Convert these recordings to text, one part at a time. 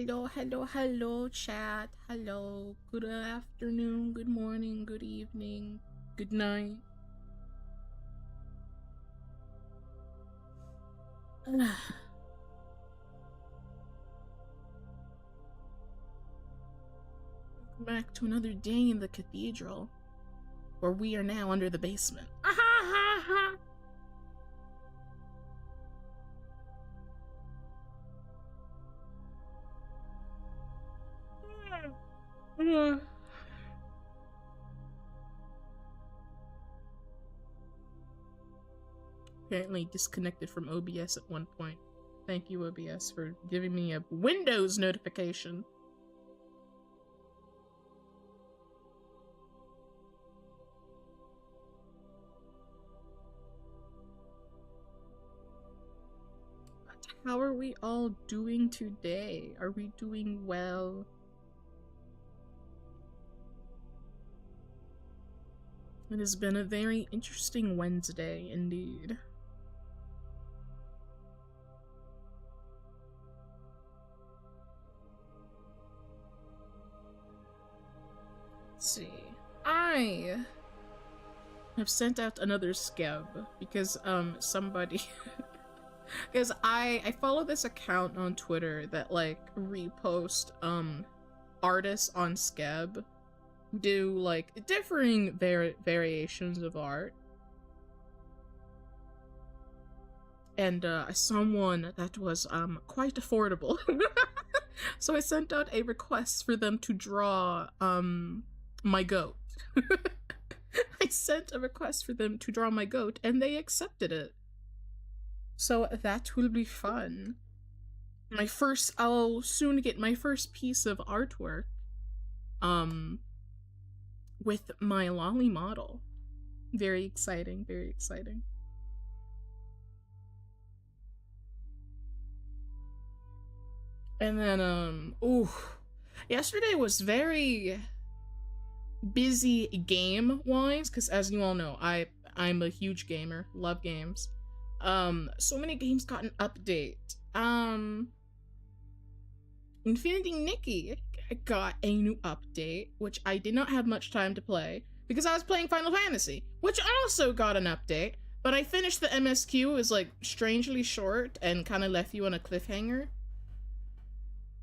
hello, chat. Hello, good afternoon, good morning, good evening, good night. Back to another day in the cathedral, where we are now under the basement. Apparently disconnected from OBS at one point. Thank you, OBS, for giving me a Windows notification. How are we all doing today? Are we doing well? It has been a very interesting Wednesday, indeed. Let's see. I have sent out another scab because somebody because I follow this account on Twitter that like repost artists on Scab do like differing variations of art, and I saw one that was quite affordable. So I sent out a request for them to draw my goat. I sent a request for them to draw my goat and they accepted it. So that will be fun. I'll soon get my first piece of artwork with my lolly model. Very exciting, very exciting. And then yesterday was very busy game-wise, because as you all know, I'm a huge gamer, love games. So many games got an update. Infinity Nikki got a new update, which I did not have much time to play because I was playing Final Fantasy, which also got an update, but I finished the MSQ. It was like strangely short and kind of left you on a cliffhanger.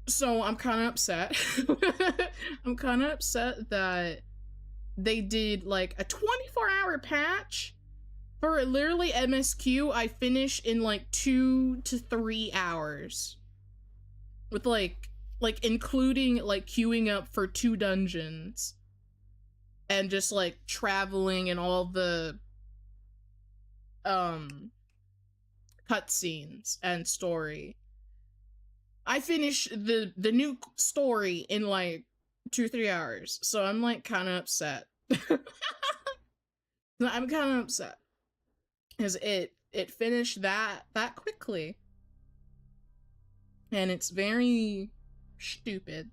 So I'm kind of upset. I'm kind of upset that they did like a 24-hour patch for literally MSQ. I finished in like 2 to 3 hours with like including like queuing up for 2 dungeons and just like traveling and all the cutscenes and story. I finished the new story in like 2-3 hours, so I'm like kind of upset. I'm kind of upset because it finished that quickly, and it's very stupid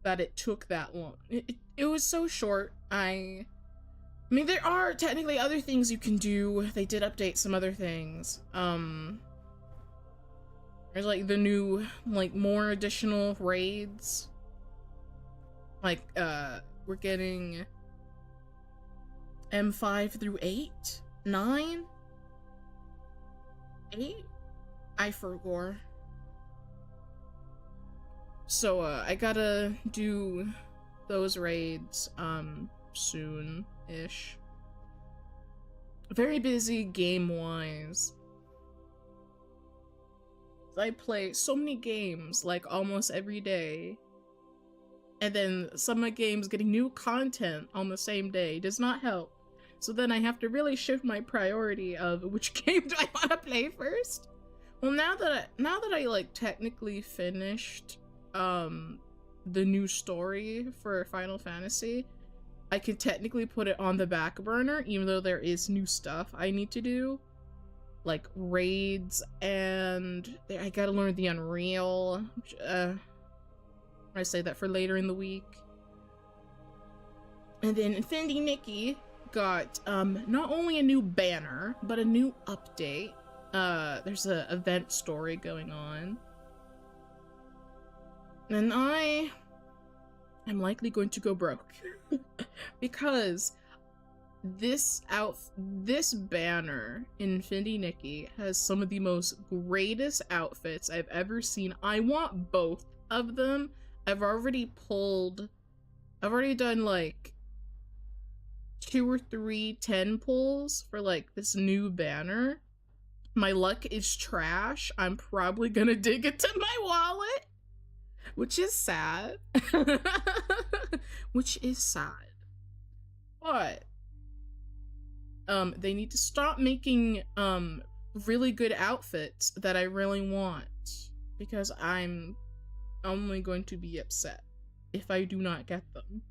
that it took that long. It was so short. I mean, there are technically other things you can do. They did update some other things. There's like the new, like, more additional raids. Like, we're getting M5 through 8? 9? 8? I forgot. So, I gotta do those raids, soon-ish. Very busy game-wise. I play so many games, like, almost every day. And then some of my games getting new content on the same day does not help. So then I have to really shift my priority of which game do I want to play first. Well, now that I like technically finished the new story for Final Fantasy, I can technically put it on the back burner, even though there is new stuff I need to do, like raids, and I gotta learn the Unreal. I say that for later in the week. And then Infinity Nikki got not only a new banner, but a new update. There's an event story going on. And I'm likely going to go broke because this banner, Infinity Nikki, has some of the most greatest outfits I've ever seen. I want both of them. I've already done like 2 or 3 10 pulls for like this new banner. My luck is trash. I'm probably gonna dig into my wallet, which is sad. Which is sad. But they need to stop making really good outfits that I really want, because I'm only going to be upset if I do not get them.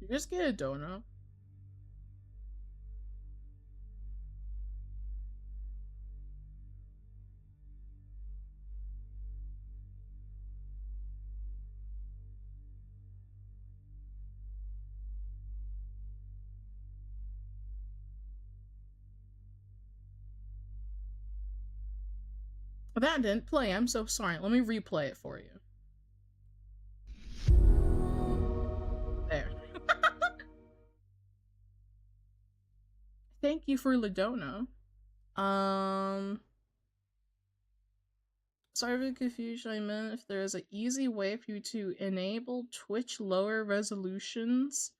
You just get a donut. That didn't play. I'm so sorry. Let me replay it for you. There. Thank you for Ladona. Sorry for the confusion. I meant if there is an easy way for you to enable Twitch lower resolutions.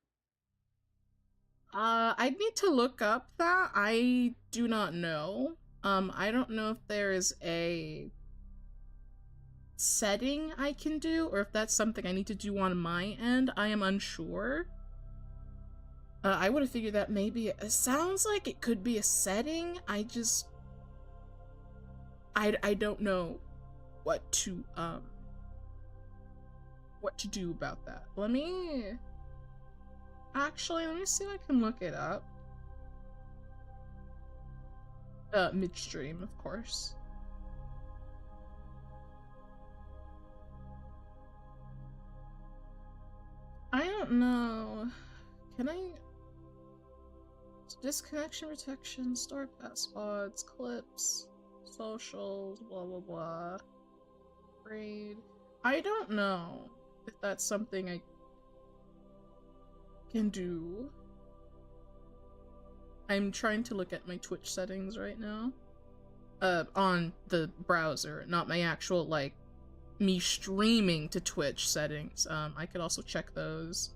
I'd need to look up that. I do not know. I don't know if there is a setting I can do, or if that's something I need to do on my end. I am unsure. I would have figured that maybe it sounds like it could be a setting. I don't know what to do about that. Let me see if I can look it up. Midstream, of course. I don't know. Can I disconnection protection, store passwords, clips, socials, blah blah blah. Raid. I don't know if that's something I can do. I'm trying to look at my Twitch settings right now. On the browser, not my actual, like, me streaming to Twitch settings. I could also check those.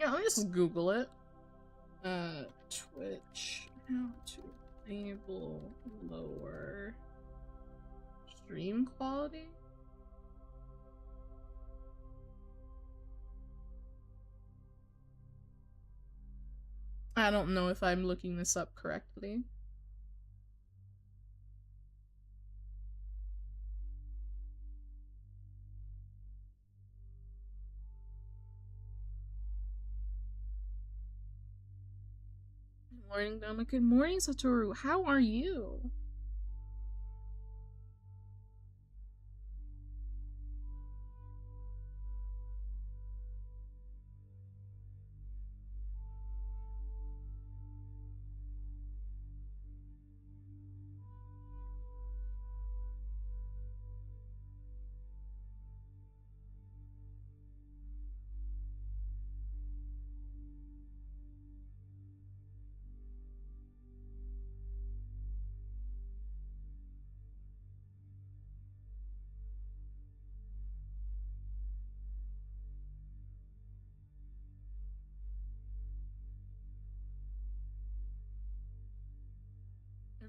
Yeah, let me just Google it. Twitch, how to enable lower stream quality? I don't know if I'm looking this up correctly. Good morning, Dama. Good morning, Satoru. How are you?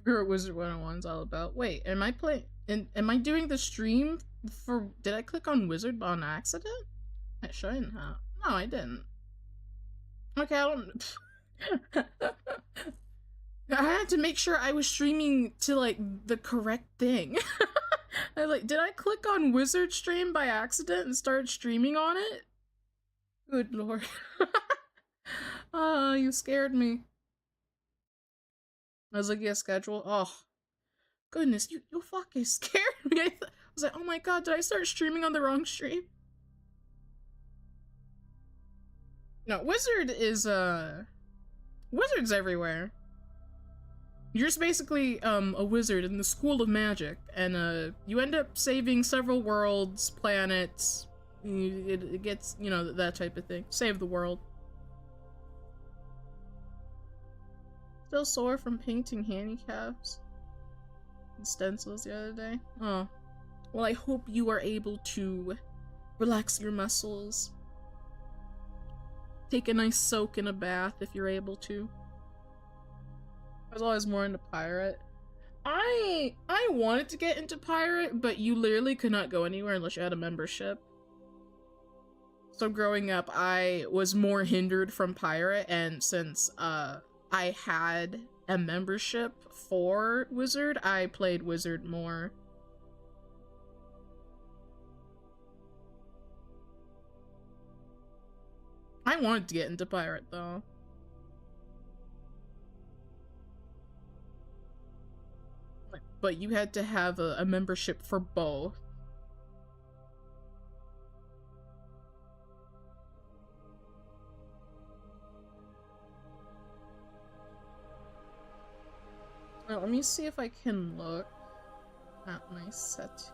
Girl Wizard 101's all about. Wait, am I playing? Am I doing the stream for? Did I click on Wizard on accident? I shouldn't have. No, I didn't. Okay, I don't. I had to make sure I was streaming to like the correct thing. Did I click on Wizard stream by accident and start streaming on it? Good lord. Oh, you scared me. I was looking at schedule. Oh, goodness, you fucking scared me. I was like, oh my god, did I start streaming on the wrong stream? No, Wizard is, Wizard's everywhere. You're just basically, a wizard in the school of magic, and, you end up saving several worlds, planets, it gets, you know, that type of thing. Save the world. Still sore from painting handicaps and stencils the other day. Oh. Well, I hope you are able to relax your muscles. Take a nice soak in a bath if you're able to. I was always more into pirate. I wanted to get into pirate, but you literally could not go anywhere unless you had a membership. So growing up, I was more hindered from pirate, and since I had a membership for Wizard, I played Wizard more. I wanted to get into pirate though. But you had to have a membership for both. Now, let me see if I can look at my set.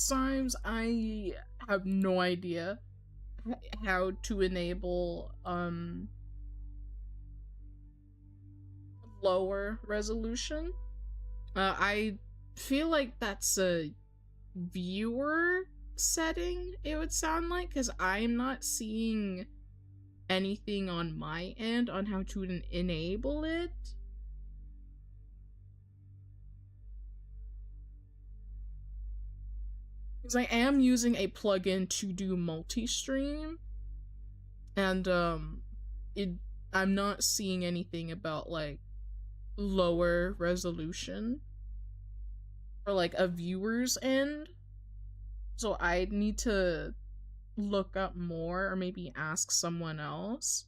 Sometimes I have no idea how to enable lower resolution. I feel like that's a viewer setting, it would sound like, because I'm not seeing anything on my end on how to enable it. Because I am using a plugin to do multi-stream, and I'm not seeing anything about like lower resolution or like a viewer's end. So I need to look up more or maybe ask someone else.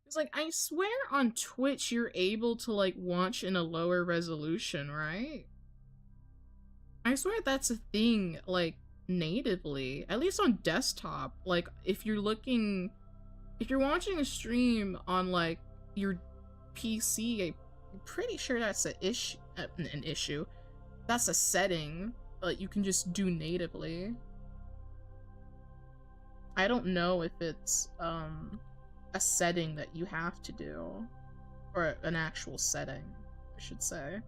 It's like, I swear on Twitch you're able to like watch in a lower resolution, right? I swear that's a thing, like, natively, at least on desktop. Like, if you're watching a stream on like your PC, I'm pretty sure that's an issue. That's a setting that you can just do natively. I don't know if it's a setting that you have to do, or an actual setting, I should say.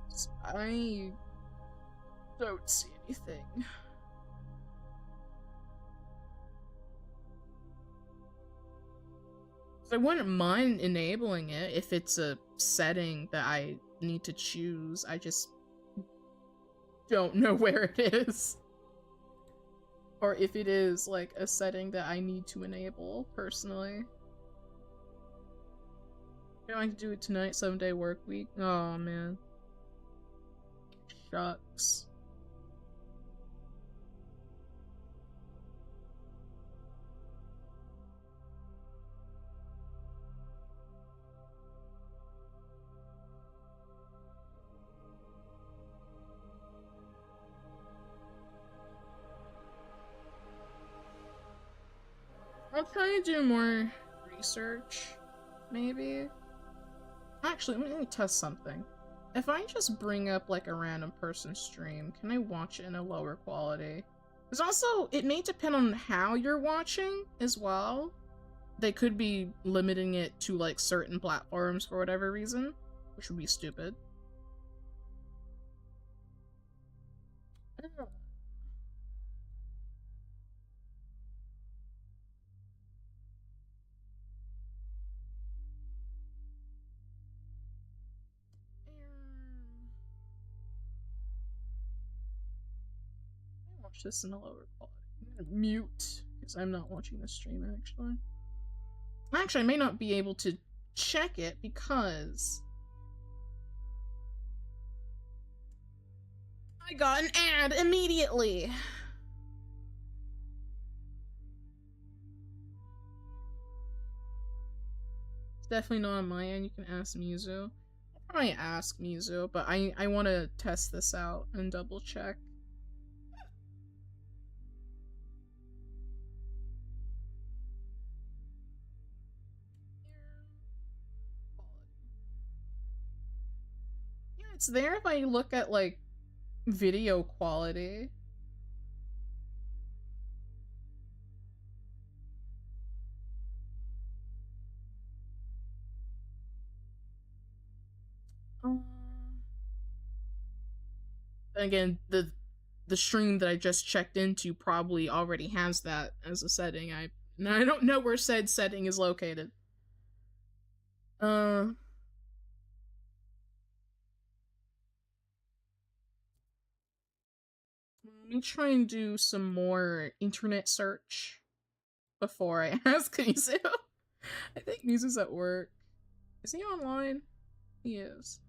So I don't see anything. So I wouldn't mind enabling it if it's a setting that I need to choose. I just don't know where it is. or if it is like a setting that I need to enable personally. I don't like to do it tonight, 7-day work week. Oh man. Shucks. I'll try to do more research, maybe. Actually, let me test something. If I just bring up like a random person's stream, can I watch it in a lower quality? Because also, it may depend on how you're watching as well. They could be limiting it to like certain platforms for whatever reason, which would be stupid. Watch this in a lower quality. I'm gonna mute because I'm not watching the stream actually. Actually, I may not be able to check it because I got an ad immediately. It's definitely not on my end. You can ask Mizu. I'll probably ask Mizu, but I want to test this out and double check. It's there if I look at, like, video quality. Again, the stream that I just checked into probably already has that as a setting. I don't know where said setting is located. Let me try and do some more internet search before I ask Mizu. I think Mizu's at work. Is he online? He is.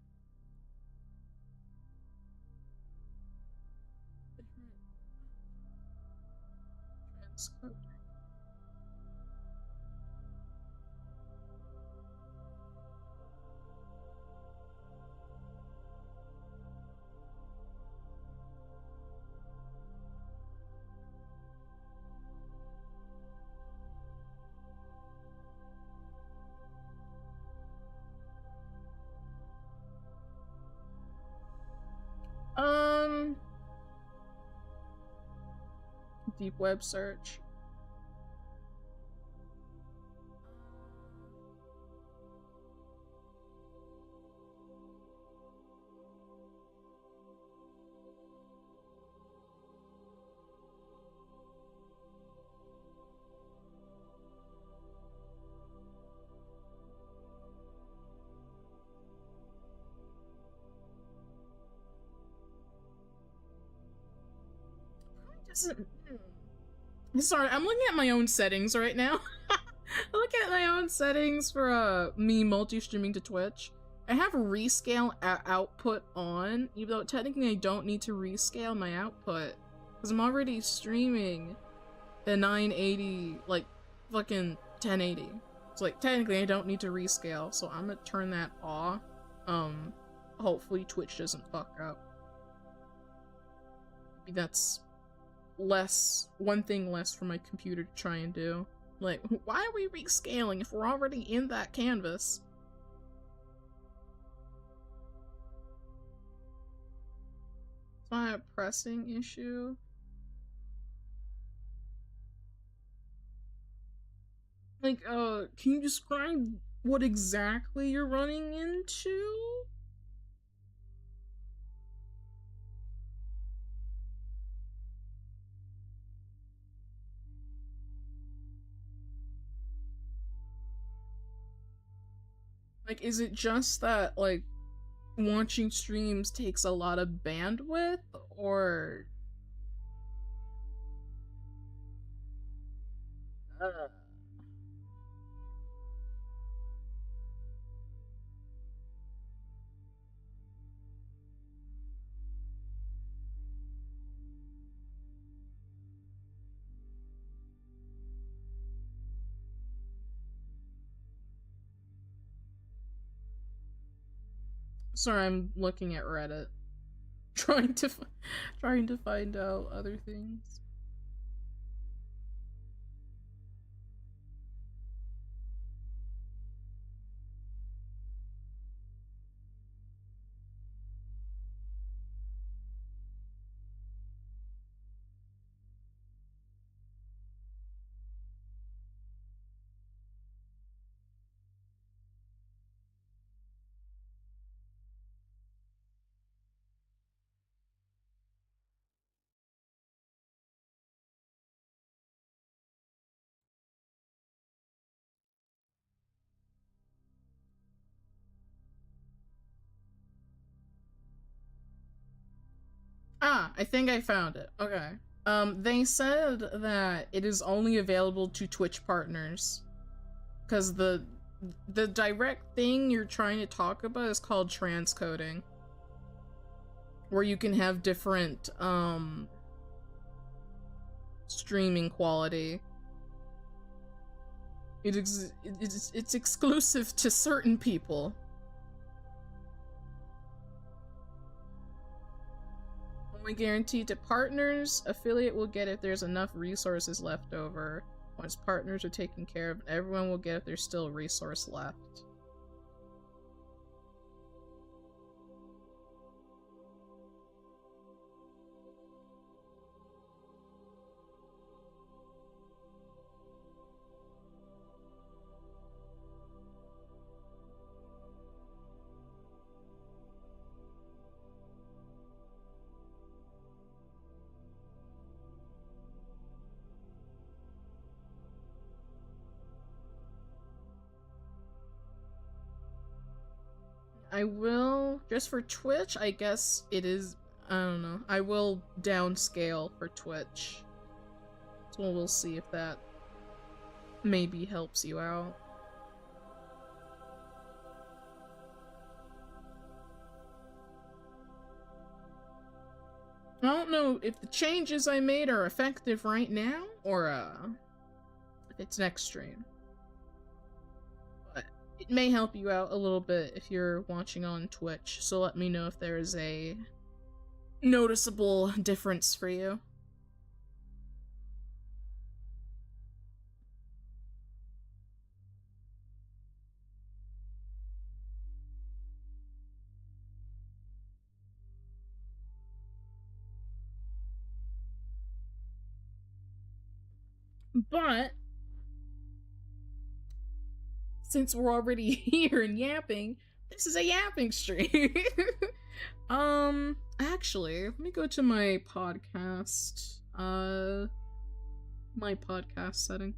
Transcode. Deep web search. Sorry, I'm looking at my own settings right now. I look at my own settings for me multi-streaming to Twitch. I have rescale output on, even though technically I don't need to rescale my output. Because I'm already streaming the 980, like, fucking 1080. So, like, technically I don't need to rescale, so I'm gonna turn that off. Hopefully Twitch doesn't fuck up. Maybe that's one thing less for my computer to try and do. Like, why are we rescaling if we're already in that canvas? It's not a pressing issue. Like, can you describe what exactly you're running into? Like, is it just that, like, watching streams takes a lot of bandwidth, or... Sorry, I'm looking at Reddit, trying to trying to find out other things. Ah, I think I found it. Okay. They said that it is only available to Twitch partners, because the direct thing you're trying to talk about is called transcoding, where you can have different streaming quality. It's exclusive to certain people. Only guaranteed to partners. Affiliate will get if there's enough resources left over. Once partners are taken care of, everyone will get if there's still a resource left. I will, just for Twitch, I guess it is, I don't know, I will downscale for Twitch. So we'll see if that maybe helps you out. I don't know if the changes I made are effective right now, or if it's next stream. It may help you out a little bit if you're watching on Twitch, so let me know if there is a noticeable difference for you. But since we're already here and yapping, this is a yapping stream. Actually, let me go to my podcast. My podcast setting.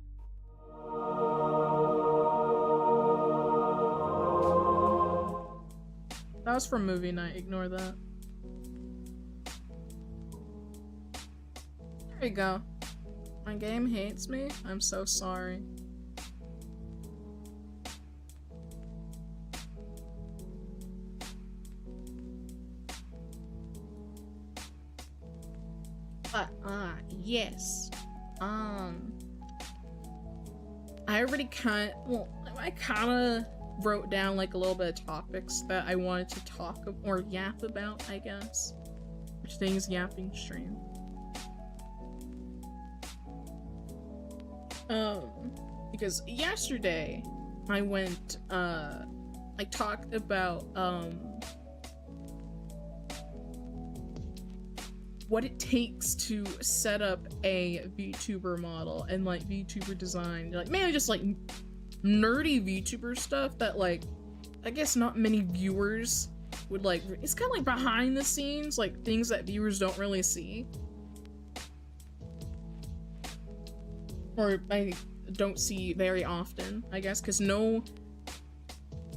That was from movie night, ignore that. There we go. My game hates me? I'm so sorry. But, yes. I already I kinda wrote down like a little bit of topics that I wanted to talk or yap about, I guess. Which thing is yapping stream. Because yesterday I went, I talked about, what it takes to set up a VTuber model and like VTuber design, like mainly just like nerdy VTuber stuff that like I guess not many viewers would like. It's kind of like behind the scenes, like things that viewers don't really see, or I don't see very often, I guess, because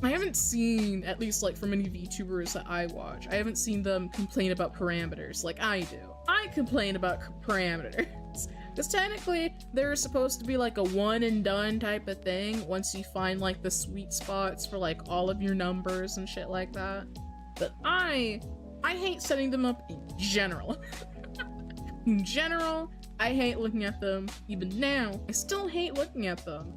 I haven't seen, at least like from many VTubers that I watch, I haven't seen them complain about parameters like I do. I complain about parameters. Because technically, there's supposed to be like a one and done type of thing once you find like the sweet spots for like all of your numbers and shit like that. But I hate setting them up in general. In general, I hate looking at them. Even now, I still hate looking at them.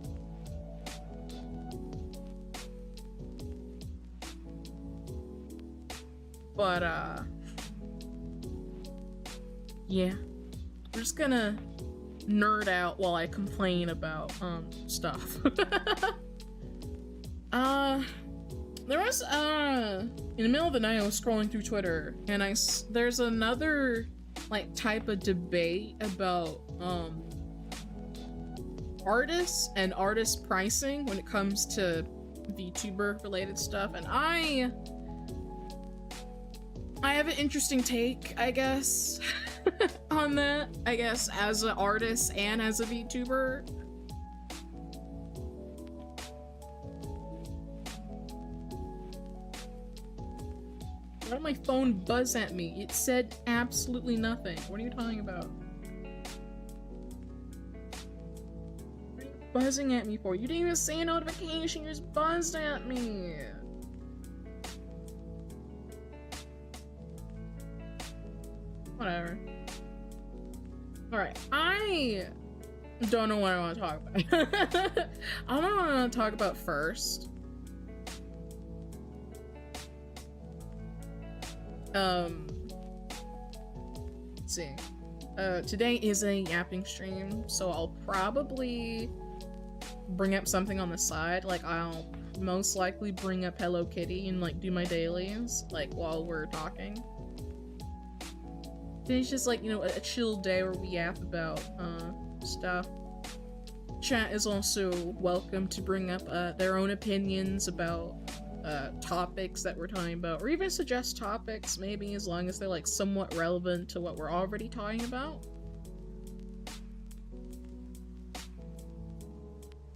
But, yeah. We're just gonna nerd out while I complain about, stuff. There was, in the middle of the night, I was scrolling through Twitter, and there's another, like, type of debate about, artists and artist pricing when it comes to VTuber related stuff, and I have an interesting take, I guess, on that, I guess, as an artist and as a VTuber. Why did my phone buzz at me? It said absolutely nothing. What are you talking about? What are you buzzing at me for? You didn't even say a notification, you just buzzed at me. Whatever. Alright, I don't know what I want to talk about. I don't know what I want to talk about first. Let's see. Today is a yapping stream, so I'll probably bring up something on the side. Like, I'll most likely bring up Hello Kitty and, like, do my dailies, like, while we're talking. It's just like, you know, a chill day where we yap about stuff. Chat is also welcome to bring up their own opinions about topics that we're talking about, or even suggest topics, maybe, as long as they're like somewhat relevant to what we're already talking about.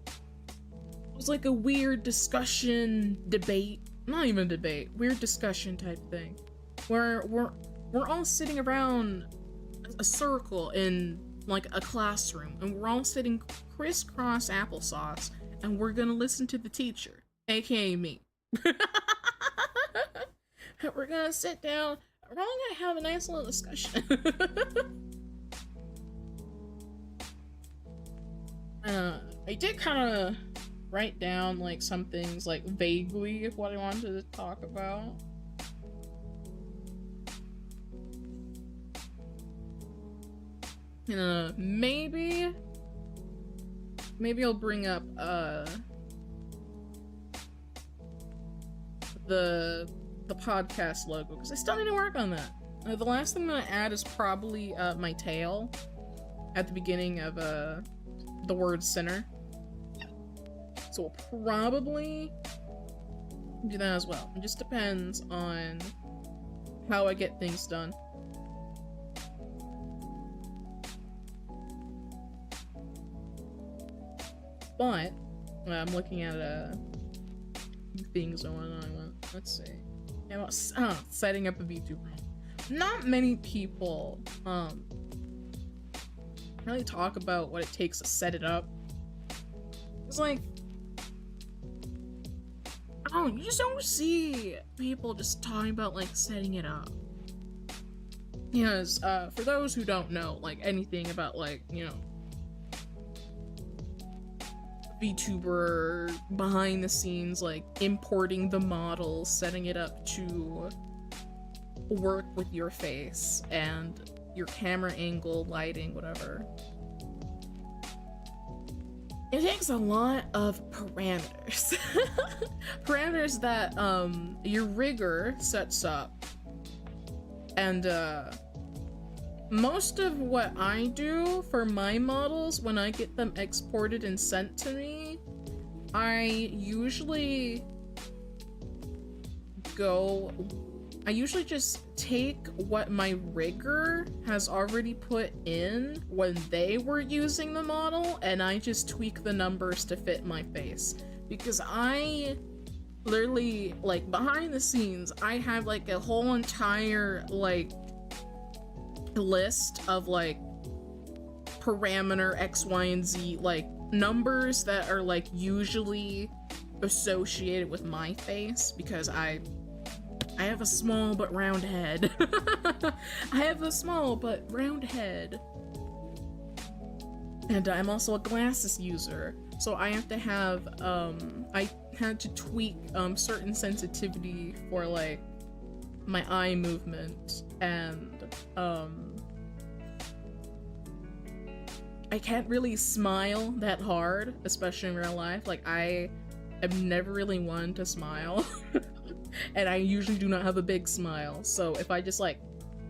It was like a weird discussion, debate, not even debate, weird discussion type thing, where we're all sitting around a circle in like a classroom, and we're all sitting crisscross applesauce, and we're gonna listen to the teacher, aka me. We're gonna sit down, we're all gonna have a nice little discussion. I did kind of write down like some things, like vaguely, of what I wanted to talk about. Maybe I'll bring up the podcast logo, because I still need to work on that. The last thing I'm gonna add is probably my tail at the beginning of the word center. So we'll probably do that as well. It just depends on how I get things done. But I'm looking at things going on. Let's see. Setting up a VTuber. Not many people really talk about what it takes to set it up. It's like, you just don't see people just talking about like setting it up. Because for those who don't know like anything about like, you know, VTuber behind the scenes, like importing the model, setting it up to work with your face and your camera angle, lighting, whatever. It takes a lot of parameters. Parameters that your rigger sets up. And most of what I do for my models, when I get them exported and sent to me, I usually just take what my rigger has already put in when they were using the model, and I just tweak the numbers to fit my face. Because I literally, like, behind the scenes, I have like a whole entire like list of like parameter X, Y, and Z, like numbers that are like usually associated with my face, because I have a small but round head. I have a small but round head. And I'm also a glasses user, so I have to have, I had to tweak, certain sensitivity for, like, my eye movement, and, I can't really smile that hard, especially in real life. Like, I am never really one to smile, and I usually do not have a big smile, so if I just, like,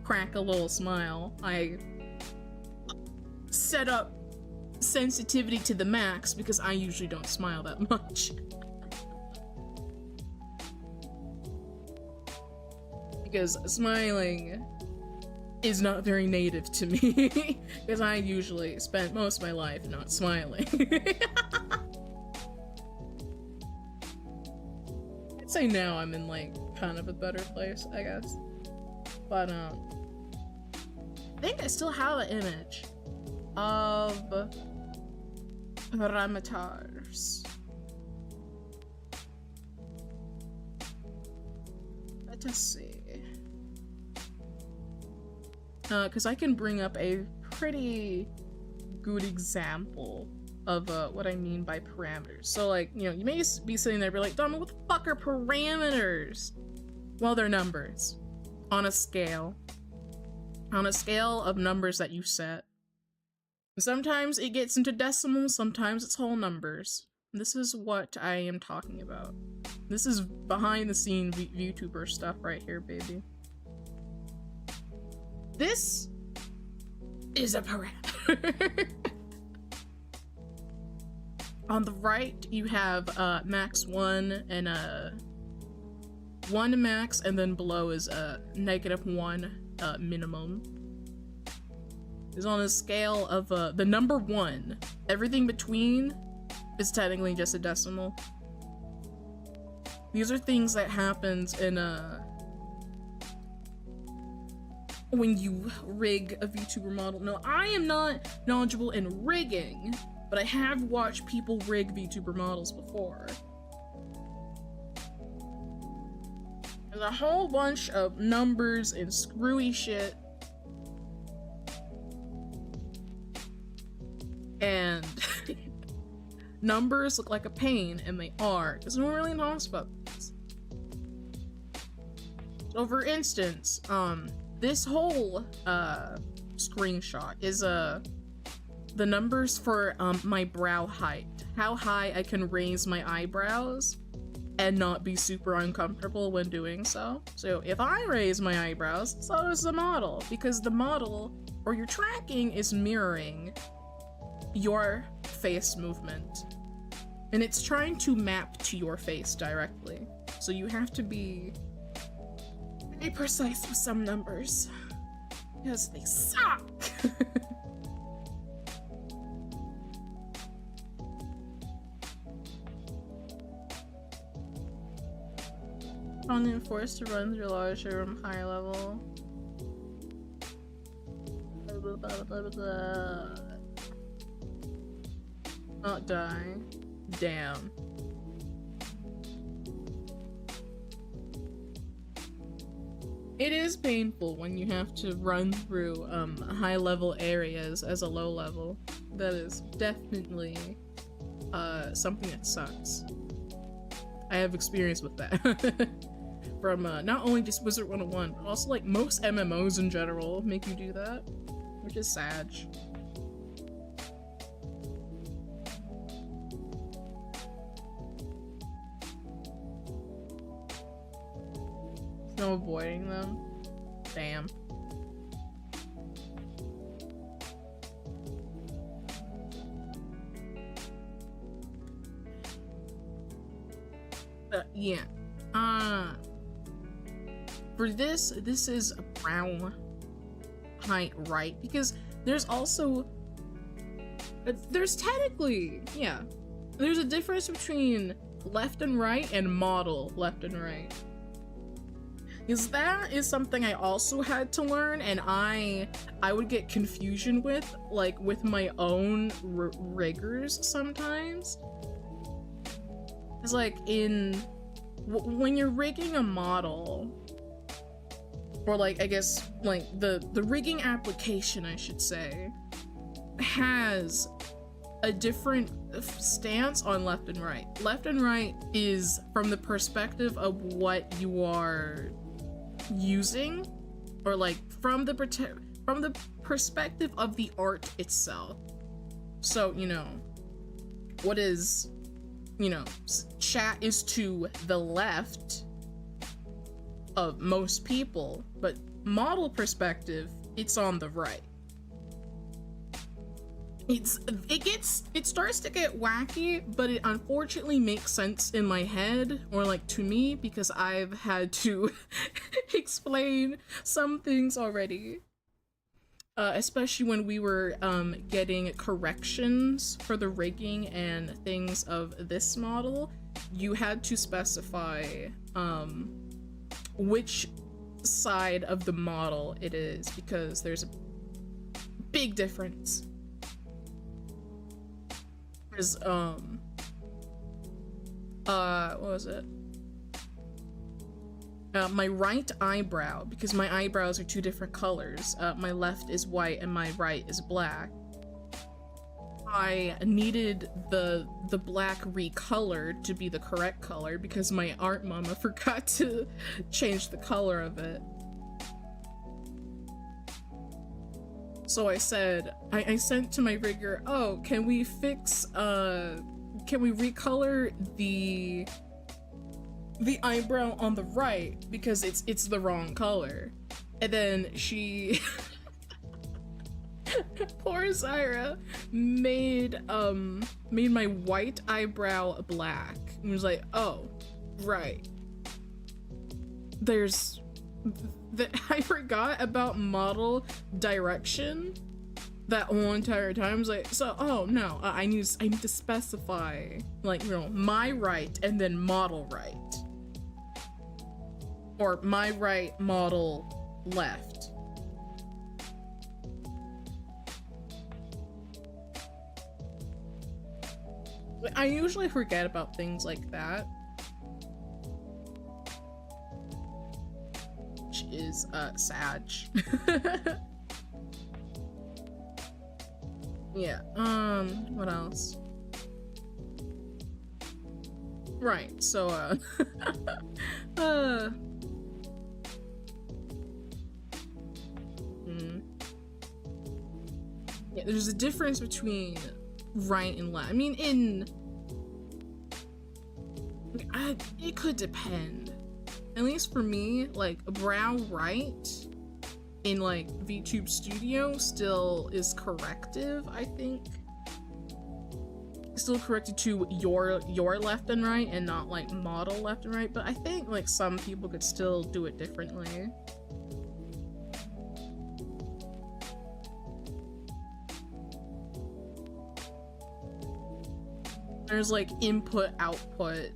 crack a little smile, I set up sensitivity to the max, because I usually don't smile that much. Because smiling is not very native to me, because I usually spent most of my life not smiling. I'd say now I'm in, like, kind of a better place, I guess. But, I think I still have an image of parameters. Let us see. Because I can bring up a pretty good example of what I mean by parameters. So, like, you know, you may be sitting there and be like, Dama, what the fuck are parameters? Well, they're numbers on a scale. On a scale of numbers that you set. Sometimes it gets into decimals, sometimes it's whole numbers. This is what I am talking about. This is behind the scene Vtuber stuff right here, baby. This is a parameter. On the right, you have max 1 and 1 max, and then below is -1 minimum. Is on a scale of the number 1. Everything between is technically just a decimal. These are things that happens in when you rig a VTuber model. No, I am not knowledgeable in rigging, but I have watched people rig VTuber models before. There's a whole bunch of numbers and screwy shit. And numbers look like a pain, and they are, because no one really talks about this. So for instance, this whole screenshot is the numbers for my brow height. How high I can raise my eyebrows and not be super uncomfortable when doing so. So if I raise my eyebrows, so does the model, because the model, or your tracking, is mirroring your face movement, and it's trying to map to your face directly, so you have to be very precise with some numbers because they suck. Only forced to run through larger from higher level. Blah, blah, blah, blah, blah. Not die. Damn. It is painful when you have to run through high level areas as a low level. That is definitely something that sucks. I have experience with that. From not only just Wizard 101, but also like most MMOs in general make you do that, which is sad. No avoiding them. Damn. Yeah. For this is a brow height, right? Because there's also, there's technically, yeah, there's a difference between left and right and model left and right. Because that is something I also had to learn, and I would get confusion with, like, with my own riggers sometimes. It's like when you're rigging a model, or like, I guess, like, the rigging application, I should say, has a different stance on left and right. Left and right is from the perspective of what you are using, or like from the perspective of the art itself. So, you know, what is, you know, chat is to the left of most people, but model perspective, it's on the right. It starts to get wacky, but it unfortunately makes sense in my head, or like to me, because I've had to explain some things already. Especially when we were getting corrections for the rigging and things of this model, you had to specify which side of the model it is, because there's a big difference. There's what was it? My right eyebrow, because my eyebrows are two different colors. My left is white and my right is black. I needed the black recolored to be the correct color because my art mama forgot to change the color of it. So I said, I sent to my rigger, oh, can we fix, can we recolor the eyebrow on the right because it's the wrong color? And then she poor Zyra made my white eyebrow black and was like, oh, right, I forgot about model direction that whole entire time. I was like, so, oh no, I need to specify, like, you know, my right and then model right, or my right, model left. I usually forget about things like that, which is sad. Yeah, what else? Right, so yeah, there's a difference between right and left. I mean, it could depend. At least for me, like, brow right in like VTube Studio still is corrective, I think. Still corrected to your left and right and not like model left and right, but I think like some people could still do it differently. There's like input output,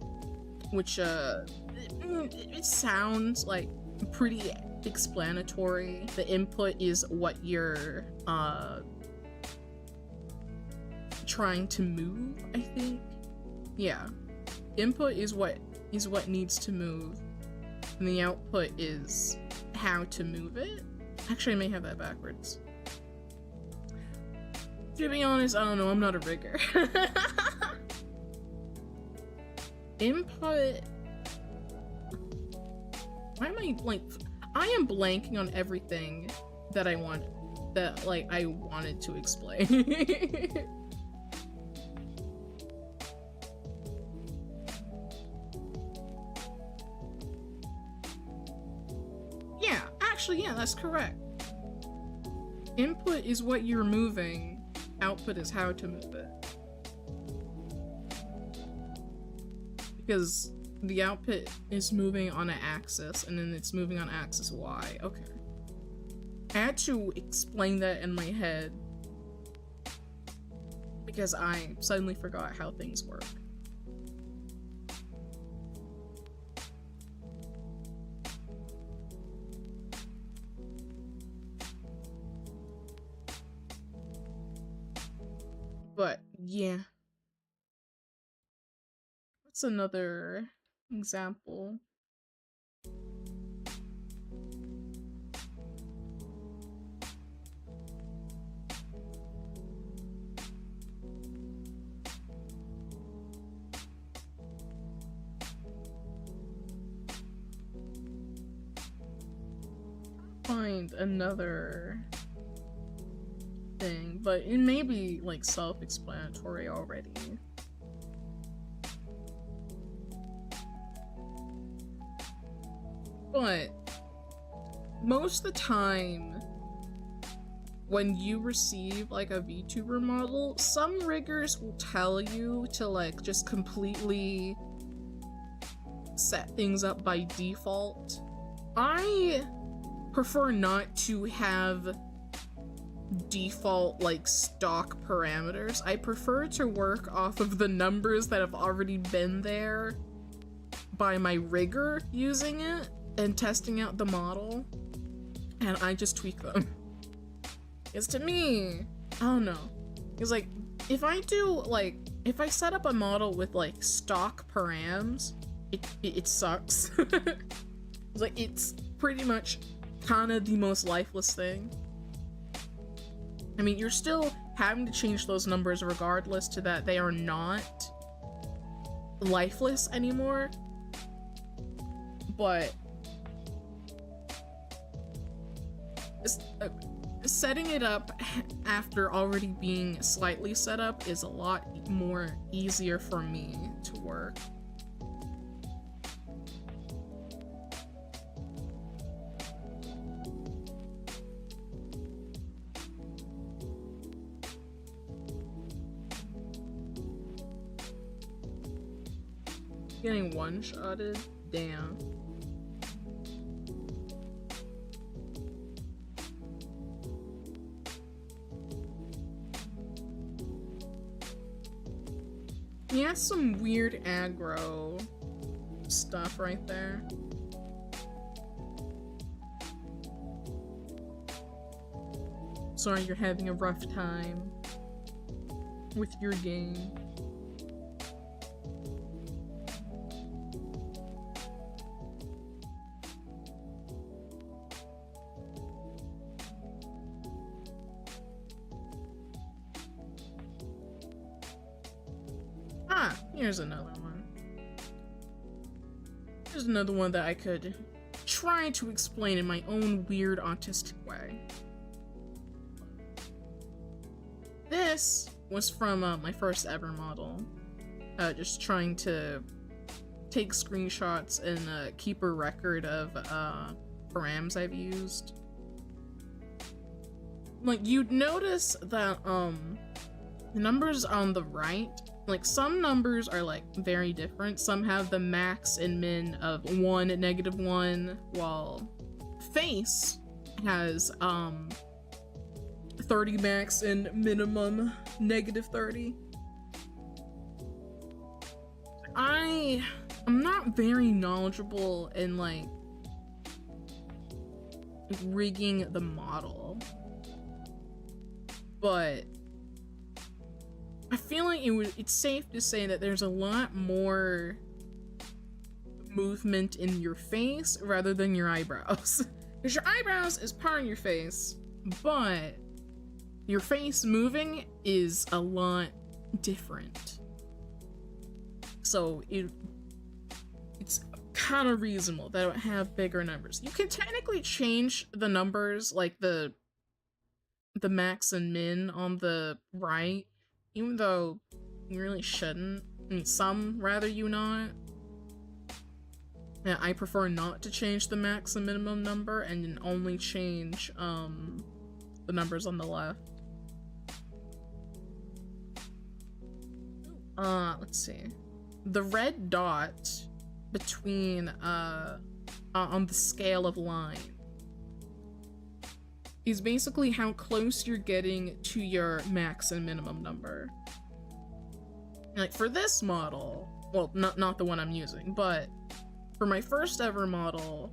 which it sounds like pretty explanatory. The input is what you're trying to move, I think. Yeah, input is what needs to move, and the output is how to move it. Actually, I may have that backwards. To be honest, I don't know, I'm not a rigger. Input, why am I like, I am blanking on everything that I wanted to explain. Yeah, actually, yeah, that's correct. Input is what you're moving, output is how to move it. Because the output is moving on an axis, and then it's moving on axis Y. Okay. I had to explain that in my head because I suddenly forgot how things work. But yeah. What's another example? Find another thing, but it may be like self-explanatory already. But most of the time when you receive like a VTuber model, some riggers will tell you to like just completely set things up by default. I prefer not to have default like stock parameters. I prefer to work off of the numbers that have already been there by my rigger using it and testing out the model, and I just tweak them. Because to me, I don't know. It's like, if I set up a model with like stock params, it sucks. It's like, it's pretty much kind of the most lifeless thing. I mean, you're still having to change those numbers regardless to that they are not lifeless anymore, but setting it up after already being slightly set up is a lot more easier for me to work. Getting one-shotted? Damn. He has some weird aggro stuff right there. Sorry you're having a rough time with your game. Here's another one. Here's another one that I could try to explain in my own weird autistic way. This was from my first ever model. Just trying to take screenshots and keep a record of params I've used. Like, you'd notice that the numbers on the right, like, some numbers are like very different. Some have the max and min of 1, -1, while face has 30 max and minimum -30. I'm not very knowledgeable in like rigging the model, but I feel like it's safe to say that there's a lot more movement in your face rather than your eyebrows. Because your eyebrows is part of your face, but your face moving is a lot different. So it's kind of reasonable that it would have bigger numbers. You can technically change the numbers, like the max and min on the right, even though you really shouldn't. I mean, some rather you not. Yeah, I prefer not to change the max and minimum number and only change the numbers on the left. Let's see. The red dot between on the scale of line is basically how close you're getting to your max and minimum number. Like, for this model, well, not the one I'm using, but for my first ever model,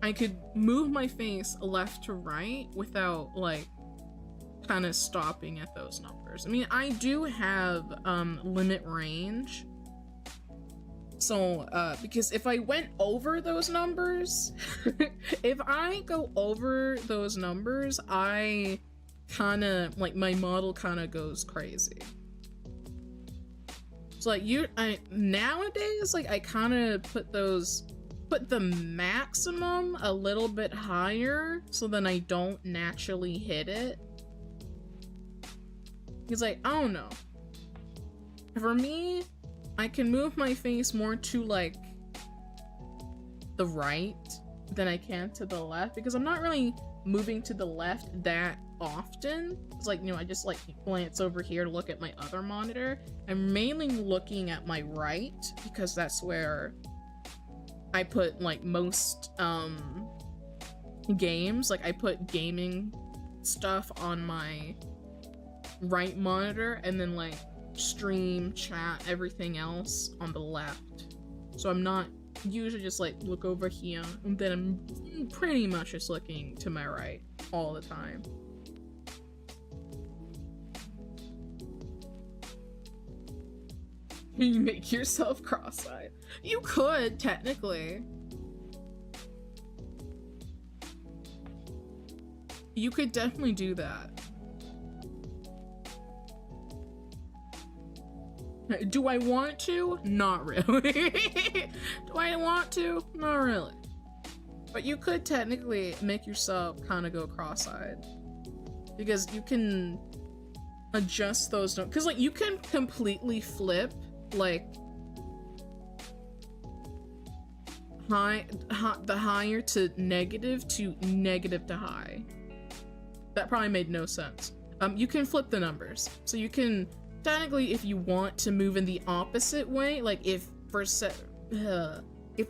I could move my face left to right without, like, kind of stopping at those numbers. I mean, I do have limit range. So, because if I went over those numbers, if I go over those numbers, I kind of, like, my model kind of goes crazy. So, like, nowadays, like, I kind of put the maximum a little bit higher so then I don't naturally hit it. Because, like, I don't know. For me, I can move my face more to, like, the right than I can to the left, because I'm not really moving to the left that often. It's like, you know, I just, like, glance over here to look at my other monitor. I'm mainly looking at my right, because that's where I put, like, most, games. Like, I put gaming stuff on my right monitor, and then, like, stream, chat, everything else on the left. So I'm not usually just, like, look over here, and then I'm pretty much just looking to my right all the time. You make yourself cross-eyed. You could, technically. You could definitely do that. Do I want to? Not really. Do I want to? Not really. But you could technically make yourself kind of go cross-eyed. Because you can adjust those, because, like, you can completely flip, like, the higher to negative to high. That probably made no sense. You can flip the numbers. So you can, technically, if you want to move in the opposite way, like, if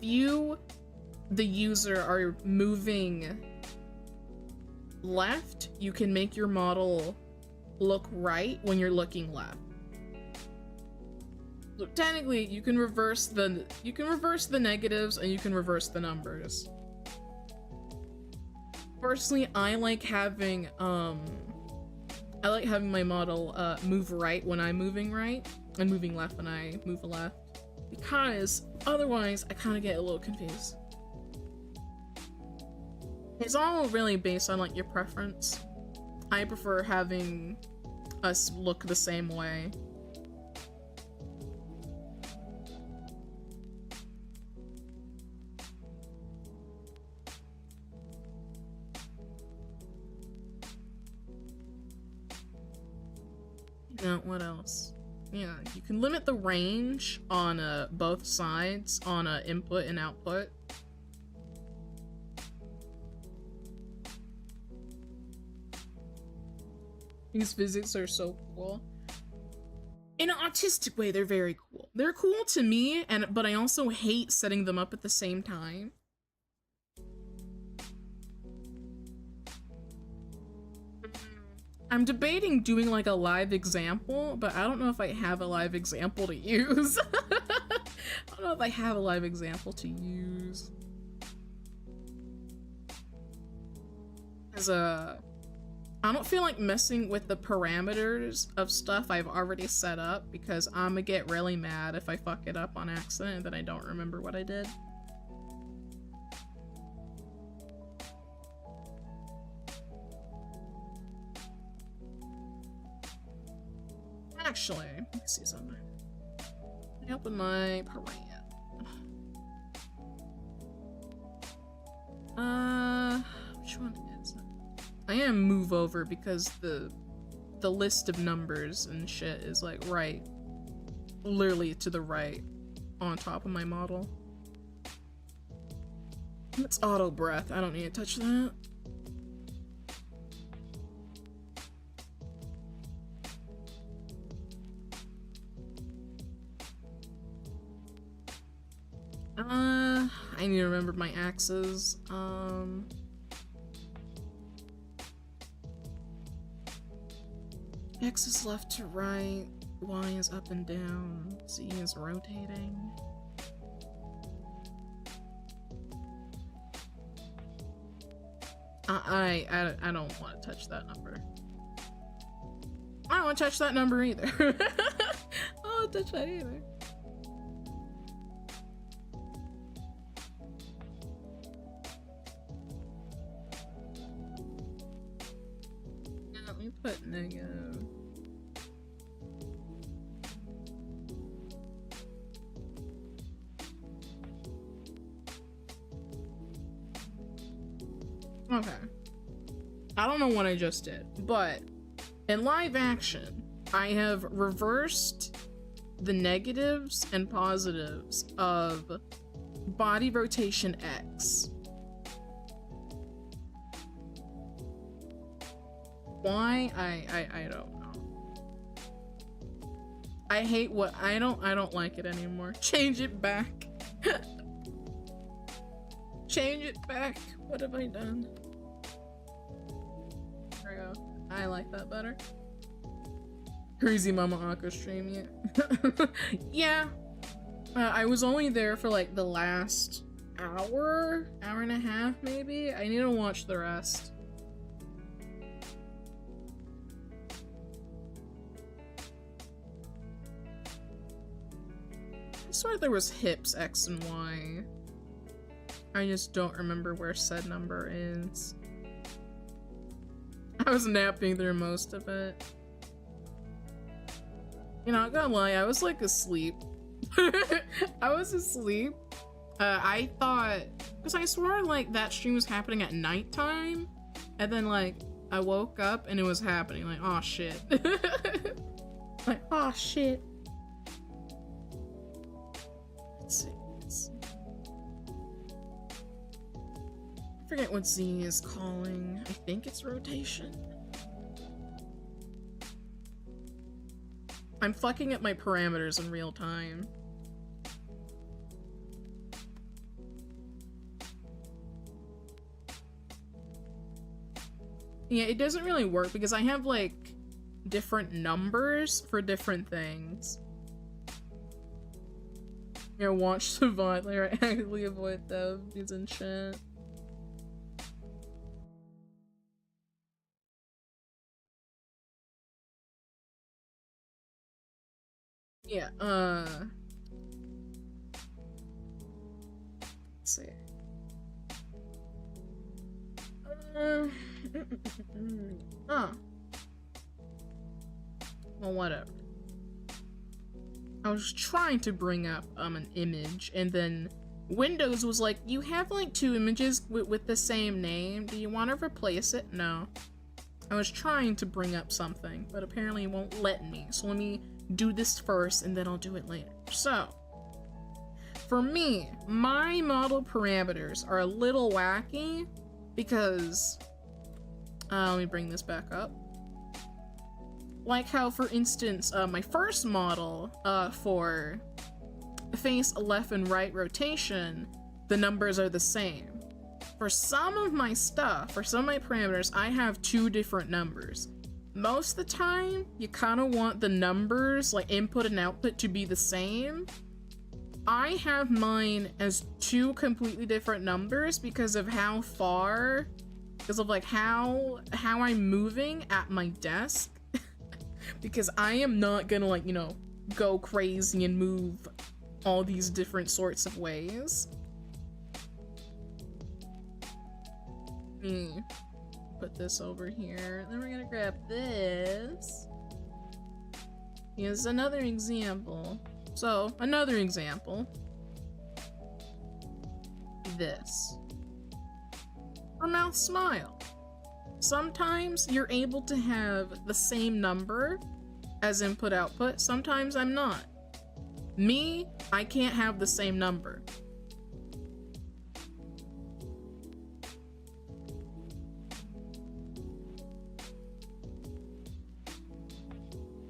you, the user, are moving left, you can make your model look right when you're looking left. So technically, you can reverse the negatives, and you can reverse the numbers. Personally, I like having my model move right when I'm moving right, and moving left when I move left, because otherwise I kind of get a little confused. It's all really based on, like, your preference. I prefer having us look the same way. Now, what else? Yeah, you can limit the range on both sides on input and output. These physics are so cool. In an autistic way, they're very cool. They're cool to me, but I also hate setting them up at the same time. I'm debating doing, like, a live example, but I don't know if I have a live example to use. I don't know if I have a live example to use. As I don't feel like messing with the parameters of stuff I've already set up, because I'm gonna get really mad if I fuck it up on accident and then I don't remember what I did. Actually, let me see something. Let me open my parade. Which one is it? I am move over because the list of numbers and shit is, like, right, literally to the right on top of my model. It's auto breath. I don't need to touch that. I need to remember my axes. X is left to right, Y is up and down, Z is rotating. I don't want to touch that number. I don't want to touch that number either. I don't want to touch that either. Yeah, let me put negative. Okay. I don't know what I just did, but in live action, I have reversed the negatives and positives of body rotation X. Why? I don't know. I hate what I don't like it anymore. Change it back. Change it back. What have I done? There we go. I like that better. Crazy Mama Aqua stream, yeah. Yeah. I was only there for like the last hour and a half maybe. I need to watch the rest. I swear there was hips X and Y. I just don't remember where said number is. I was napping through most of it. You know, not gonna lie, I was like asleep. I was asleep. I thought, because I swore like that stream was happening at nighttime, and then like I woke up and it was happening. Like, oh shit. Like, oh shit. Let's see. I forget what Z is calling. I think it's rotation. I'm fucking up my parameters in real time. Yeah, it doesn't really work because I have like different numbers for different things. Yeah, watch Savant, like, I actively avoid devs and shit. Yeah, let's see. Well, whatever. I was trying to bring up an image, and then Windows was like, you have like 2 images with the same name. Do you want to replace it? No. I was trying to bring up something, but apparently it won't let me. So let me do this first, and then I'll do it later. So, for me, my model parameters are a little wacky because, let me bring this back up. Like how, for instance, my first model, for face left and right rotation, the numbers are the same. For some of my stuff, for some of my parameters, I have 2 different numbers. Most of the time, you kind of want the numbers, like input and output, to be the same. I have mine as 2 completely different numbers because of how far, because of like how I'm moving at my desk. Because I am not gonna, like, you know, go crazy and move all these different sorts of ways. Put this over here. Then we're gonna grab this. Here's another example. So, another example. This. For mouth smile. Sometimes you're able to have the same number as input output, sometimes I'm not. Me, I can't have the same number.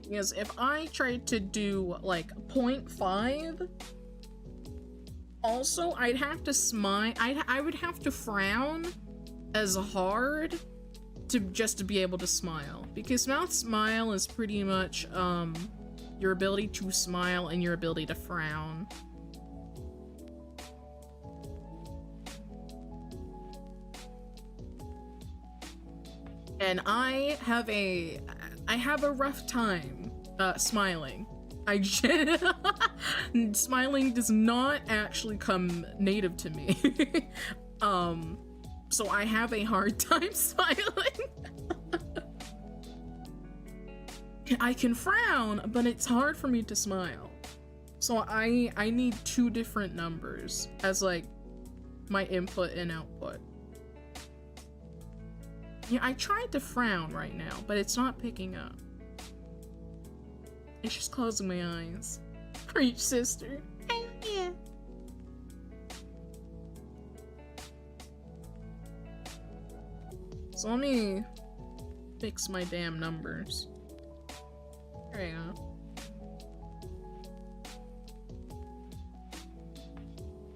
Because if I tried to do like 0.5, also I'd have to smile, I would have to frown as hard to just to be able to smile, because mouth smile is pretty much your ability to smile and your ability to frown. And I I have a rough time smiling. Smiling does not actually come native to me. So I have a hard time smiling. I can frown, but it's hard for me to smile. So I need two different numbers as like my input and output. Yeah, I tried to frown right now, but it's not picking up. It's just closing my eyes. Preach, sister. Hell yeah. So let me fix my damn numbers. There you go.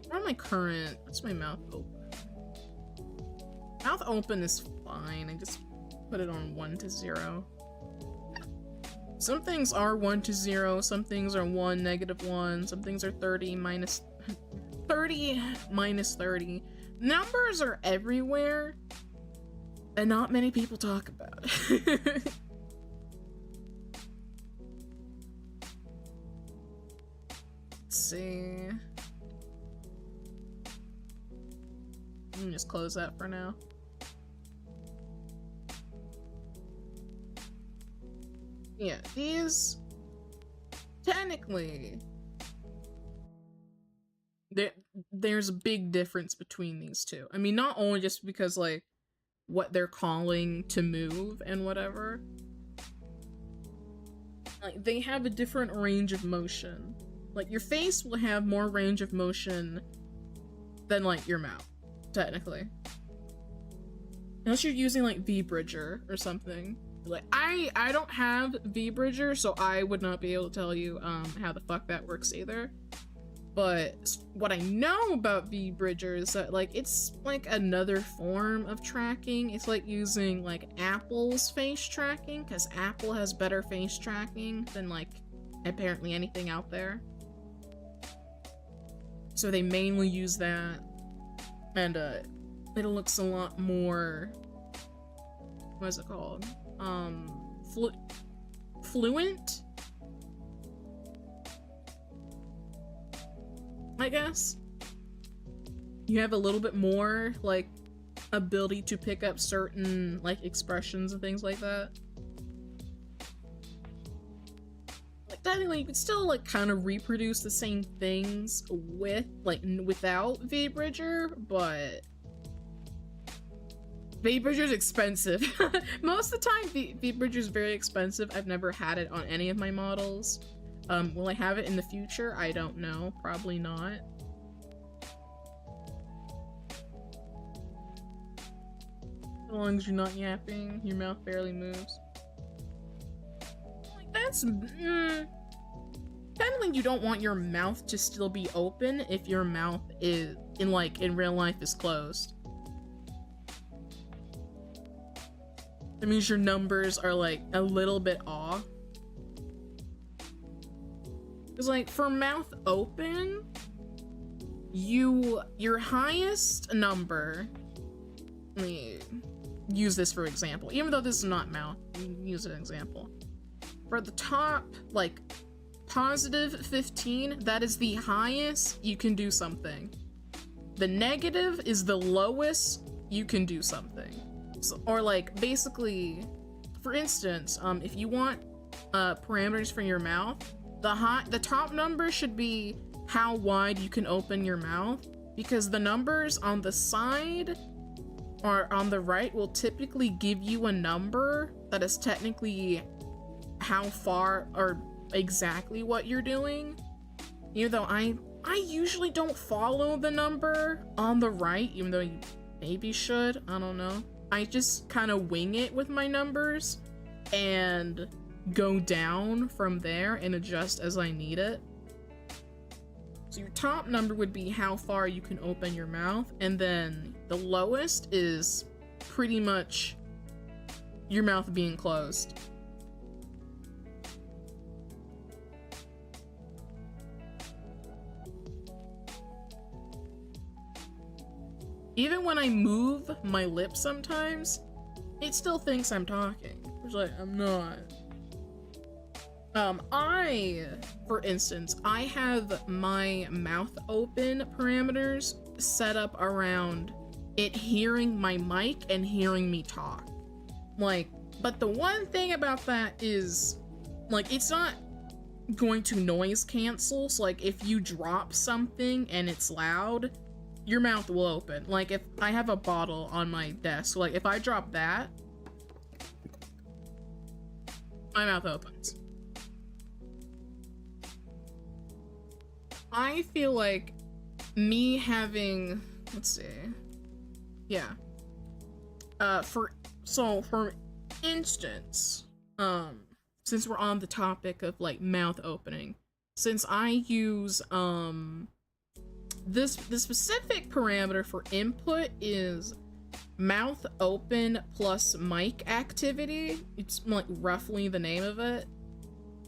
Where am I current? What's my mouth open? Mouth open is fine. I just put it on 1 to 0. Some things are 1 to 0, some things are 1, -1, some things are 30 minus 30 minus 30. Numbers are everywhere, and not many people talk about it. Let's see. Let me just close that for now. Yeah, these technically there's a big difference between these two. I mean, not only just because like what they're calling to move and whatever. Like they have a different range of motion. Like your face will have more range of motion than like your mouth, technically. Unless you're using like V-Bridger or something. Like I don't have V-Bridger, so I would not be able to tell you how the fuck that works either. But what I know about V-Bridger is that like it's like another form of tracking. It's like using like Apple's face tracking, because Apple has better face tracking than like apparently anything out there. So they mainly use that, and it looks a lot more, what is it called? Fluent? I guess. You have a little bit more, like, ability to pick up certain, like, expressions and things like that. Like, technically, you could still, like, kind of reproduce the same things with, like, without V-Bridger, but V-Bridger's expensive. Most of the time, V-Bridger's very expensive. I've never had it on any of my models. Will I have it in the future? I don't know. Probably not. As long as you're not yapping, your mouth barely moves. Like, that's... Technically, you don't want your mouth to still be open if your mouth is, in real life, is closed. That means your numbers are, like, a little bit off. Because, like, for mouth open, your highest number, let me use this for example, even though this is not mouth, use an example. For the top, like, positive 15, that is the highest you can do something. The negative is the lowest you can do something. So, or like, basically, for instance, if you want parameters for your mouth, the top number should be how wide you can open your mouth, because the numbers on the side or on the right will typically give you a number that is technically how far or exactly what you're doing. Even though I usually don't follow the number on the right, even though you maybe should, I don't know. I just kind of wing it with my numbers and go down from there and adjust as I need it. So your top number would be how far you can open your mouth, and then the lowest is pretty much your mouth being closed. Even when I move my lips sometimes, it still thinks I'm talking. It's like, I'm not. For instance, I have my mouth open parameters set up around it hearing my mic and hearing me talk. Like, but the one thing about that is, like, it's not going to noise cancel, so like if you drop something and it's loud, your mouth will open. Like if I have a bottle on my desk, so like if I drop that, my mouth opens. I feel like me having, let's see, yeah, for instance, since we're on the topic of like mouth opening, since I use the specific parameter for input is mouth open plus mic activity. It's like roughly the name of it.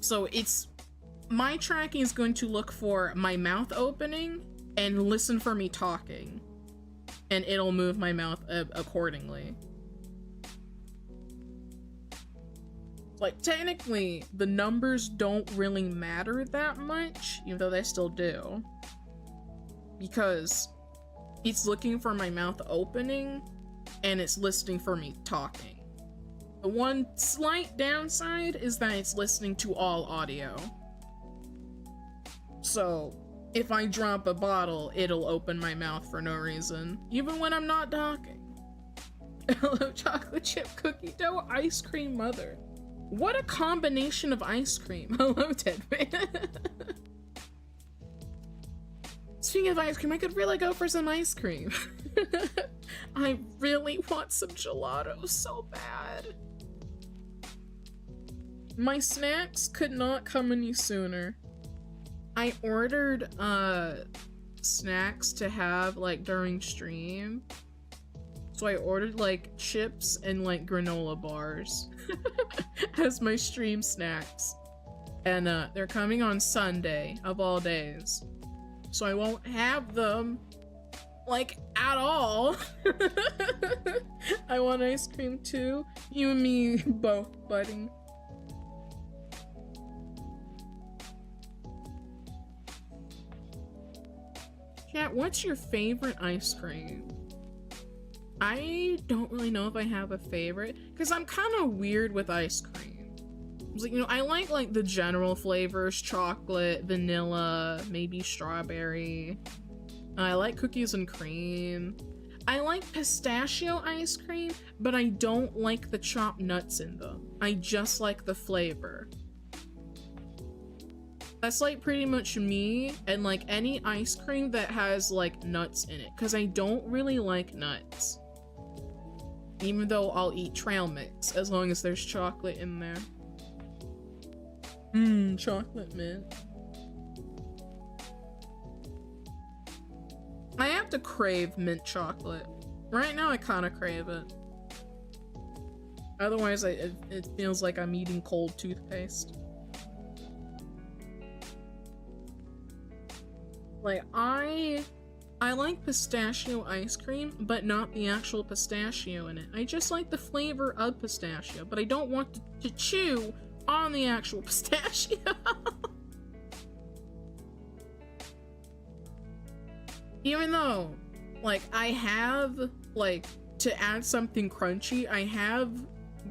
So it's, my tracking is going to look for my mouth opening and listen for me talking, and it'll move my mouth accordingly. Like, technically, the numbers don't really matter that much, even though they still do. Because it's looking for my mouth opening, and it's listening for me talking. The one slight downside is that it's listening to all audio. So, if I drop a bottle, it'll open my mouth for no reason, even when I'm not talking. Hello, chocolate chip cookie dough ice cream mother. What a combination of ice cream. Hello, Tedman. Speaking of ice cream, I could really go for some ice cream. I really want some gelato so bad. My snacks could not come any sooner. I ordered snacks to have like during stream. So I ordered like chips and like granola bars as my stream snacks. And they're coming on Sunday of all days. So I won't have them like at all. I want ice cream too. You and me both, buddy. Chat, what's your favorite ice cream? I don't really know if I have a favorite, because I'm kind of weird with ice cream. It's like, you know, I like the general flavors, chocolate, vanilla, maybe strawberry. I like cookies and cream. I like pistachio ice cream, but I don't like the chopped nuts in them. I just like the flavor. That's like pretty much me, and like any ice cream that has like nuts in it, because I don't really like nuts. Even though I'll eat trail mix as long as there's chocolate in there. Chocolate mint. I have to crave mint chocolate. Right now I kind of crave it. Otherwise it feels like I'm eating cold toothpaste. Like, I like pistachio ice cream, but not the actual pistachio in it. I just like the flavor of pistachio, but I don't want to chew on the actual pistachio. Even though, like, I have, like, to add something crunchy, I have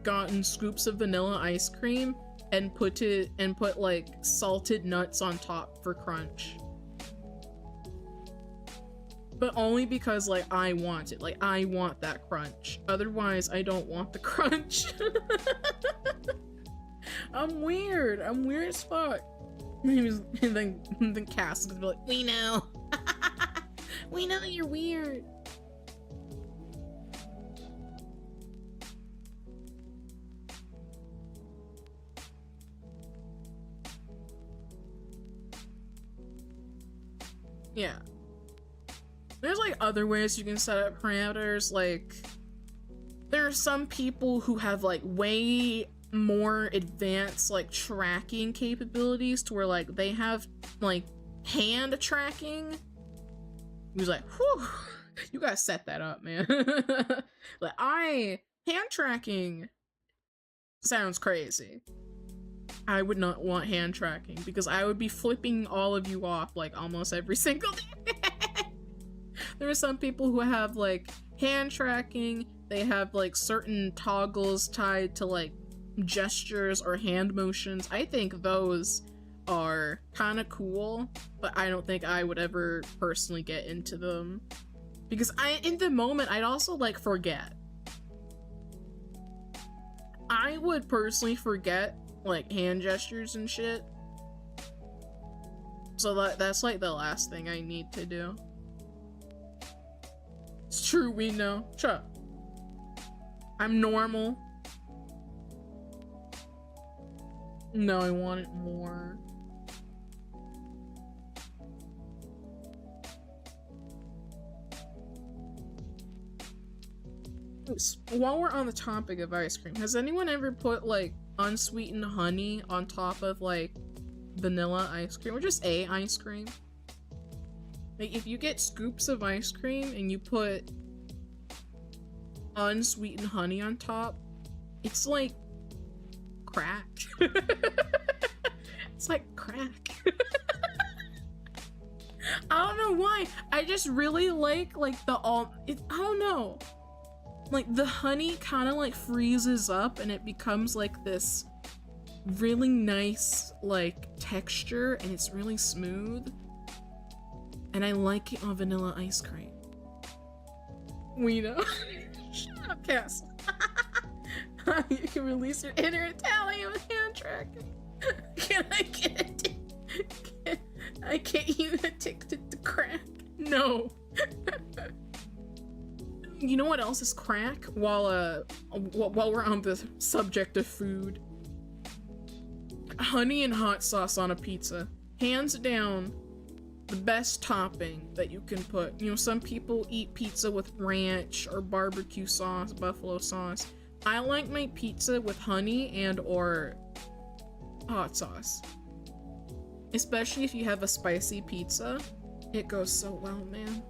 gotten scoops of vanilla ice cream and put like salted nuts on top for crunch. But only because, like, I want it. Like, I want that crunch. Otherwise, I don't want the crunch. I'm weird. I'm weird as fuck. And then Cass is gonna be like, we know. We know you're weird. Yeah. There's like other ways you can set up parameters. Like, there are some people who have like way more advanced like tracking capabilities to where like they have like hand tracking. He was like, whew, you gotta set that up, man. Like, hand tracking sounds crazy. I would not want hand tracking because I would be flipping all of you off like almost every single day. There are some people who have like hand tracking, they have like certain toggles tied to like gestures or hand motions. I think those are kind of cool, but I don't think I would ever personally get into them because in the moment I'd also like forget. I would personally forget like hand gestures and shit, so that's like the last thing I need to do. It's true, we know. Shut up. I'm normal. No, I want it more. While we're on the topic of ice cream, has anyone ever put like unsweetened honey on top of like vanilla ice cream or just ice cream? Like if you get scoops of ice cream and you put unsweetened honey on top, it's like crack. It's like crack. I don't know why. I just really like the I don't know. Like the honey kind of like freezes up and it becomes like this really nice like texture and it's really smooth. And I like it on vanilla ice cream. We know. Shut up, Cass. You can release your inner Italian with hand tracking. Can I get it? I can't even addicted to crack. No. You know what else is crack? While we're on the subject of food, honey and hot sauce on a pizza, hands down, the best topping that you can put. You know, some people eat pizza with ranch or barbecue sauce, buffalo sauce. I like my pizza with honey and or hot sauce. Especially if you have a spicy pizza. It goes so well, man.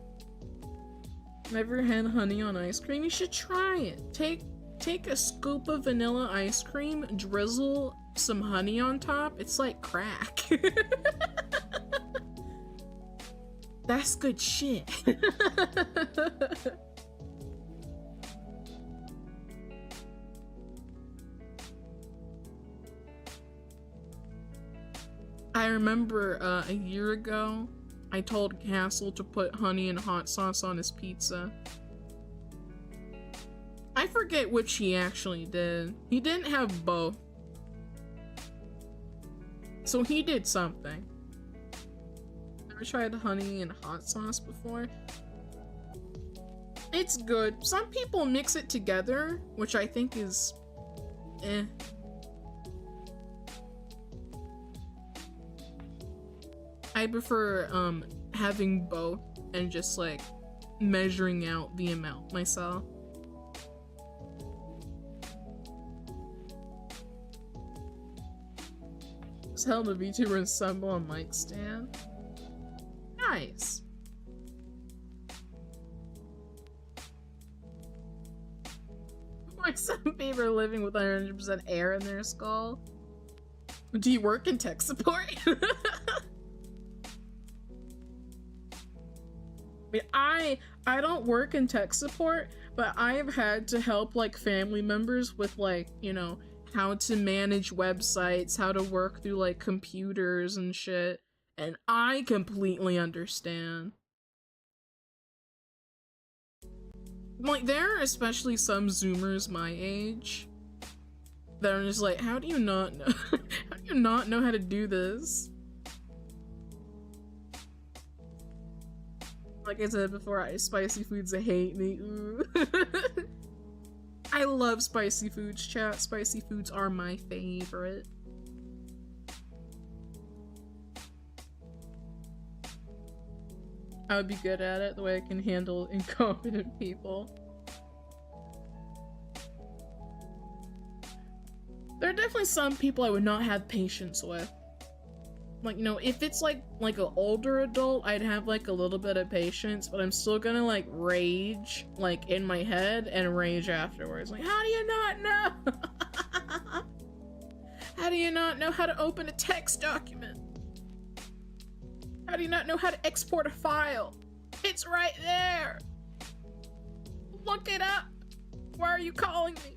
Never had honey on ice cream? You should try it. Take a scoop of vanilla ice cream, drizzle some honey on top. It's like crack. That's good shit. I remember a year ago, I told Castle to put honey and hot sauce on his pizza. I forget which he actually did. He didn't have both. So he did something. Ever tried honey and hot sauce before? It's good. Some people mix it together, which I think is eh. I prefer having both and just like measuring out the amount myself. Just held a Vtuber ensemble on mic stand. Nice. Why some people are living with 100% air in their skull? Do you work in tech support? I mean, I don't work in tech support, but I've had to help like family members with like, you know, how to manage websites, how to work through like computers and shit, and I completely understand. Like, there are especially some Zoomers my age that are just like, how do you not know? How do you not know how to do this? Like I said before, spicy foods, I hate me. Ooh. I love spicy foods, chat. Spicy foods are my favorite. I would be good at it the way I can handle incompetent people. There are definitely some people I would not have patience with. Like, you know, if it's like an older adult, I'd have like a little bit of patience, but I'm still gonna like rage like in my head and rage afterwards. Like, how do you not know? How How do you not know how to open a text document? How do you not know how to export a file? It's right there. Look it up. Why are you calling me?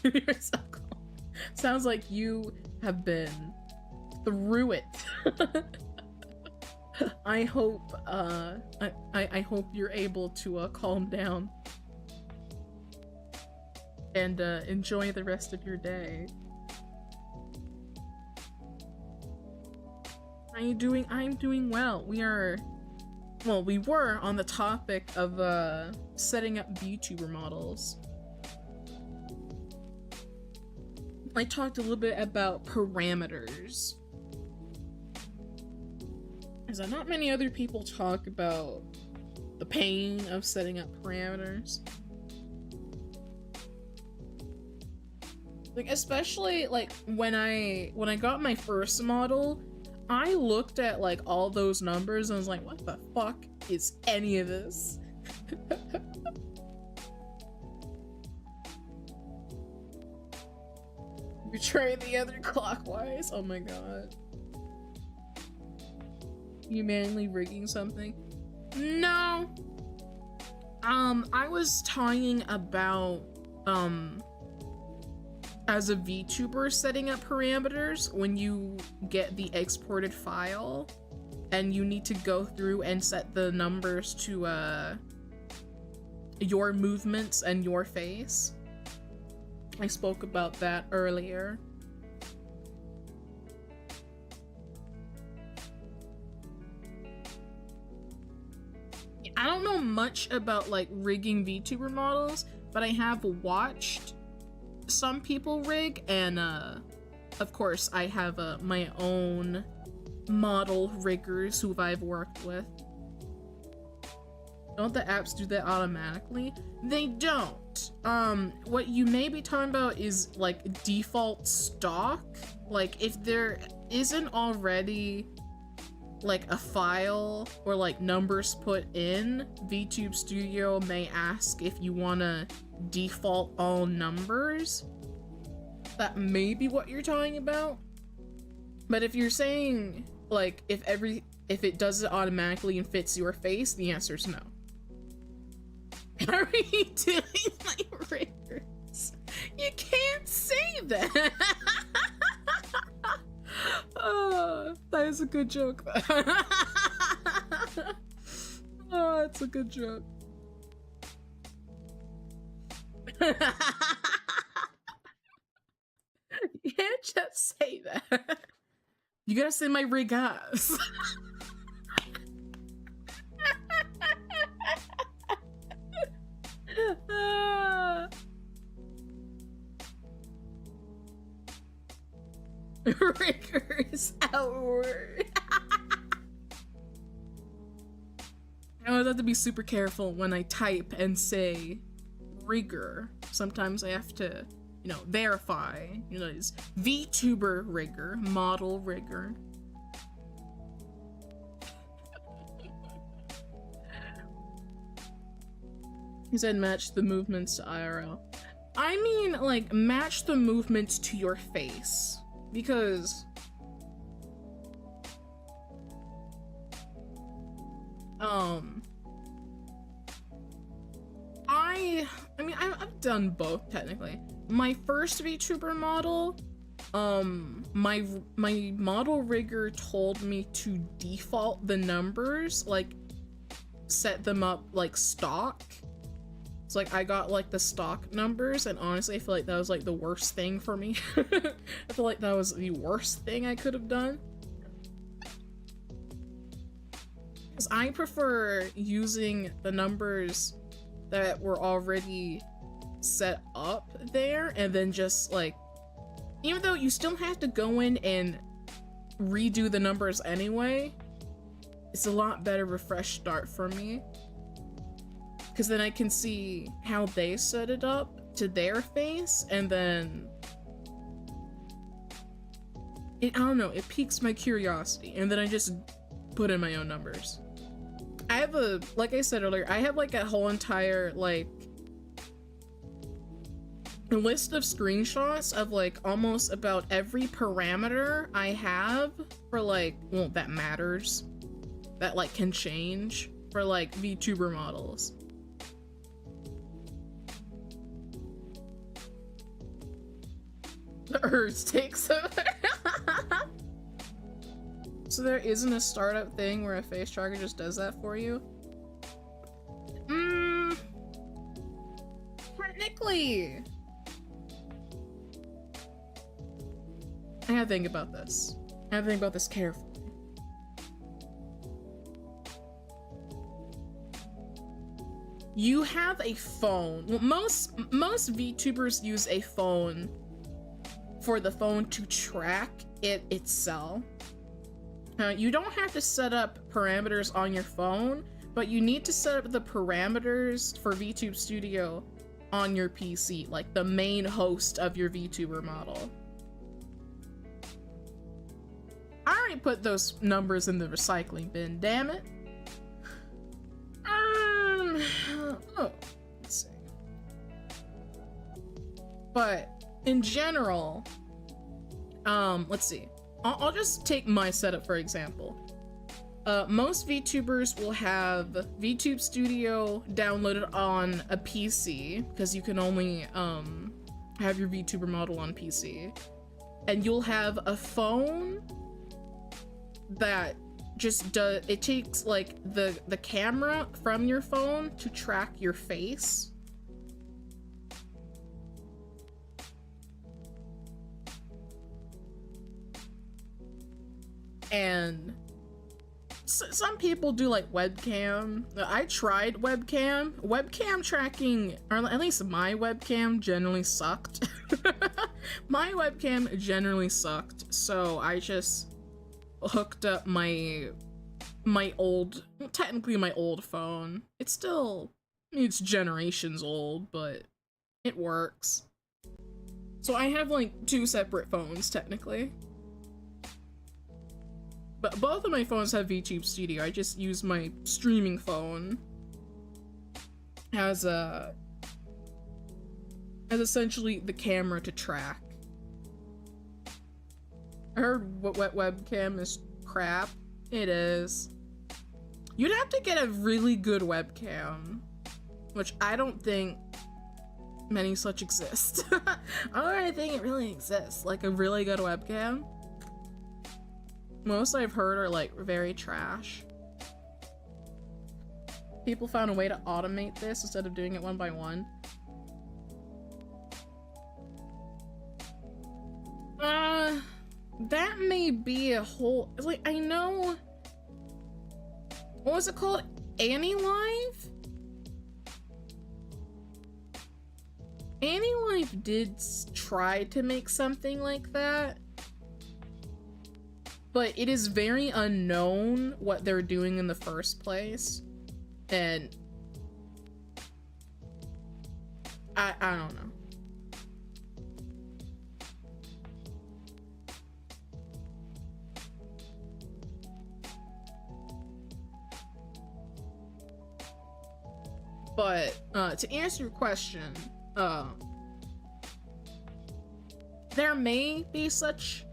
You're so cool. Sounds like you have been through it. I hope I hope you're able to calm down and enjoy the rest of your day. How are you doing? I'm doing well. We were on the topic of setting up VTuber models. I talked a little bit about parameters. As not many other people talk about the pain of setting up parameters. Like, especially like when I got my first model, I looked at like all those numbers and was like, what the fuck is any of this? Betray the other clockwise. Oh my god. You manually rigging something? No. I was talking about as a VTuber setting up parameters when you get the exported file and you need to go through and set the numbers to your movements and your face. I spoke about that earlier. I don't know much about like rigging VTuber models, but I have watched some people rig, and of course I have my own model riggers who I've worked with. Don't the apps do that automatically? They don't. What you may be talking about is like default stock. Like if there isn't already like a file or like numbers put in, VTube Studio may ask if you wanna default all numbers. That may be what you're talking about. But if you're saying like if it does it automatically and fits your face, the answer is no. How are you doing my riggers? You can't say that. Oh, that is a good joke. Oh, it's a good joke. You can't just say that. You gotta say my riggers. Riggers outward. I always have to be super careful when I type and say rigger. Sometimes I have to, you know, verify, you know, it's VTuber rigger, model rigger. He said match the movements to IRL. I mean, like, match the movements to your face. Because I mean I've done both technically. My first VTuber model, my model rigger told me to default the numbers, like set them up like stock. It's like I got like the stock numbers, and honestly I feel like that was like the worst thing for me. I feel like that was the worst thing I could have done. Because I prefer using the numbers that were already set up there, and then just like, even though you still have to go in and redo the numbers anyway, it's a lot better of a fresh start for me. Because then I can see how they set it up to their face, and then I don't know, it piques my curiosity, and then I just put in my own numbers. I have like I said earlier, I have like a whole entire like a list of screenshots of like almost about every parameter I have for like, well, that matters, that like can change for like VTuber models. The Earth takes over. So there isn't a startup thing where a face tracker just does that for you? Technically. I gotta think about this. I gotta think about this carefully. You have a phone. Well, most VTubers use a phone for the phone to track it itself. You don't have to set up parameters on your phone, but you need to set up the parameters for VTube Studio on your PC, like the main host of your VTuber model. I already put those numbers in the recycling bin, damn it. Oh, let's see. But in general, let's see. I'll just take my setup for example. Most VTubers will have VTube Studio downloaded on a PC because you can only have your VTuber model on PC, and you'll have a phone that just does, it takes like the camera from your phone to track your face. And some people do like webcam. I tried webcam. Webcam tracking, or at least my webcam, generally sucked. My webcam generally sucked, so I just hooked up my old, technically my old phone. It's still, it's generations old, but it works. So I have like 2 separate phones technically. But both of my phones have VTube Studio. I just use my streaming phone as essentially the camera to track. I heard webcam is crap. It is. You'd have to get a really good webcam, which I don't think many such exist. I don't really think it really exists, like a really good webcam. Most I've heard are like very trash. People found a way to automate this instead of doing it one by one. That may be a whole, like, I know, what was it called? AnyLive? AnyLive did try to make something like that, but it is very unknown what they're doing in the first place, and I don't know. But to answer your question, there may be such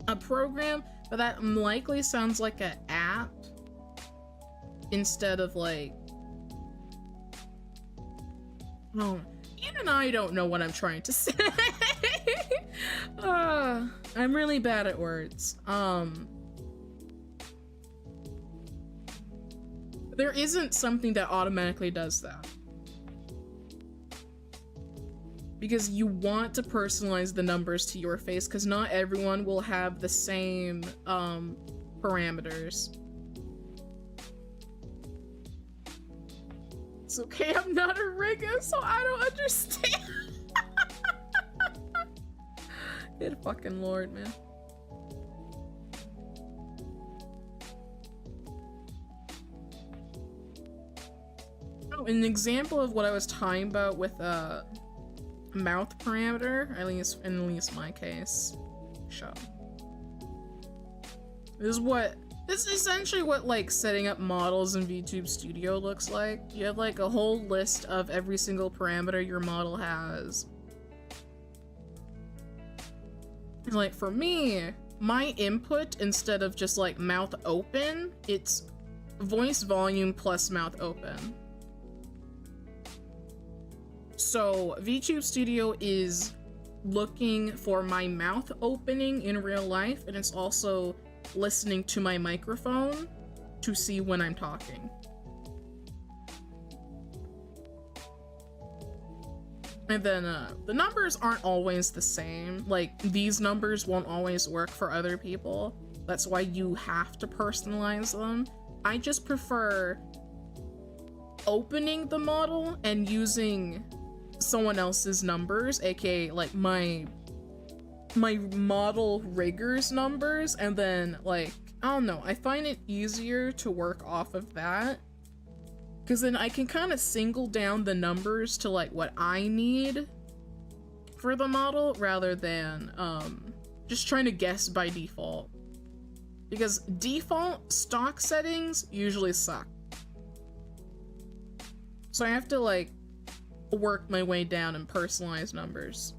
a program, but that likely sounds like an app instead of like, oh, even I don't know what I'm trying to say. I'm really bad at words. There isn't something that automatically does that. Because you want to personalize the numbers to your face, because not everyone will have the same parameters. It's okay, I'm not a rigger, so I don't understand. Good fucking lord, man. Oh, an example of what I was talking about with mouth parameter, at least in my case. Show. This is essentially what like setting up models in VTube Studio looks like. You have like a whole list of every single parameter your model has. Like for me, my input, instead of just like mouth open, it's voice volume plus mouth open. So VTube Studio is looking for my mouth opening in real life, and it's also listening to my microphone to see when I'm talking. And then the numbers aren't always the same. Like, these numbers won't always work for other people. That's why you have to personalize them. I just prefer opening the model and using someone else's numbers, aka like my model rigger's numbers, and then like, I don't know, I find it easier to work off of that. Because then I can kind of single down the numbers to like what I need for the model rather than just trying to guess by default. Because default stock settings usually suck. So I have to like work my way down and personalize numbers.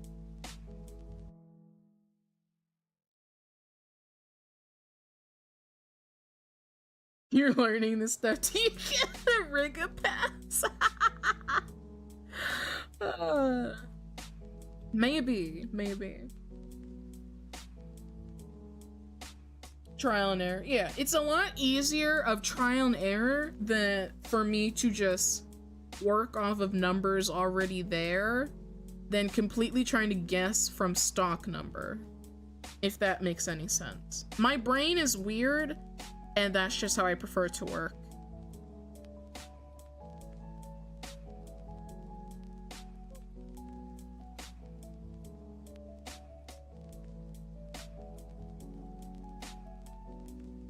You're learning this stuff till you get the rig a pass. Maybe. Trial and error. Yeah, it's a lot easier of trial and error than for me to just work off of numbers already there than completely trying to guess from stock number, if that makes any sense. My brain is weird, and that's just how I prefer to work.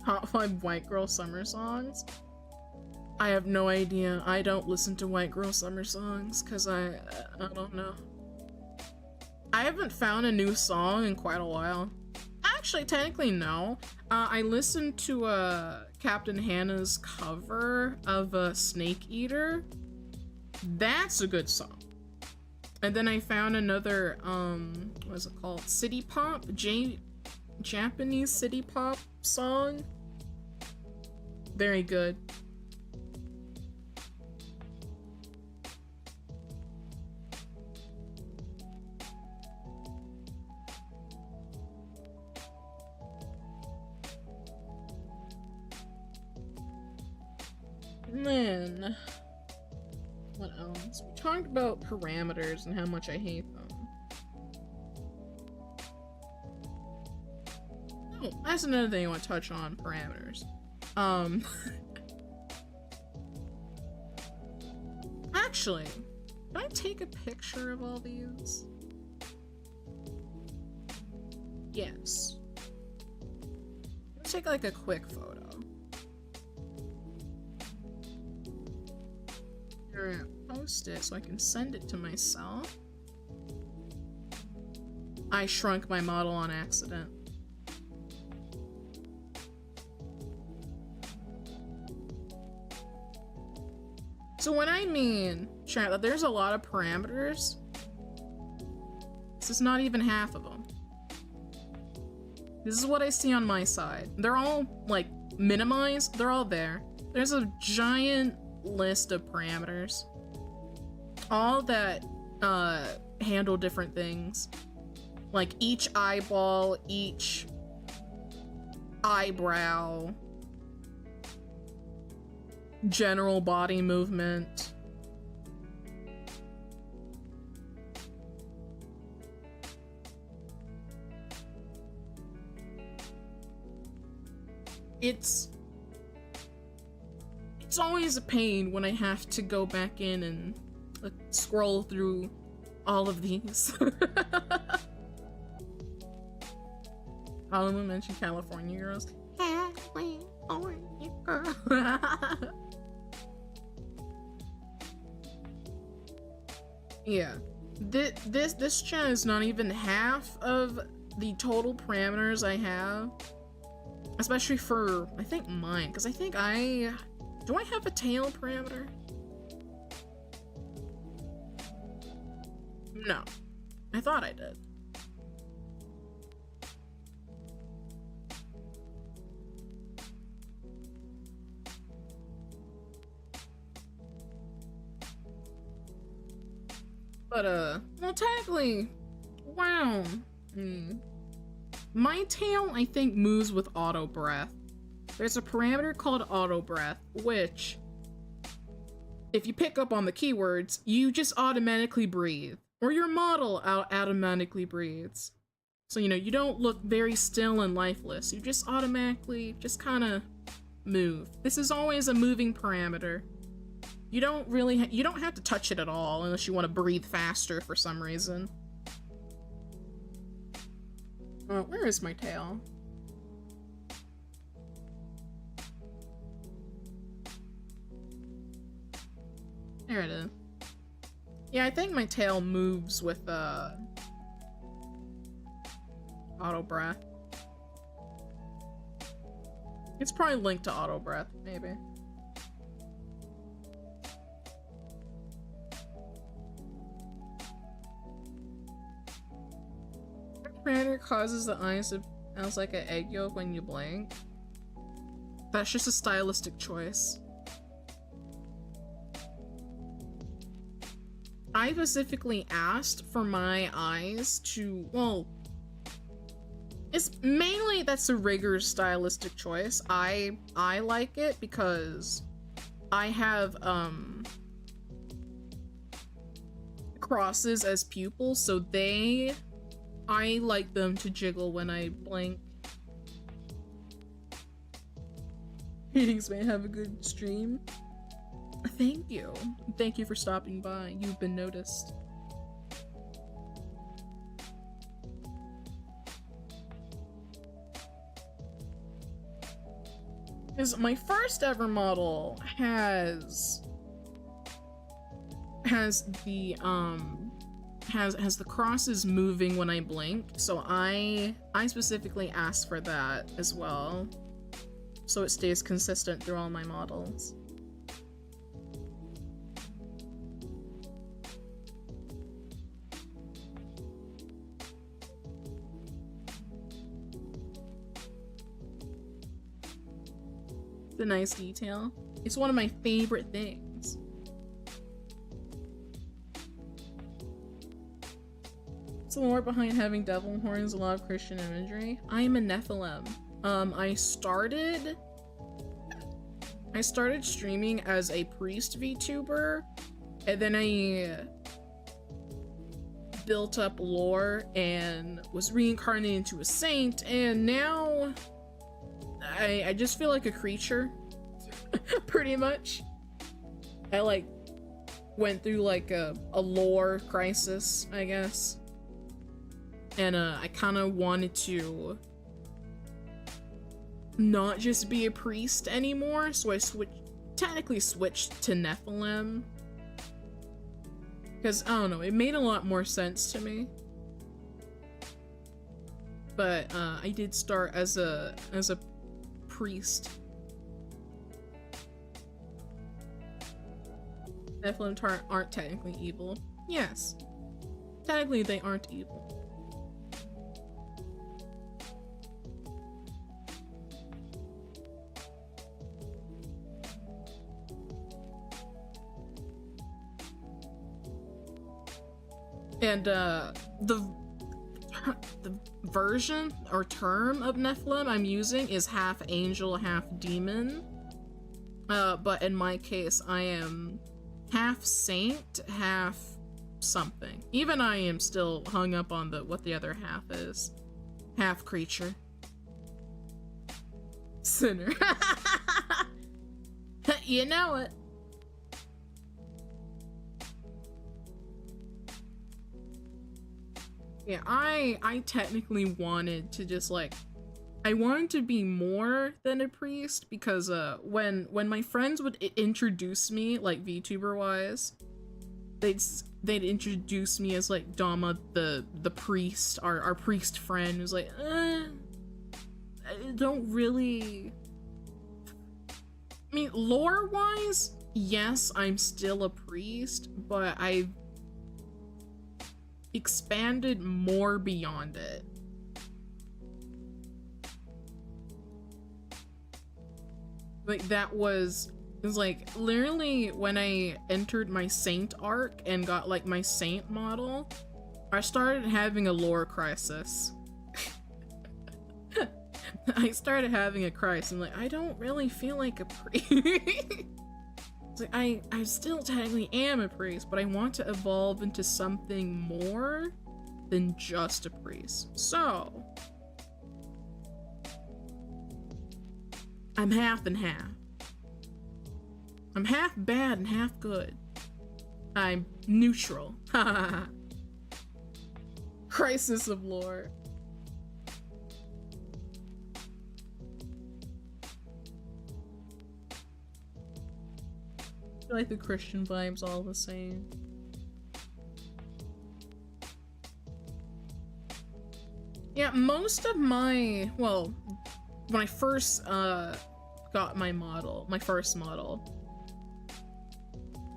Top 5 white girl summer songs? I have no idea. I don't listen to white girl summer songs because I don't know. I haven't found a new song in quite a while. Actually, technically, no. I listened to Captain Hannah's cover of Snake Eater. That's a good song. And then I found another, what is it called? City pop? Japanese city pop song. Very good. And then, what else? We talked about parameters and how much I hate them. Oh, that's another thing I want to touch on, parameters. Actually, can I take a picture of all these? Yes. Let's take like a quick photo. Post it so I can send it to myself. I shrunk my model on accident. So when I mean, chat, that there's a lot of parameters, this is not even half of them. This is what I see on my side. They're all like minimized, they're all there. There's a giant list of parameters, all that handle different things, like each eyeball, each eyebrow, general body movement. It's always a pain when I have to go back in and scroll through all of these. I'll mention California Girls. California Girl. Yeah, this chat is not even half of the total parameters I have. Especially for, I think mine, because I think do I have a tail parameter? No. I thought I did. But, well, technically, wow. My tail, I think, moves with auto breath. There's a parameter called auto breath, which, if you pick up on the keywords, you just automatically breathe. Or your model automatically breathes. So, you know, you don't look very still and lifeless. You just automatically just kind of move. This is always a moving parameter. You don't really you don't have to touch it at all unless you want to breathe faster for some reason. Where is my tail? There it is. Yeah, I think my tail moves with auto breath. It's probably linked to auto breath, maybe. Parameter causes the eyes to bounce like an egg yolk when you blink. That's just a stylistic choice. I specifically asked for my eyes to, well, it's mainly that's a rigorous stylistic choice. I like it because I have crosses as pupils, so I like them to jiggle when I blink. Greetings, may I have a good stream? Thank you. Thank you for stopping by. You've been noticed. Because my first ever model has the has the crosses moving when I blink, so I specifically asked for that as well, so it stays consistent through all my models. It's a nice detail. It's one of my favorite things. The lore behind having devil horns, a lot of Christian imagery. I am a Nephilim. I started streaming as a priest VTuber, and then I built up lore and was reincarnated into a saint, and now I just feel like a creature, pretty much. I like went through like a lore crisis, I guess. And I kind of wanted to not just be a priest anymore, so I technically switched to Nephilim. Because, I don't know, it made a lot more sense to me. But I did start as a priest. Nephilim aren't technically evil. Yes. Technically they aren't evil. And the version or term of Nephilim I'm using is half angel, half demon. But in my case, I am half saint, half something. Even I am still hung up on what the other half is. Half creature. Sinner. You know it. Yeah, I technically wanted to just like, I wanted to be more than a priest because when my friends would introduce me like VTuber wise, they'd introduce me as like Dama the priest, our priest friend who's like, I don't really... I mean, lore-wise, yes, I'm still a priest, but I've expanded more beyond it. Like, it was like, literally, when I entered my saint arc and got, like, my saint model, I started having a lore crisis. I started having a crisis. I'm like, I don't really feel like a priest. It's like, I still technically am a priest, but I want to evolve into something more than just a priest. So, I'm half and half. I'm half bad and half good. I'm neutral. Crisis of lore. I feel like the Christian vibe's all the same. Yeah, most of my, well, when I first got my model, my first model,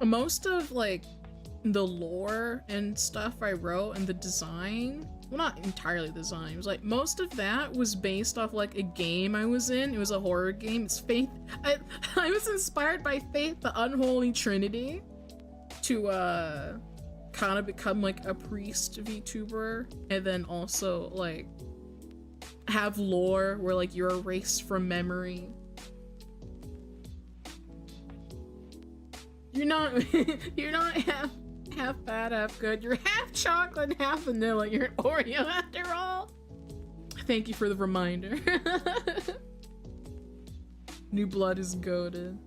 most of like the lore and stuff I wrote and the design, well, not entirely the design, it was like most of that was based off like a game I was in. It was a horror game. It's Faith. I was inspired by Faith, the Unholy Trinity, to kind of become like a priest VTuber, and then also like have lore where like you're erased from memory. You're not half bad, half good. You're half chocolate and half vanilla. You're an Oreo after all. Thank you for the reminder. New Blood is goated.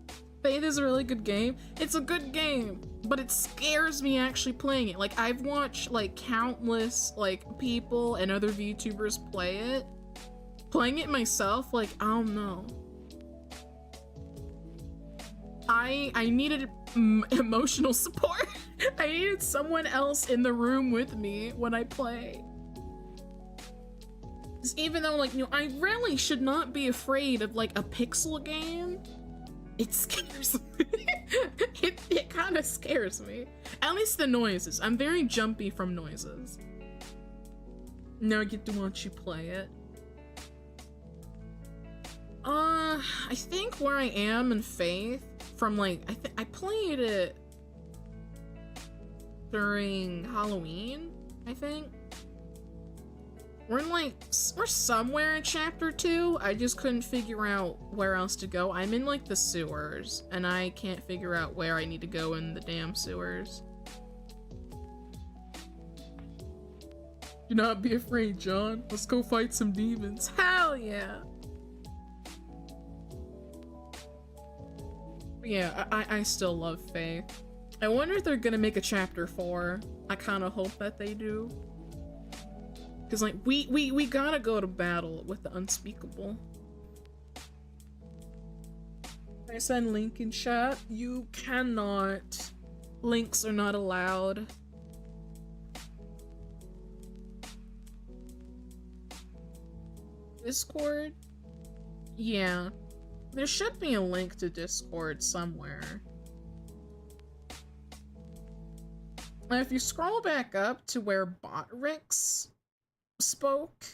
Faith is a really good game. It's a good game, but it scares me actually playing it. Like, I've watched like countless like people and other VTubers play it. Playing it myself, like, I don't know. I needed emotional support. I needed someone else in the room with me when I play. Even though, like, you know, I really should not be afraid of like a pixel game, it scares me. it kind of scares me. At least the noises. I'm very jumpy from noises. Now I get to watch you play it. I think where I am in Faith, from like, I played it during Halloween, I think. We're somewhere in chapter 2. I just couldn't figure out where else to go. I'm in like the sewers, and I can't figure out where I need to go in the damn sewers. Do not be afraid, John. Let's go fight some demons. Hell yeah! Yeah, I still love Faith. I wonder if they're gonna make a chapter 4. I kind of hope that they do. Cause like we gotta go to battle with the unspeakable. I send link in chat. You cannot. Links are not allowed. Discord? Yeah. There should be a link to Discord somewhere. And if you scroll back up to where Botrix spoke,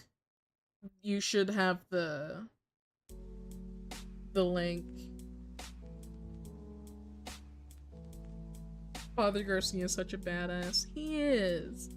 you should have the link. Father Garcia is such a badass. He is.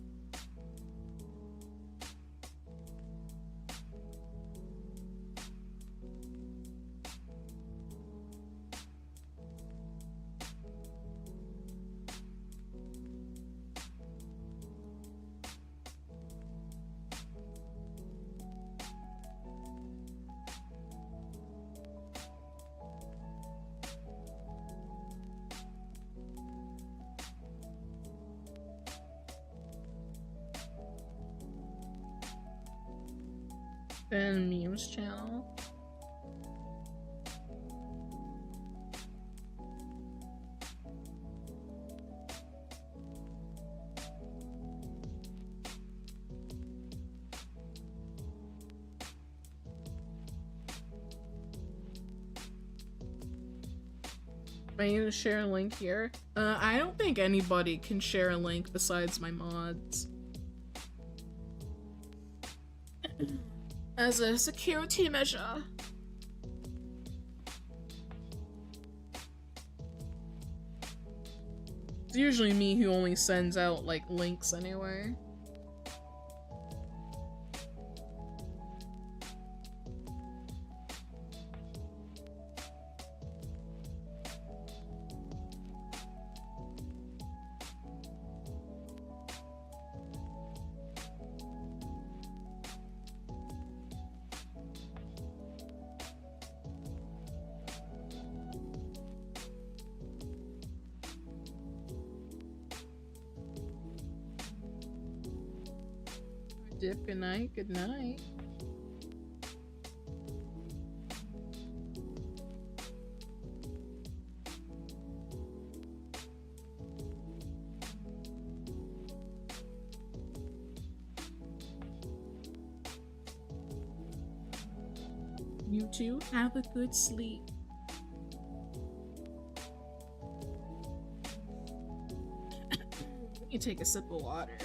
And memes channel. I need to share a link here. I don't think anybody can share a link besides my mods. As a security measure. It's usually me who only sends out, like, links anyway. Dip, good night, good night. You too, have a good sleep. Let me take a sip of water.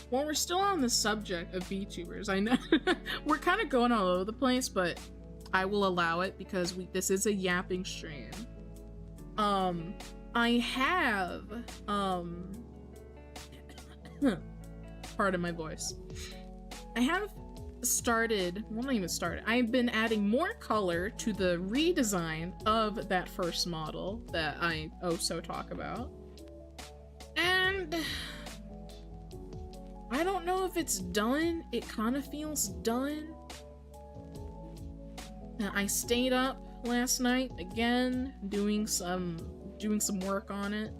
While we're still on the subject of VTubers, I know we're kind of going all over the place, but I will allow it because this is a yapping stream. I have, pardon my voice. I have started, well, not even started, I've been adding more color to the redesign of that first model that I also talk about. And I don't know if it's done. It kind of feels done. I stayed up last night again, doing some work on it.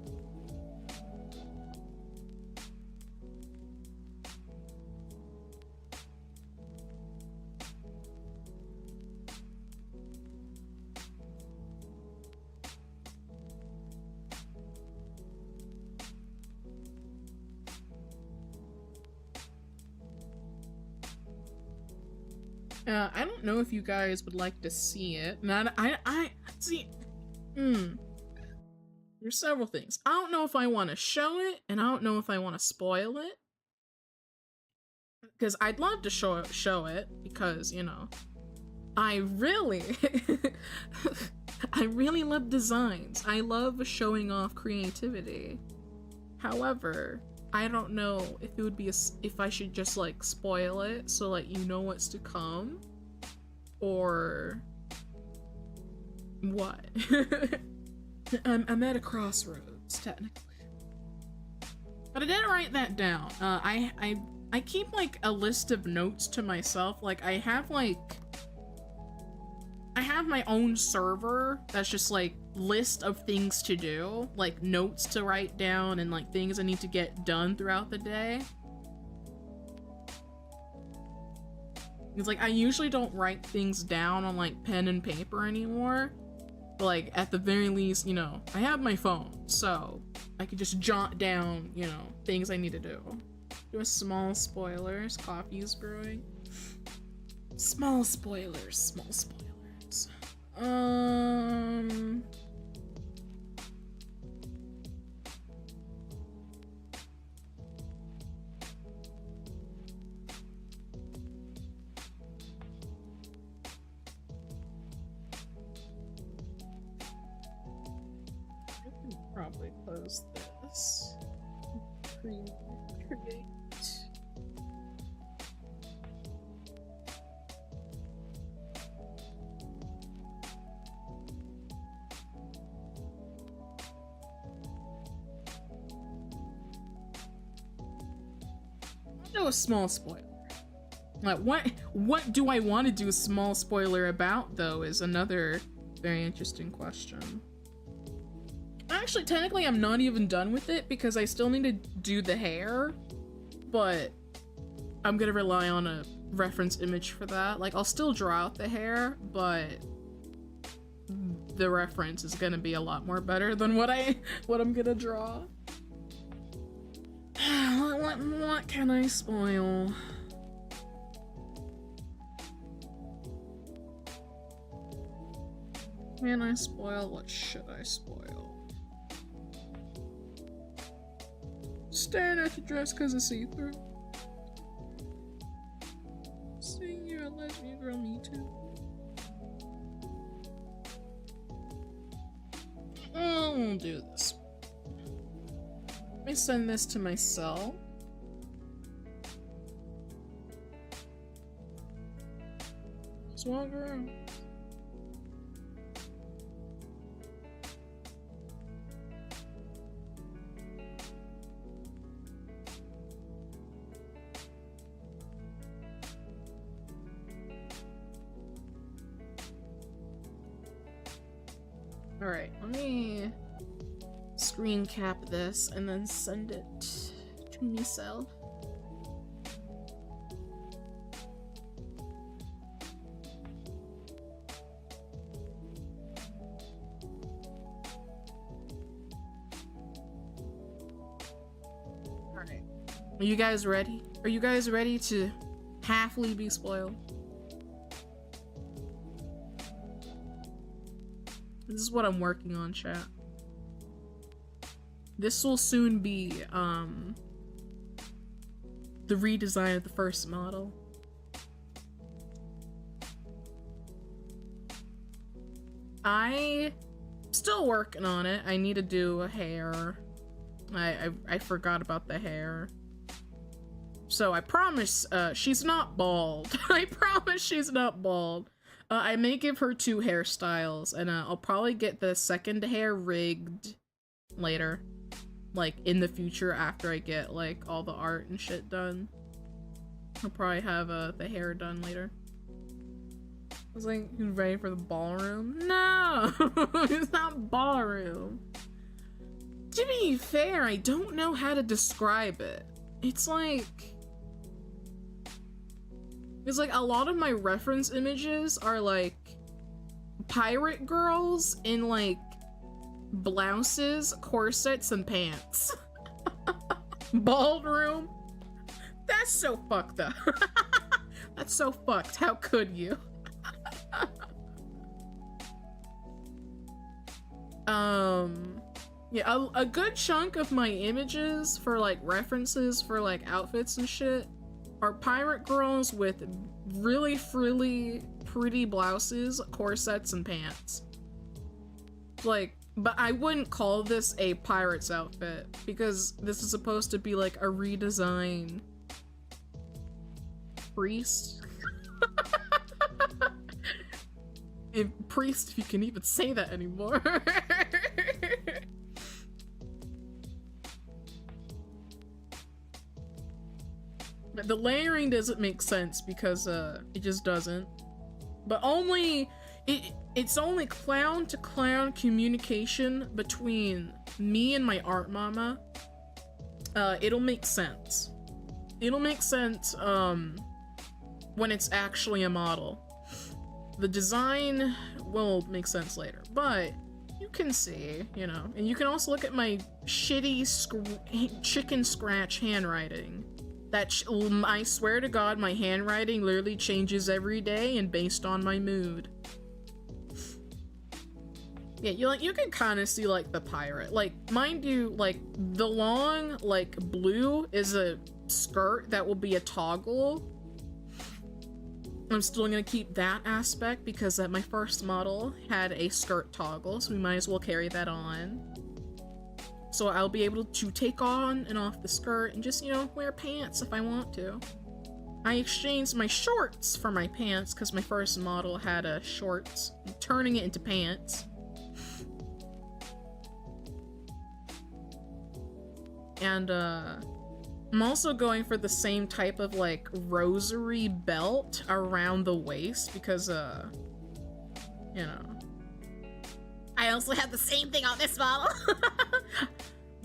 I don't know if you guys would like to see it. I see. There's several things. I don't know if I want to show it, and I don't know if I want to spoil it. Because I'd love to show it, because, you know, I really love designs. I love showing off creativity. However, I don't know if it would be if I should just like spoil it so like you know what's to come, or what. I'm at a crossroads technically, but I didn't write that down. I keep like a list of notes to myself. Like I have my own server that's just like list of things to do, like notes to write down and like things I need to get done throughout the day. It's like I usually don't write things down on like pen and paper anymore, but like at the very least, you know, I have my phone, so I could just jot down, you know, things I need to do. Do a small spoilers, coffee is brewing. Small spoilers, small spoilers. I can probably close this. Create. A small spoiler. Like what do I want to do a small spoiler about though is another very interesting question. I actually, technically, I'm not even done with it because I still need to do the hair, but I'm gonna rely on a reference image for that. Like, I'll still draw out the hair, but the reference is gonna be a lot more better than what I'm gonna draw. What can I spoil? Can I spoil? What should I spoil? Staring at the dress because it's see-through. Saying you're a lesbian girl, me too. I'll do this. Let me send this to my cell. Just walk around. Alright, let me screen cap this and then send it to myself. Alright. Are you guys ready? Are you guys ready to halfly be spoiled? This is what I'm working on, chat. This will soon be, the redesign of the first model. I'm still working on it. I need to do a hair. I forgot about the hair. So I promise, she's not bald. I promise she's not bald. I may give her 2 hairstyles, and I'll probably get the second hair rigged later. Like, in the future after I get, like, all the art and shit done. I'll probably have the hair done later. I was like, you ready for the ballroom? No! It's not ballroom. To be fair, I don't know how to describe it. It's like a lot of my reference images are like pirate girls in like blouses, corsets, and pants. Ballroom? That's so fucked up. That's so fucked. How could you? Yeah, a good chunk of my images for like references for like outfits and shit are pirate girls with really frilly, pretty blouses, corsets, and pants. Like, but I wouldn't call this a pirate's outfit because this is supposed to be like a redesign priest. Priest, if you can even say that anymore. But the layering doesn't make sense because it just doesn't. But it's only clown to clown communication between me and my art mama. It'll make sense. It'll make sense when it's actually a model. The design will make sense later, but you can see, you know, and you can also look at my shitty chicken scratch handwriting. I swear to God, my handwriting literally changes every day and based on my mood. Yeah, you can kind of see like the pirate. Like, mind you, like the long like blue is a skirt that will be a toggle. I'm still gonna keep that aspect because my first model had a skirt toggle, so we might as well carry that on. So I'll be able to take on and off the skirt and just, you know, wear pants if I want to. I exchanged my shorts for my pants because my first model had shorts, turning it into pants. And I'm also going for the same type of like rosary belt around the waist because you know, I also have the same thing on this model.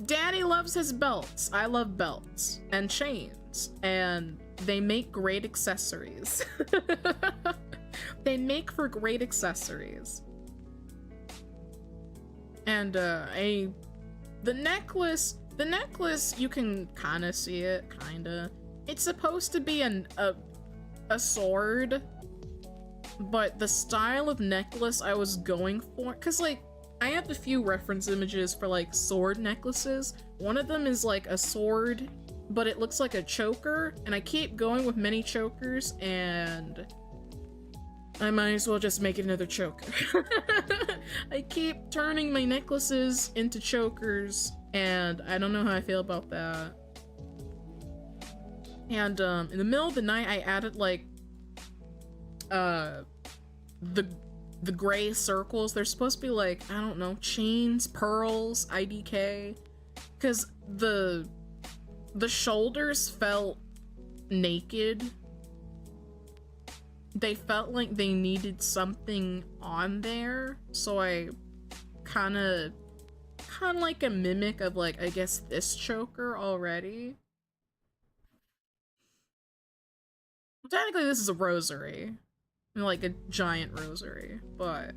Daddy loves his belts. I love belts and chains, and they make great accessories. They make for great accessories. And the necklace, you can kind of see it, kinda. It's supposed to be a sword, but the style of necklace I was going for, cause like, I have a few reference images for like sword necklaces. One of them is like a sword, but it looks like a choker, and I keep going with many chokers, and I might as well just make it another choker. I keep turning my necklaces into chokers, and I don't know how I feel about that. And in the middle of the night, I added like the gray circles. They're supposed to be like, I don't know, chains, pearls, IDK, because the shoulders felt naked. They felt like they needed something on there, so I kind of like a mimic of like, I guess, this choker already. Technically this is a rosary, like a giant rosary, but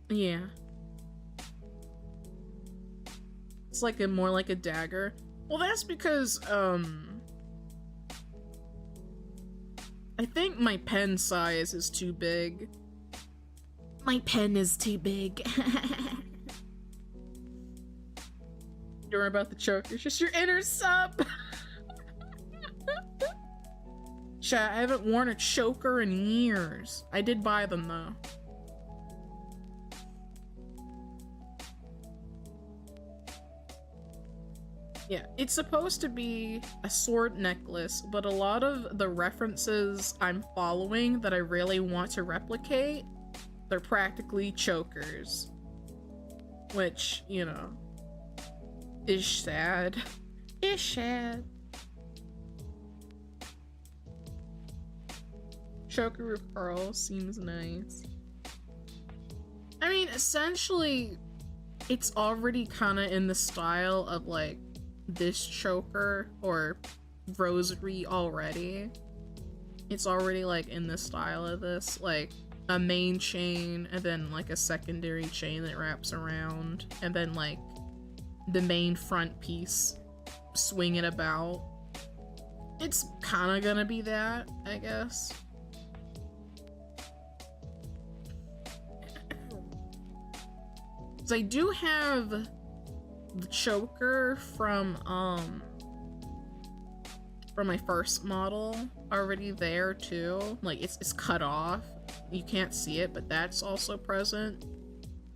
yeah, it's like more like a dagger. Well, that's because I think my pen size is too big. My pen is too big. Don't worry about the choker, it's just your inner sub. Chat, I haven't worn a choker in years. I did buy them though. Yeah, it's supposed to be a sword necklace, but a lot of the references I'm following that I really want to replicate, they're practically chokers. Which, you know, is sad. Is sad. Choker with pearls seems nice. I mean, essentially, it's already kind of in the style of like this choker or rosary already. It's already like in the style of this, like a main chain and then like a secondary chain that wraps around, and then like the main front piece swing it about. It's kind of gonna be that, I guess. So I do have the choker from my first model already there too. Like it's cut off. You can't see it, but that's also present.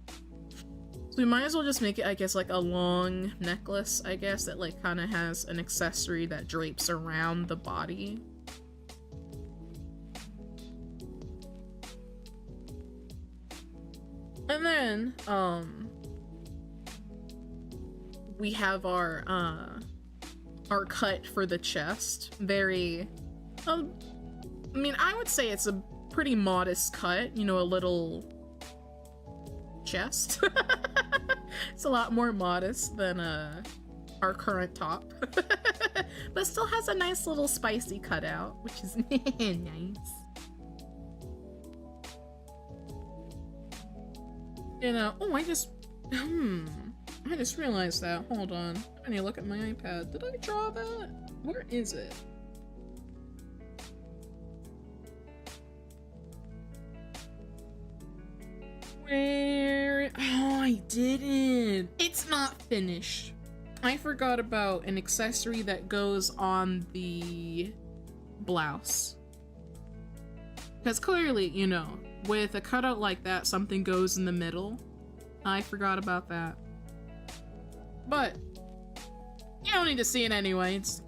So we might as well just make it, I guess, like a long necklace, I guess, that like kind of has an accessory that drapes around the body. And then, we have our cut for the chest. Very, I mean, I would say it's a pretty modest cut, you know, a little chest. It's a lot more modest than, our current top. But still has a nice little spicy cutout, which is nice. And oh, I just realized that. Hold on. I need to look at my iPad. Did I draw that? Where is it? Where? Oh, I didn't. It's not finished. I forgot about an accessory that goes on the blouse. Because clearly, you know, with a cutout like that, something goes in the middle. I forgot about that. But you don't need to see it anyway. It's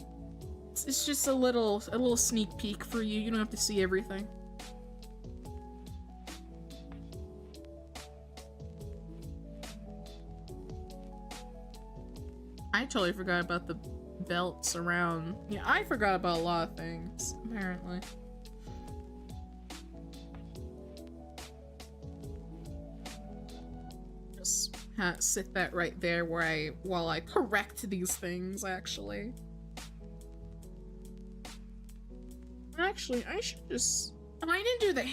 just a little sneak peek for you. You don't have to see everything. I totally forgot about the belts around. Yeah, I forgot about a lot of things, apparently. sit that right there while I correct these things, actually. Actually, I should just... Oh, I didn't do the...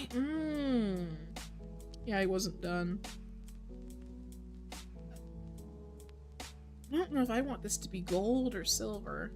Yeah, I wasn't done. I don't know if I want this to be gold or silver.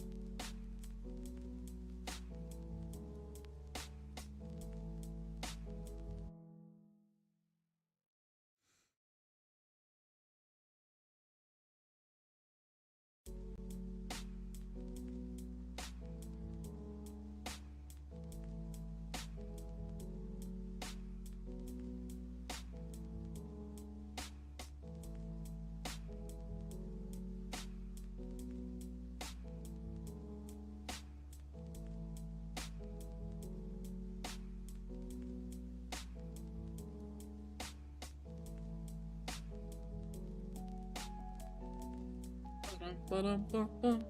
Ba-dum-ba-bum.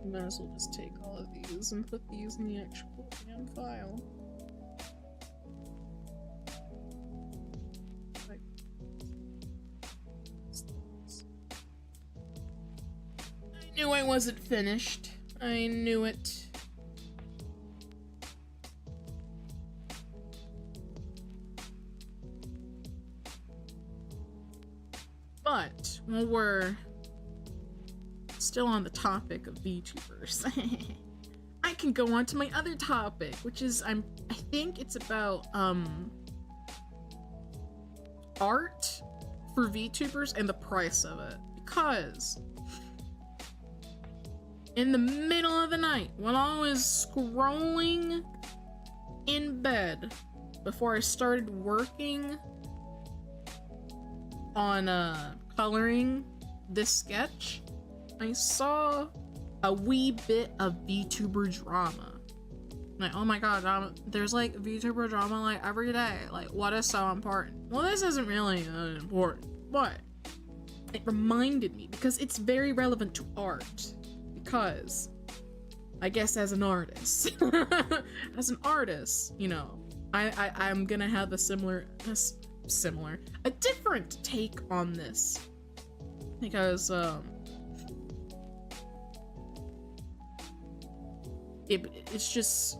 Might as well just take all of these and put these in the actual damn file. Like, I knew I wasn't finished. I knew it. But while we're still on the topic of VTubers, I can go on to my other topic, which is I think it's about art for VTubers and the price of it. Because in the middle of the night, when I was scrolling in bed before I started working on coloring this sketch, I saw a wee bit of VTuber drama. Like, oh my god, there's like VTuber drama like every day. Like, what is so important? Well, this isn't really important, but it reminded me because it's very relevant to art. Because I guess as an artist, you know, I'm gonna have a different take on this. Because it's just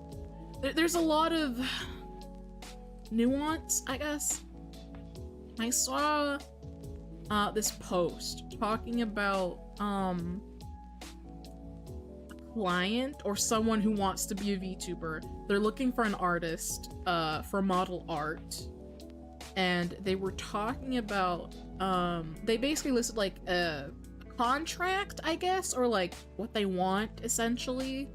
there's a lot of nuance, I guess. I saw this post talking about a client or someone who wants to be a VTuber. They're looking for an artist for model art, and they were talking about they basically listed like a contract, I guess, or like what they want essentially.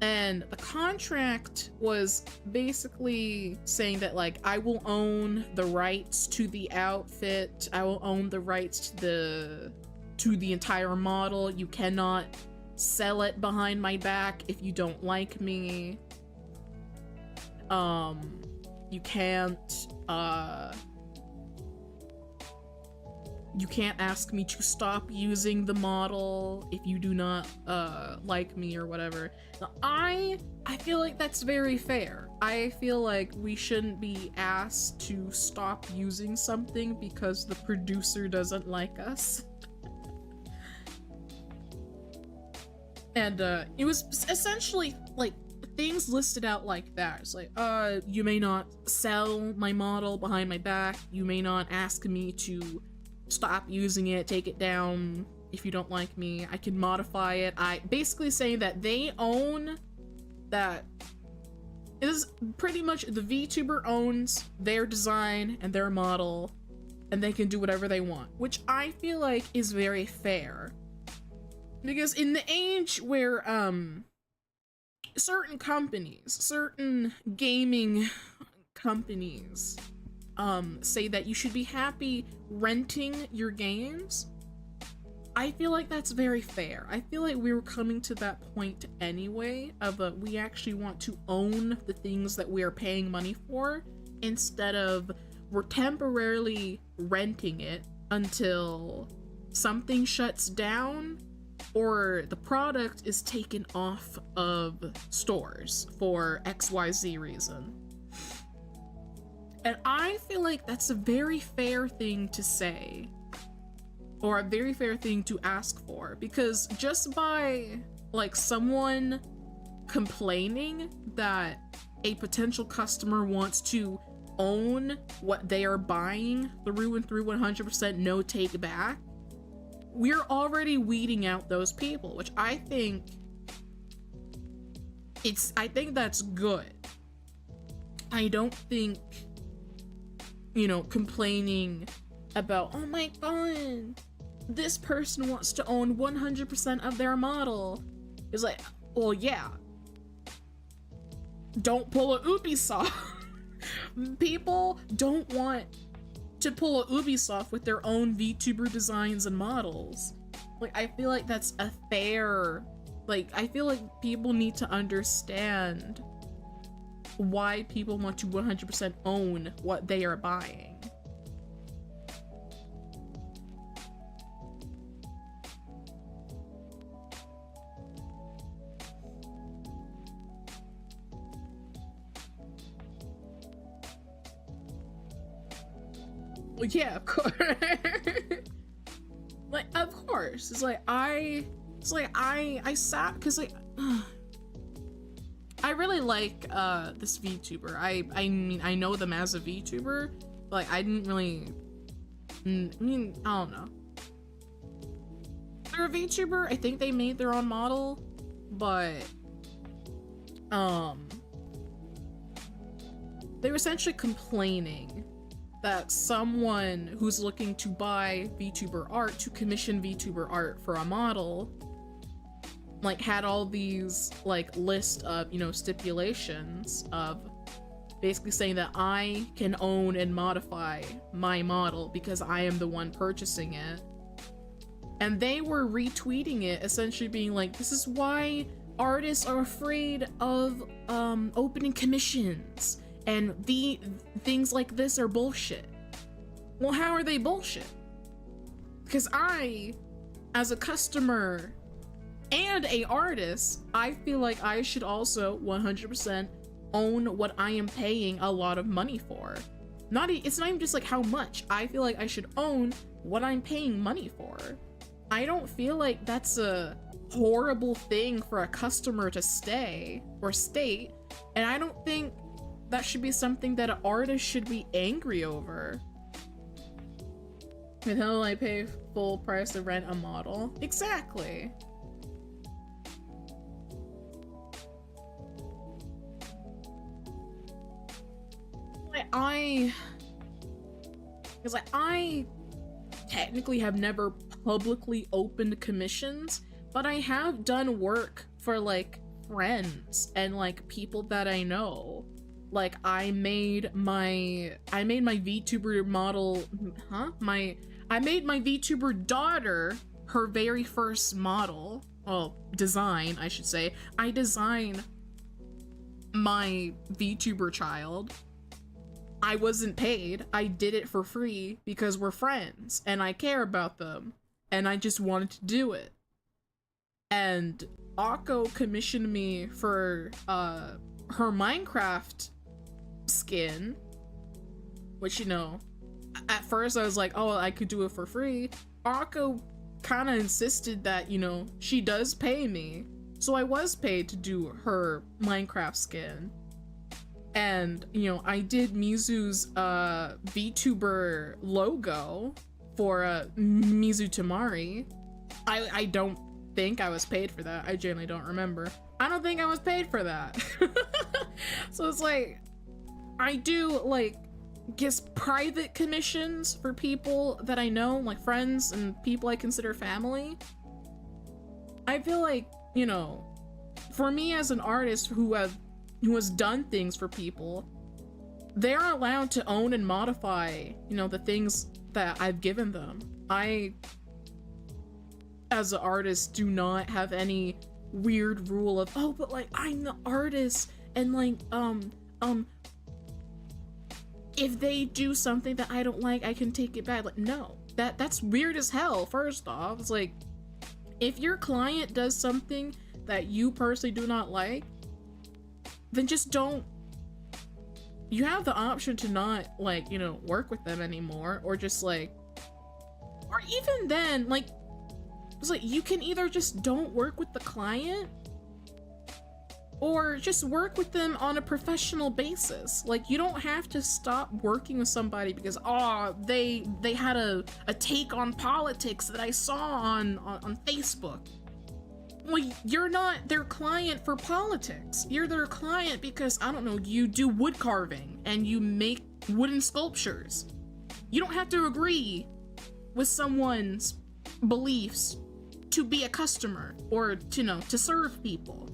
And the contract was basically saying that, like, I will own the rights to the outfit, I will own the rights to the entire model, you cannot sell it behind my back if you don't like me. You can't ask me to stop using the model if you do not like me or whatever. Now, I feel like that's very fair. I feel like we shouldn't be asked to stop using something because the producer doesn't like us. And it was essentially like things listed out like that. It's like, you may not sell my model behind my back, you may not ask me to stop using it, take it down if you don't like me, I can modify it. I basically saying that they own that. It is pretty much the VTuber owns their design and their model, and they can do whatever they want, which I feel like is very fair. Because in the age where certain companies, certain gaming companies say that you should be happy renting your games, I feel like that's very fair. I feel like we were coming to that point anyway of we actually want to own the things that we are paying money for instead of we're temporarily renting it until something shuts down or the product is taken off of stores for XYZ reason. And I feel like that's a very fair thing to say, or a very fair thing to ask for, because just by like someone complaining that a potential customer wants to own what they are buying through and through 100% no take back, we're already weeding out those people, which I think that's good. I don't think, you know, complaining about, oh my god, this person wants to own 100% of their model is like, well, yeah, don't pull a Ubisoft. People don't want to pull a Ubisoft with their own VTuber designs and models. Like, I feel like that's a fair, like, I feel like people need to understand why people want to 100% own what they are buying. Yeah, of course. Like, of course. It's like I sat, because like I really like this VTuber. I mean, I know them as a VTuber, but like, I didn't really, I mean, I don't know. They're a VTuber. I think they made their own model, but they were essentially complaining that someone who's looking to buy VTuber art, to commission VTuber art for a model, like had all these like list of, you know, stipulations of basically saying that I can own and modify my model because I am the one purchasing it. And they were retweeting it, essentially being like, this is why artists are afraid of opening commissions, and the things like this are bullshit. Well, how are they bullshit? Because I, as a customer and a artist, I feel like I should also 100% own what I am paying a lot of money for. It's not even just like how much. I feel like I should own what I'm paying money for. I don't feel like that's a horrible thing for a customer to say or state, and I don't think that should be something that an artist should be angry over. And he'll I pay full price to rent a model? Exactly. I technically have never publicly opened commissions, but I have done work for like friends and like people that I know. Like I made my VTuber model, I made my VTuber daughter her very first model, well, design, I should say. I designed my VTuber child. I wasn't paid. I did it for free because we're friends and I care about them and I just wanted to do it. And Akko commissioned me for her Minecraft skin, which, you know, at first I was like, oh, I could do it for free. Akko kind of insisted that, you know, she does pay me, so I was paid to do her Minecraft skin. And, you know, I did Mizu's VTuber logo for Mizu Tamari. I don't think I was paid for that. I genuinely don't remember. I don't think I was paid for that. So it's like, I do like guess private commissions for people that I know, like friends and people I consider family. I feel like, you know, for me as an artist who has done things for people, they're allowed to own and modify, you know, the things that I've given them. I, as an artist, do not have any weird rule of, oh, but like I'm the artist and like if they do something that I don't like, I can take it back. Like, no, that's weird as hell. First off, it's like, if your client does something that you personally do not like, then just don't. You have the option to not, like, you know, work with them anymore, or just like, or even then, like, it's like you can either just don't work with the client or just work with them on a professional basis. Like, you don't have to stop working with somebody because, oh, they had a take on politics that I saw on Facebook. Well, you're not their client for politics. You're their client because, I don't know, you do wood carving and you make wooden sculptures. You don't have to agree with someone's beliefs to be a customer or to, you know, to serve people.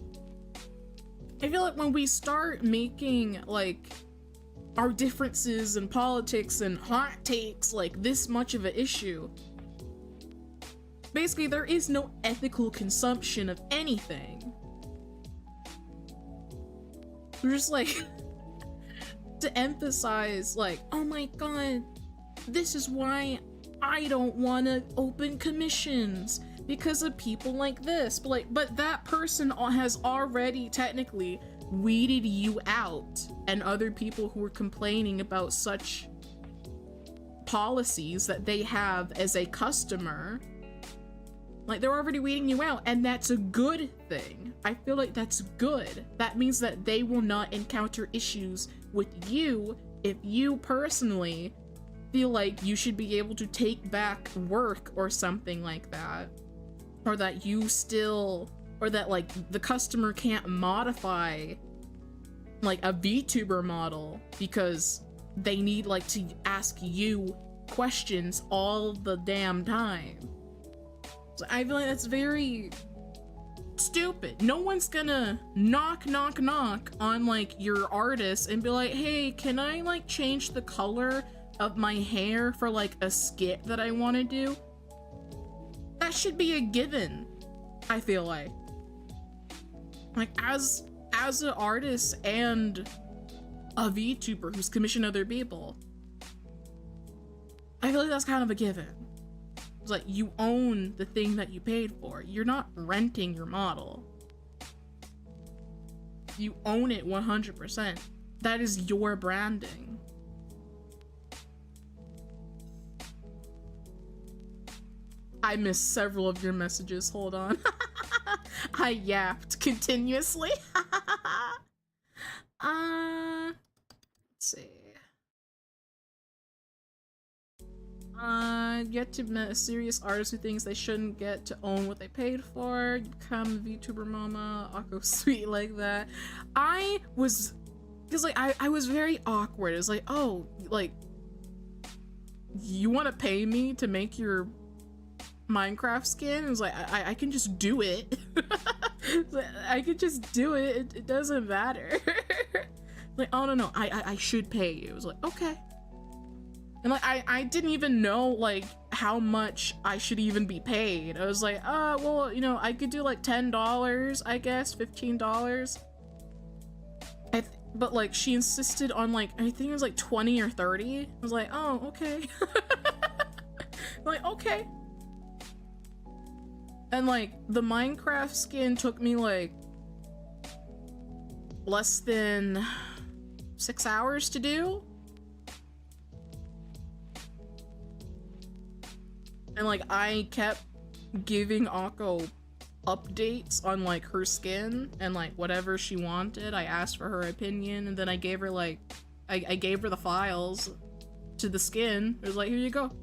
I feel like when we start making, like, our differences in politics and hot takes like this much of an issue, basically there is no ethical consumption of anything. We're just like to emphasize, like, oh my god, this is why I don't want to open commissions, because of people like this. But that person has already technically weeded you out, and other people who are complaining about such policies that they have as a customer, like, they're already weeding you out, and that's a good thing. I feel like that's good. That means that they will not encounter issues with you if you personally feel like you should be able to take back work or something like that. Or that you still, or that, like, the customer can't modify, like, a VTuber model because they need, like, to ask you questions all the damn time. So I feel like that's very stupid. No one's gonna knock on, like, your artist and be like, hey, can I, like, change the color of my hair for, like, a skit that I want to do? That should be a given, I feel like. Like, as an artist and a VTuber who's commissioned other people, I feel like that's kind of a given. It's like, you own the thing that you paid for. You're not renting your model. You own it 100%. That is your branding. I missed several of your messages. Hold on. I yapped continuously. Let's see. Yet to meet a serious artist who thinks they shouldn't get to own what they paid for. You become a VTuber mama. Akko sweet like that. I was, because, like, I was very awkward. It was like, oh, like, you want to pay me to make your Minecraft skin? It was like, I can just do it. I could just do it. It doesn't matter. Like, oh no, I should pay you. It was like, okay. And, like, I didn't even know, like, how much I should even be paid. I was like, well, you know, I could do like $10, I guess, $15. But, like, she insisted on, like, I think it was like 20 or 30. I was like, oh, okay. Like, okay. And, like, the Minecraft skin took me, like, less than 6 hours to do. And, like, I kept giving Akko updates on, like, her skin and, like, whatever she wanted. I asked for her opinion, and then I gave her, like, I gave her the files to the skin. It was like, here you go.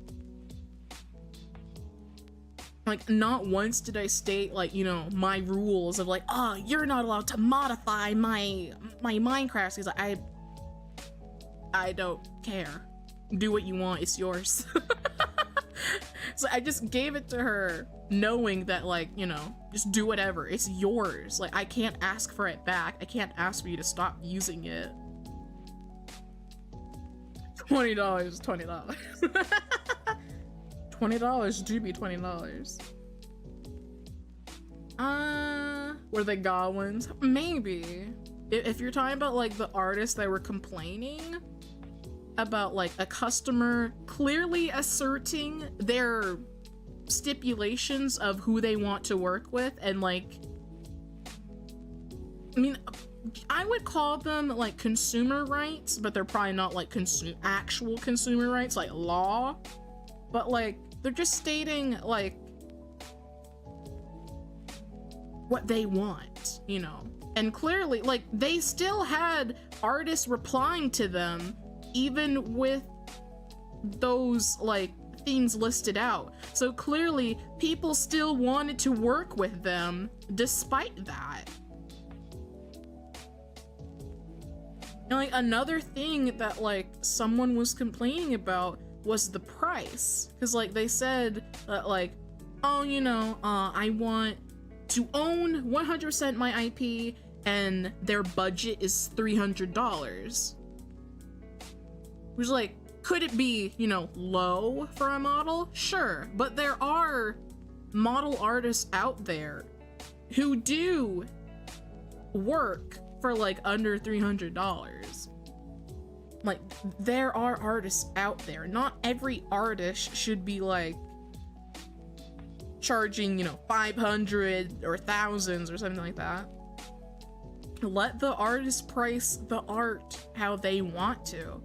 Like, not once did I state, like, you know, my rules of, like, oh, you're not allowed to modify my Minecraft skins. Like, I don't care. Do what you want, it's yours. So I just gave it to her knowing that, like, you know, just do whatever, it's yours. Like, I can't ask for it back. I can't ask for you to stop using it. $20 is $20. $20 do be $20. Were they goblins? Maybe. If you're talking about, like, the artists that were complaining, about like a customer clearly asserting their stipulations of who they want to work with, and like, I mean, I would call them like consumer rights, but they're probably not like actual consumer rights, like law, but like they're just stating like what they want, you know. And clearly, like, they still had artists replying to them even with those like things listed out. So clearly people still wanted to work with them despite that. And like another thing that like someone was complaining about was the price, because like they said that like, oh, you know, I want to own 100% my IP, and their budget is $300. Which, like, could it be, you know, low for a model? Sure, but there are model artists out there who do work for like under $300. Like, there are artists out there. Not every artist should be like charging, you know, 500 or thousands or something like that. Let the artist price the art how they want to.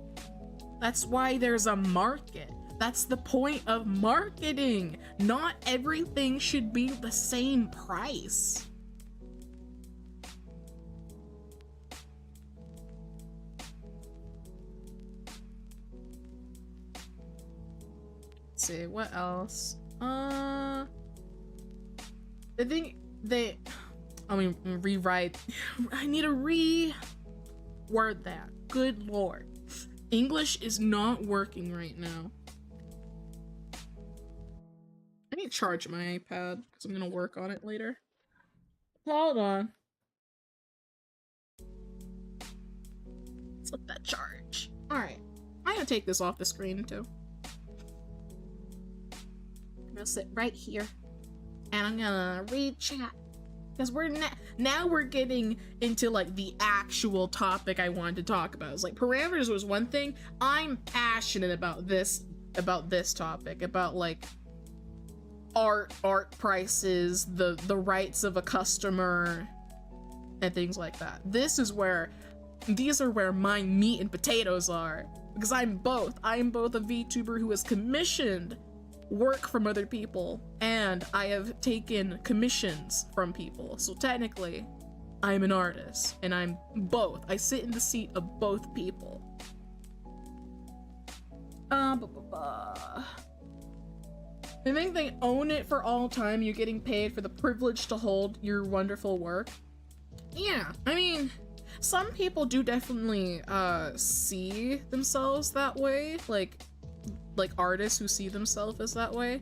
That's why there's a market. That's the point of marketing. Not everything should be the same price. Let's see, what else? I think they, I mean, rewrite. I need to reword that. Good lord. English is not working right now. I need to charge my iPad because I'm gonna work on it later. Hold on. Let's let that charge. Alright. I'm gonna take this off the screen too. I'm gonna sit right here. And I'm gonna read chat. Because we're now we're getting into like the actual topic I wanted to talk about. It's like parameters was one thing. I'm passionate about this topic, about like art prices, the rights of a customer, and things like that. These are where my meat and potatoes are, because I'm both a VTuber who has commissioned work from other people, and I have taken commissions from people. So technically, I'm an artist, and I'm both. I sit in the seat of both people. I think they own it for all time. You're getting paid for the privilege to hold your wonderful work. Yeah, I mean, some people do definitely see themselves that way, like artists who see themselves as that way.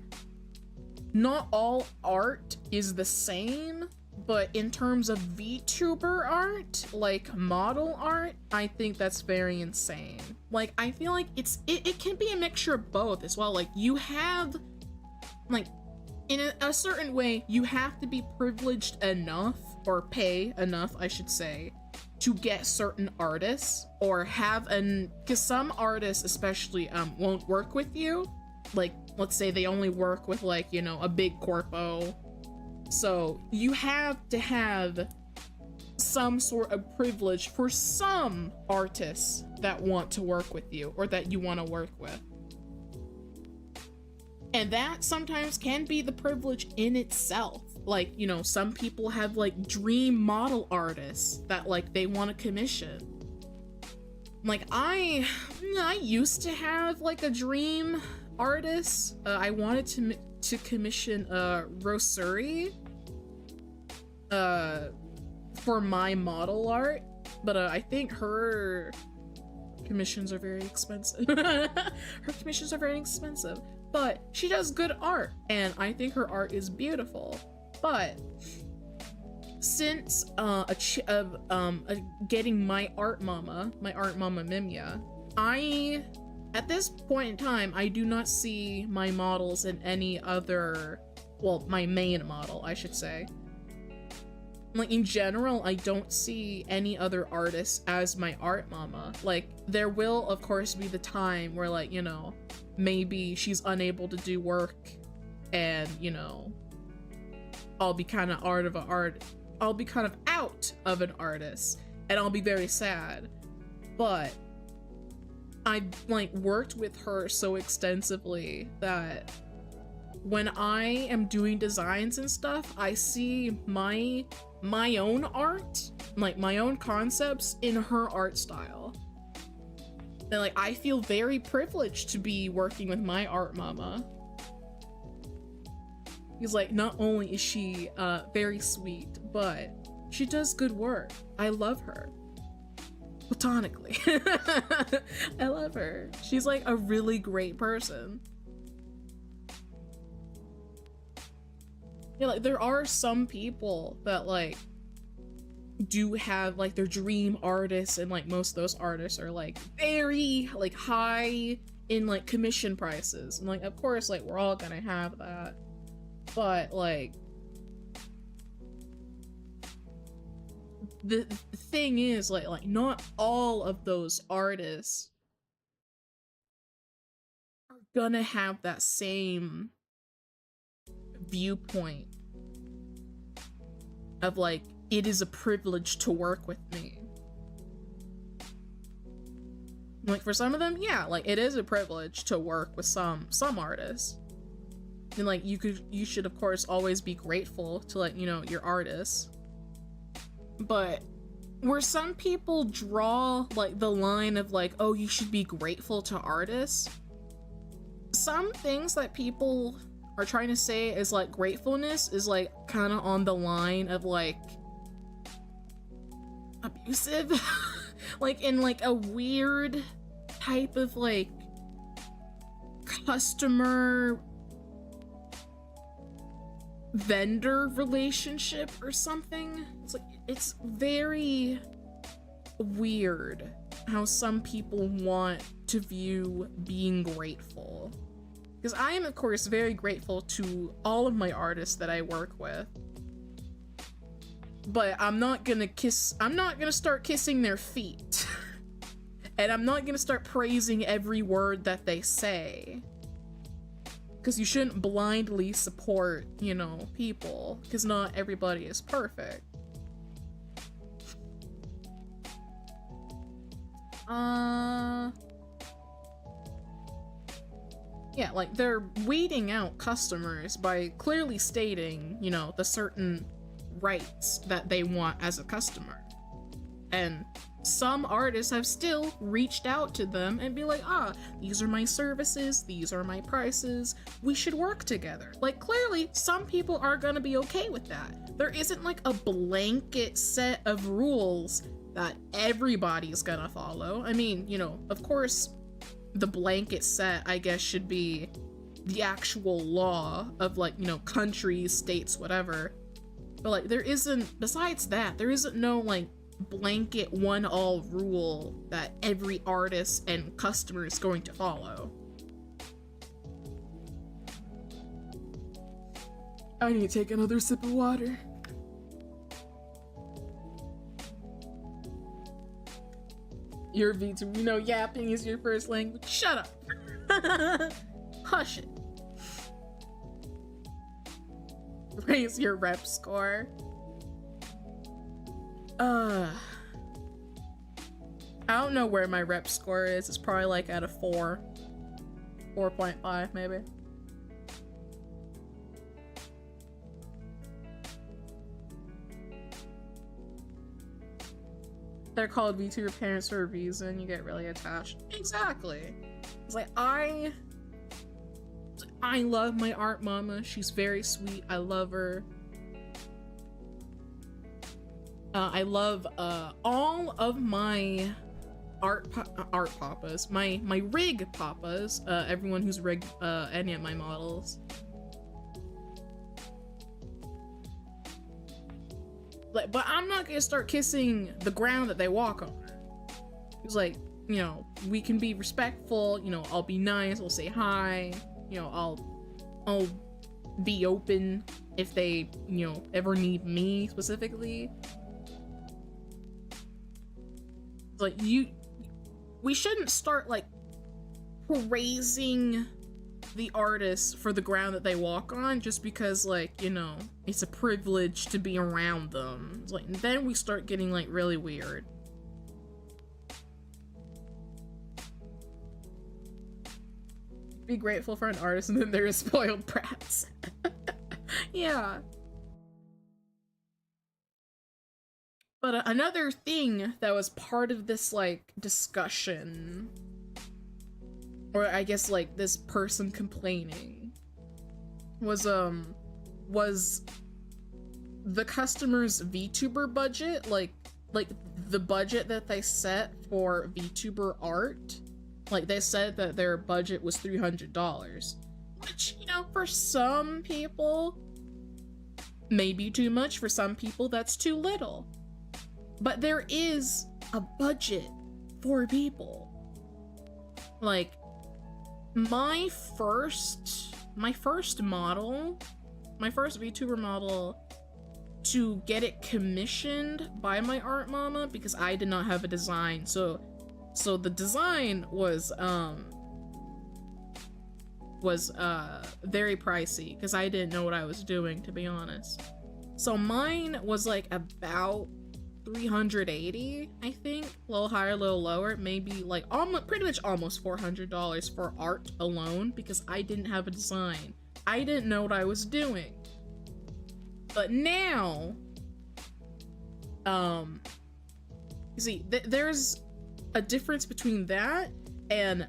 Not all art is the same, but in terms of VTuber art, like model art, I think that's very insane. Like, I feel like it can be a mixture of both as well. Like, you have, like, in a certain way, you have to be privileged enough, or pay enough, I should say, to get certain artists, or have because some artists especially won't work with you. Like, let's say they only work with, like, you know, a big corpo. So you have to have some sort of privilege for some artists that want to work with you, or that you want to work with. And that sometimes can be the privilege in itself. Like, you know, some people have like dream model artists that like they want to commission. Like, I used to have like a dream artist. I wanted to commission Rosuri for my model art, but I think her commissions are very expensive. But she does good art, and I think her art is beautiful. But since getting my art mama Mimia, at this point in time, I do not see my models in any other, well, my main model, I should say, like, in general, I don't see any other artists as my art mama. Like, there will, of course, be the time where, like, you know, maybe she's unable to do work and, you know, I'll be kind of out of an artist and I'll be very sad. But I've, like, worked with her so extensively that when I am doing designs and stuff, I see my own art, like my own concepts in her art style. And like, I feel very privileged to be working with my art mama. Because like, not only is she very sweet, but she does good work. I love her. Platonically. I love her. She's like a really great person. Yeah, like there are some people that like do have like their dream artists, and like most of those artists are like very like high in like commission prices, and like of course like we're all gonna have that, but like the thing is like not all of those artists are gonna have that same viewpoint of like, it is a privilege to work with me. Like for some of them, yeah, like it is a privilege to work with some artists, and like you should of course always be grateful to like, you know, your artists. But where some people draw like the line of like, oh, you should be grateful to artists, some things that people are trying to say is like gratefulness is like kind of on the line of like abusive. Like in like a weird type of like customer vendor relationship or something. It's like, it's very weird how some people want to view being grateful. Because I am, of course, very grateful to all of my artists that I work with. But I'm not gonna start kissing their feet. And I'm not gonna start praising every word that they say. Because you shouldn't blindly support, you know, people. Because not everybody is perfect. Yeah, like they're weeding out customers by clearly stating, you know, the certain rights that they want as a customer. And some artists have still reached out to them and be like, ah, these are my services, these are my prices, we should work together. Like clearly some people are gonna be okay with that. There isn't like a blanket set of rules that everybody's gonna follow. I mean, you know, of course, the blanket set, I guess, should be the actual law of like, you know, countries, states, whatever. But like, there isn't, besides that, there isn't no like blanket one-all rule that every artist and customer is going to follow. I need to take another sip of water. Your Vtuber, you know, yapping is your first language. Shut up. Hush it. Raise your rep score. I don't know where my rep score is. It's probably like at a 4. 4.5 maybe. They're called Vtuber parents for a reason. You get really attached. Exactly. It's like, I love my art mama. She's very sweet. I love her. I love all of my art papas, my rig papas, everyone who's rigged any of my models. Like, but I'm not gonna start kissing the ground that they walk on. It's like, you know, we can be respectful, you know, I'll be nice, we'll say hi, you know, I'll be open if they, you know, ever need me specifically. Like, we shouldn't start, like, praising the artists for the ground that they walk on just because, like, you know, it's a privilege to be around them. It's like, and then we start getting, like, really weird. Be grateful for an artist, and then there's spoiled brats. Yeah. But another thing that was part of this, like, discussion, or I guess, like, this person complaining, was the customer's VTuber budget, like the budget that they set for VTuber art. Like, they said that their budget was $300, which, you know, for some people may be too much. For some people, that's too little. But there is a budget for people. Like, my first model, my first VTuber model, to get it commissioned by my art mama, because I did not have a design, so the design was very pricey because I didn't know what I was doing, to be honest. So mine was like about $380, I think, a little higher, a little lower, maybe like pretty much almost $400 for art alone, because I didn't have a design. I didn't know what I was doing. But now, you see, there's a difference between that and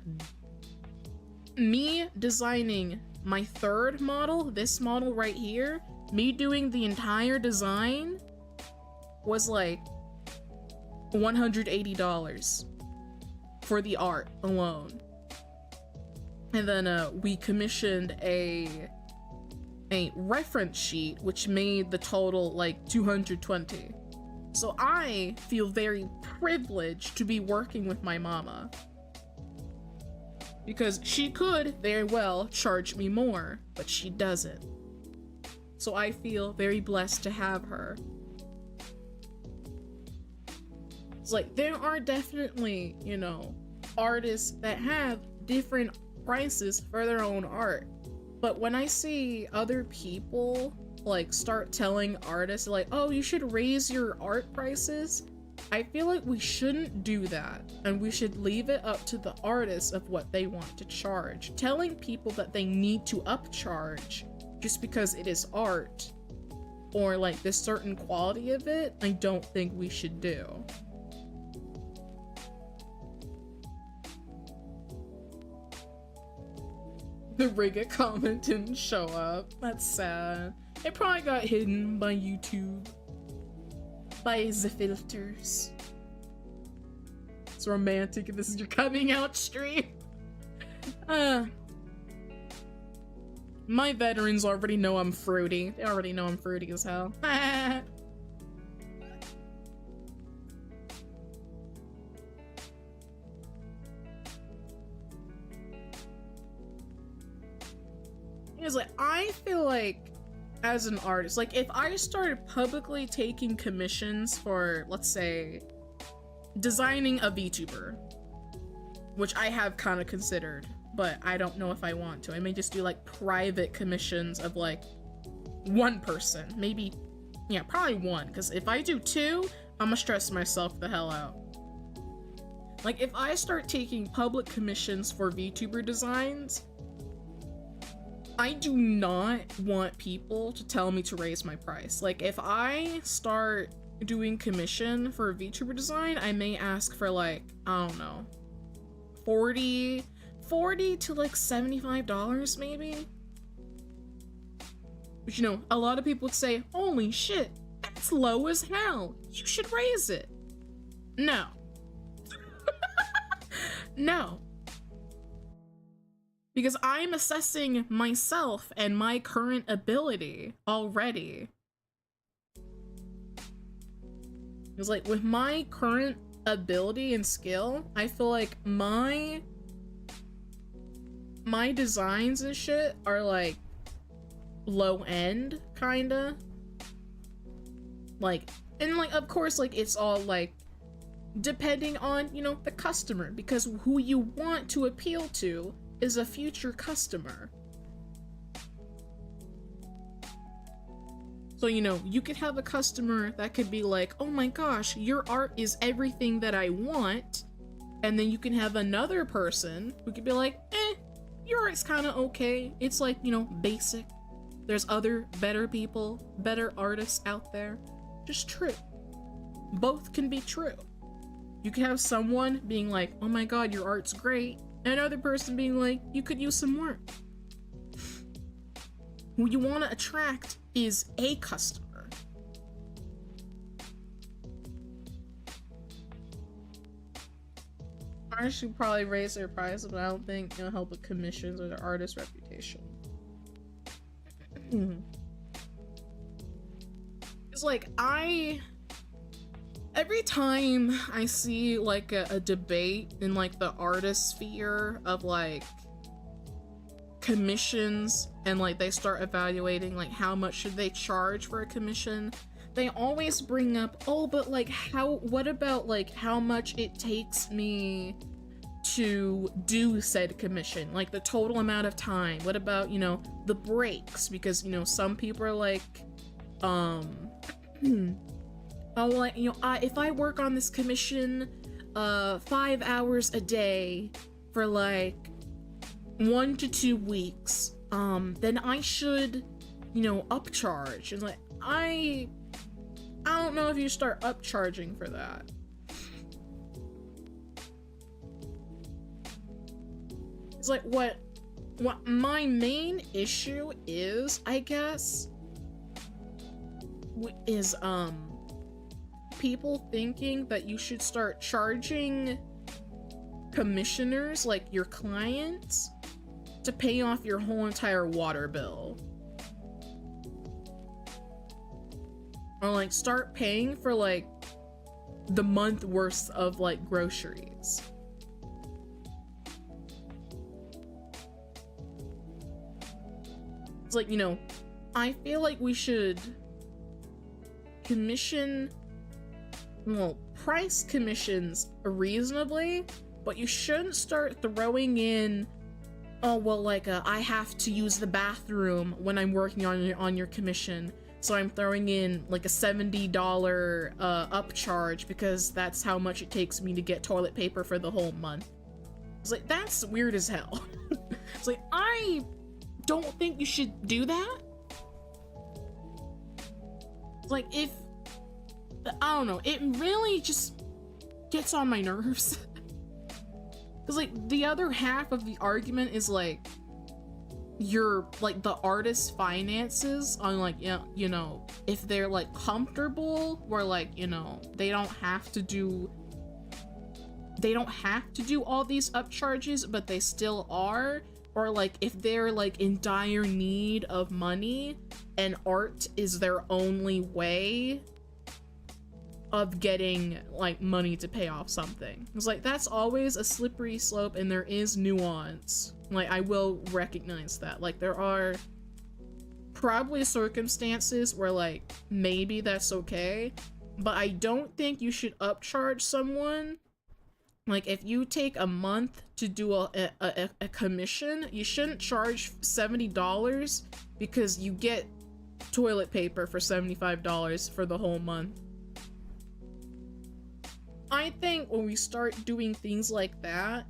me designing my third model, this model right here. Me doing the entire design was like $180 for the art alone. And then we commissioned a reference sheet, which made the total like $220. So I feel very privileged to be working with my mama, because she could very well charge me more, but she doesn't. So I feel very blessed to have her. It's like, there are definitely, you know, artists that have different prices for their own art. But when I see other people like start telling artists like, oh, you should raise your art prices, I feel like we shouldn't do that, and we should leave it up to the artists of what they want to charge. Telling people that they need to upcharge just because it is art, or like the certain quality of it, I don't think we should do. The Riga comment didn't show up. That's sad. It probably got hidden by YouTube. By the filters. It's romantic and this is your coming out stream. My veterans already know I'm fruity. They already know I'm fruity as hell. It's like, I feel like as an artist, like if I started publicly taking commissions for, let's say, designing a VTuber, which I have kind of considered, but I don't know if I want to. I may just do like private commissions of like one person, maybe, yeah, probably one, because if I do two, I'm gonna stress myself the hell out. Like, if I start taking public commissions for VTuber designs, I do not want people to tell me to raise my price. Like, if I start doing commission for a VTuber design, I may ask for like, I don't know, $40 to like $75 maybe. But you know, a lot of people would say, holy shit, that's low as hell. You should raise it. No. No. Because I'm assessing myself and my current ability already. It's like, with my current ability and skill, I feel like my designs and shit are like low end, kinda. Like, and like, of course, like, it's all like, depending on, you know, the customer, because who you want to appeal to is a future customer. So, you know, you could have a customer that could be like, oh my gosh, your art is everything that I want. And then you can have another person who could be like, your art's kind of okay. It's like, you know, basic. There's other better people, better artists out there. Just true. Both can be true. You could have someone being like, oh my god, your art's great. And another person being like, you could use some work. Who you want to attract is a customer. I should probably raise their price, but I don't think it'll help with commissions or the artist's reputation. It's like, every time I see like a debate in like the artist sphere of like commissions, and like they start evaluating like how much should they charge for a commission, they always bring up, oh, but like what about like how much it takes me to do said commission, like the total amount of time. What about, you know, the breaks, because, you know, some people are like, oh, like, you know, if I work on this commission 5 hours a day for like 1 to 2 weeks, then I should, you know, upcharge. And like, I don't know if you start upcharging for that. It's like, what my main issue is, I guess, is people thinking that you should start charging commissioners, like your clients, to pay off your whole entire water bill. Or like start paying for like the month worth of like groceries. It's like, you know, I feel like we should price commissions reasonably, but you shouldn't start throwing in, oh, well, like, I have to use the bathroom when I'm working on your commission, so I'm throwing in like a $70 upcharge because that's how much it takes me to get toilet paper for the whole month. It's like, that's weird as hell. It's like, I don't think you should do that. Like, if, I don't know, it really just gets on my nerves. Because like the other half of the argument is like your, like, the artist's finances on, like, you know, if they're like comfortable, where like, you know, they don't have to do all these upcharges, but they still are. Or like if they're like in dire need of money and art is their only way of getting like money to pay off something. It's like, that's always a slippery slope, and there is nuance. Like, I will recognize that. Like, there are probably circumstances where like maybe that's okay, but I don't think you should upcharge someone. Like, if you take a month to do a commission, you shouldn't charge $70 because you get toilet paper for $75 for the whole month. I think when we start doing things like that,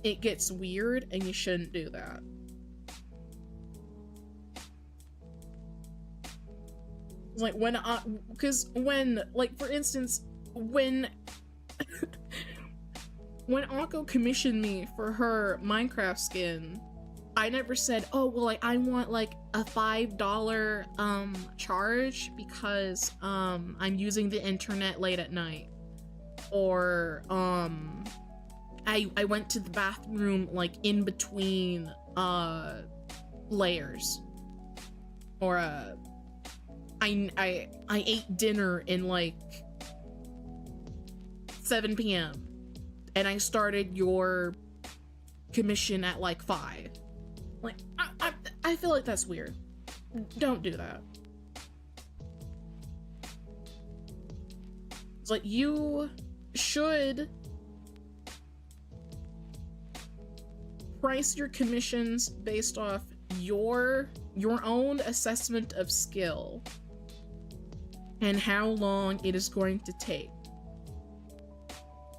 it gets weird, and you shouldn't do that. Like, like, for instance, when Akko commissioned me for her Minecraft skin, I never said, oh, well, like, I want like a $5 charge because I'm using the internet late at night, or I went to the bathroom like in between layers, or I ate dinner in like 7 p.m. and I started your commission at like 5. Like, I feel like that's weird. don't do that. It's like, you should price your commissions based off your own assessment of skill and how long it is going to take.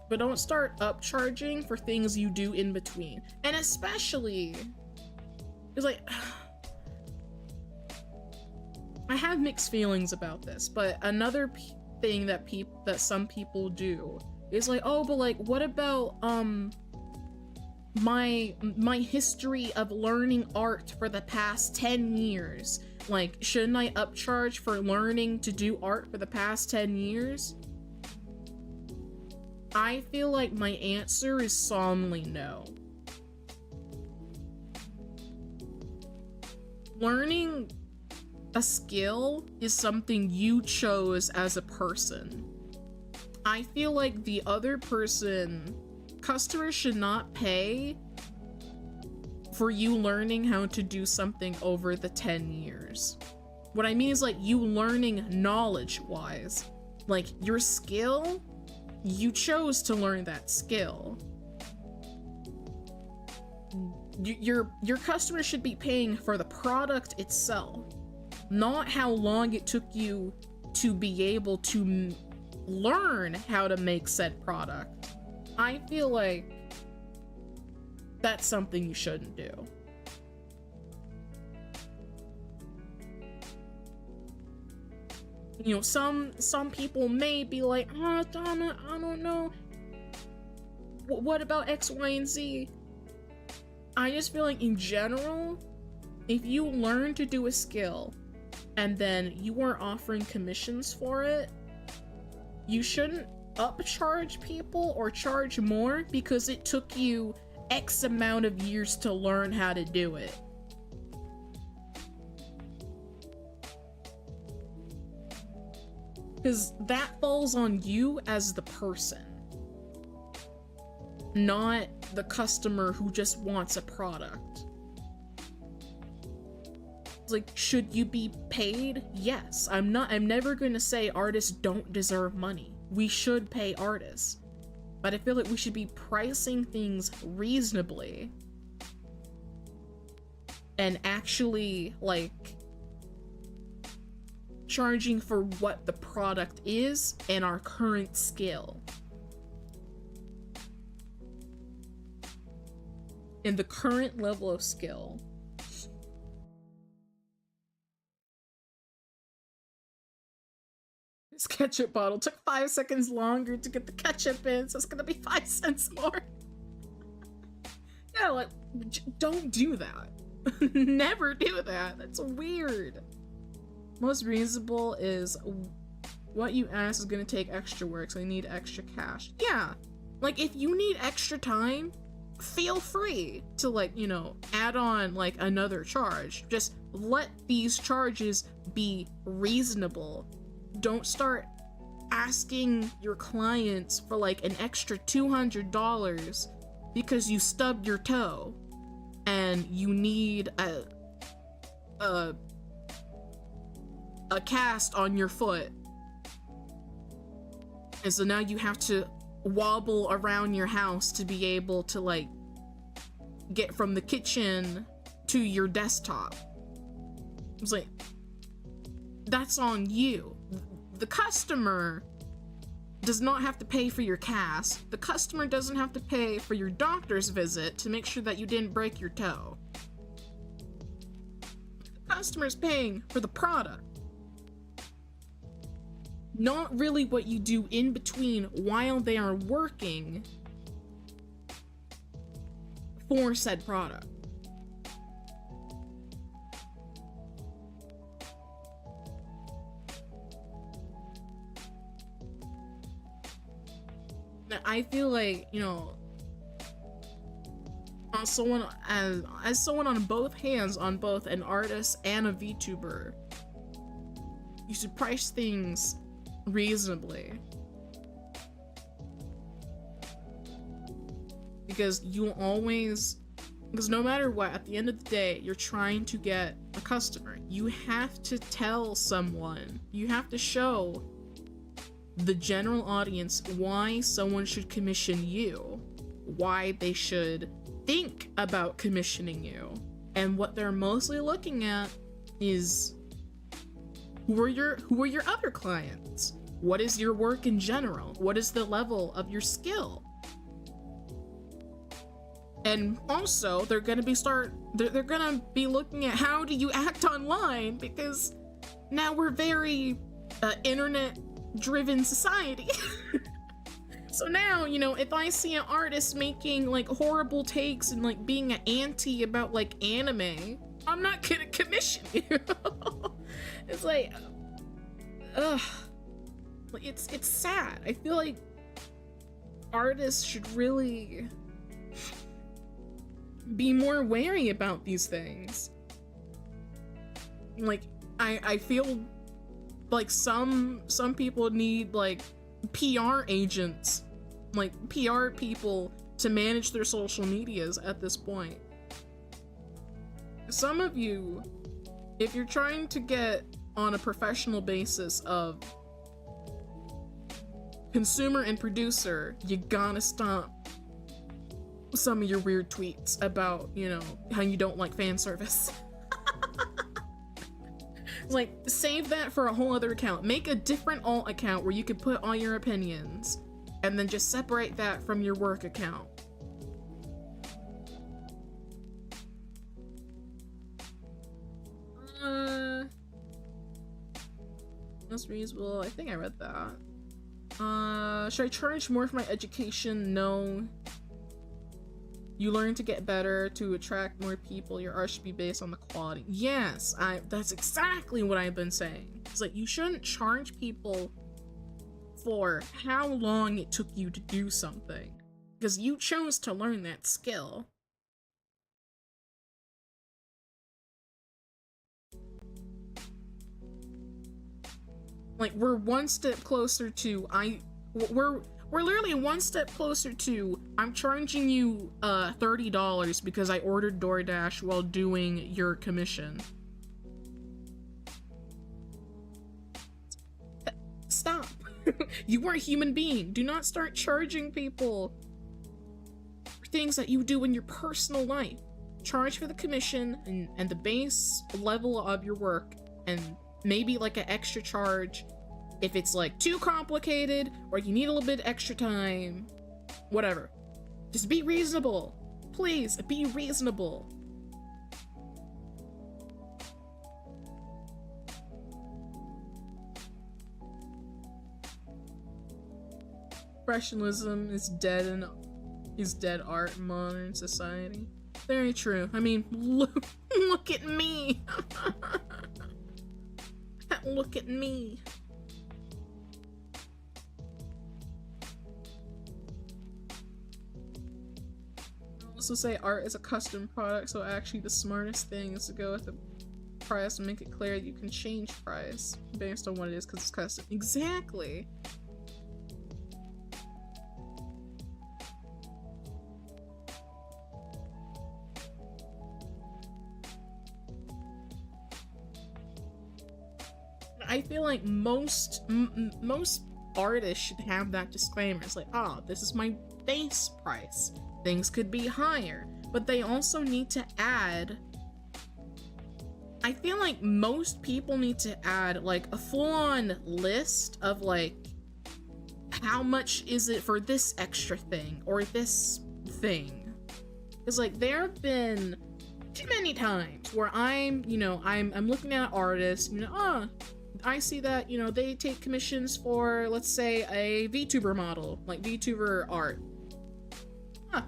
But don't start upcharging for things you do in between. And especially, it's like, I have mixed feelings about this, but another thing that some people do is like, oh, but like, what about my history of learning art for the past 10 years? Like, shouldn't I upcharge for learning to do art for the past 10 years? I feel like my answer is solemnly no. Learning a skill is something you chose as a person. I feel like the other person, customers should not pay for you learning how to do something over the 10 years. What I mean is like you learning knowledge-wise. Like your skill, you chose to learn that skill. Your customer should be paying for the product itself, not how long it took you to be able to learn how to make said product. I feel like that's something you shouldn't do. You know, some people may be like, oh, Dama, I don't know. What about X, Y, and Z? I just feel like in general, if you learn to do a skill and then you are offering commissions for it, you shouldn't upcharge people or charge more because it took you X amount of years to learn how to do it. Because that falls on you as the person, not the customer who just wants a product. It's like, should you be paid? Yes. I'm never going to say artists don't deserve money. We should pay artists. But I feel like we should be pricing things reasonably and actually, like, charging for what the product is and our current skill. And the current level of skill. This ketchup bottle took 5 seconds longer to get the ketchup in, so it's gonna be 5 cents more. Yeah, like, don't do that. Never do that. That's weird. Most reasonable is what you ask is gonna take extra work, so you need extra cash. Yeah, like if you need extra time, feel free to, like, you know, add on like another charge. Just let these charges be reasonable. Don't start asking your clients for like an extra $200 because you stubbed your toe and you need a cast on your foot. And so now you have to wobble around your house to be able to, like, get from the kitchen to your desktop. It's like, that's on you. The customer does not have to pay for your cast. The customer doesn't have to pay for your doctor's visit to make sure that you didn't break your toe. The customer's paying for the product. Not really what you do in between while they are working for said product. I feel like, you know, as someone on both hands, on both an artist and a VTuber, you should price things reasonably, because you'll always Because no matter what, at the end of the day, you're trying to get a customer. You have to tell someone, you have to show the general audience why someone should commission you, why they should think about commissioning you. And what they're mostly looking at is who are your other clients? What is your work in general? What is the level of your skill? And also, they're gonna be looking at how do you act online, because now we're very internet-driven society. So now, you know, if I see an artist making like horrible takes and like being an anti about like anime, I'm not gonna commission you. It's like, ugh. It's sad. I feel like artists should really be more wary about these things. Like, I feel like some people need like PR agents, like PR people to manage their social medias at this point. Some of you, if you're trying to get on a professional basis of consumer and producer, you gotta stop some of your weird tweets about, you know, how you don't like fan service. Like, save that for a whole other account. Make a different alt account where you can put all your opinions, and then just separate that from your work account. Most reasonable. I think I read that. Should I charge more for my education? No. You learn to get better to attract more people. Your art should be based on the quality. Yes, that's exactly what I've been saying. It's like, you shouldn't charge people for how long it took you to do something, because you chose to learn that skill. Like, we're one step closer to we're literally one step closer to I'm charging you $30 because I ordered DoorDash while doing your commission. Stop. You are a human being. Do not start charging people for things that you do in your personal life. Charge for the commission and the base level of your work, and maybe like an extra charge if it's like too complicated or you need a little bit extra time. Whatever. Just be reasonable. Please, be reasonable. Expressionism is dead art in modern society. Very true. I mean, look at me. Look at me. I also say art is a custom product, so actually the smartest thing is to go with the price and make it clear you can change price based on what it is because it's custom. Exactly. I feel like most artists should have that disclaimer. It's like, oh, this is my base price. Things could be higher, but they also need to add. I feel like most people need to add like a full-on list of like, how much is it for this extra thing or this thing? Because like there have been too many times where I'm looking at artists, oh, I see that, they take commissions for, let's say, a Vtuber model, like Vtuber art.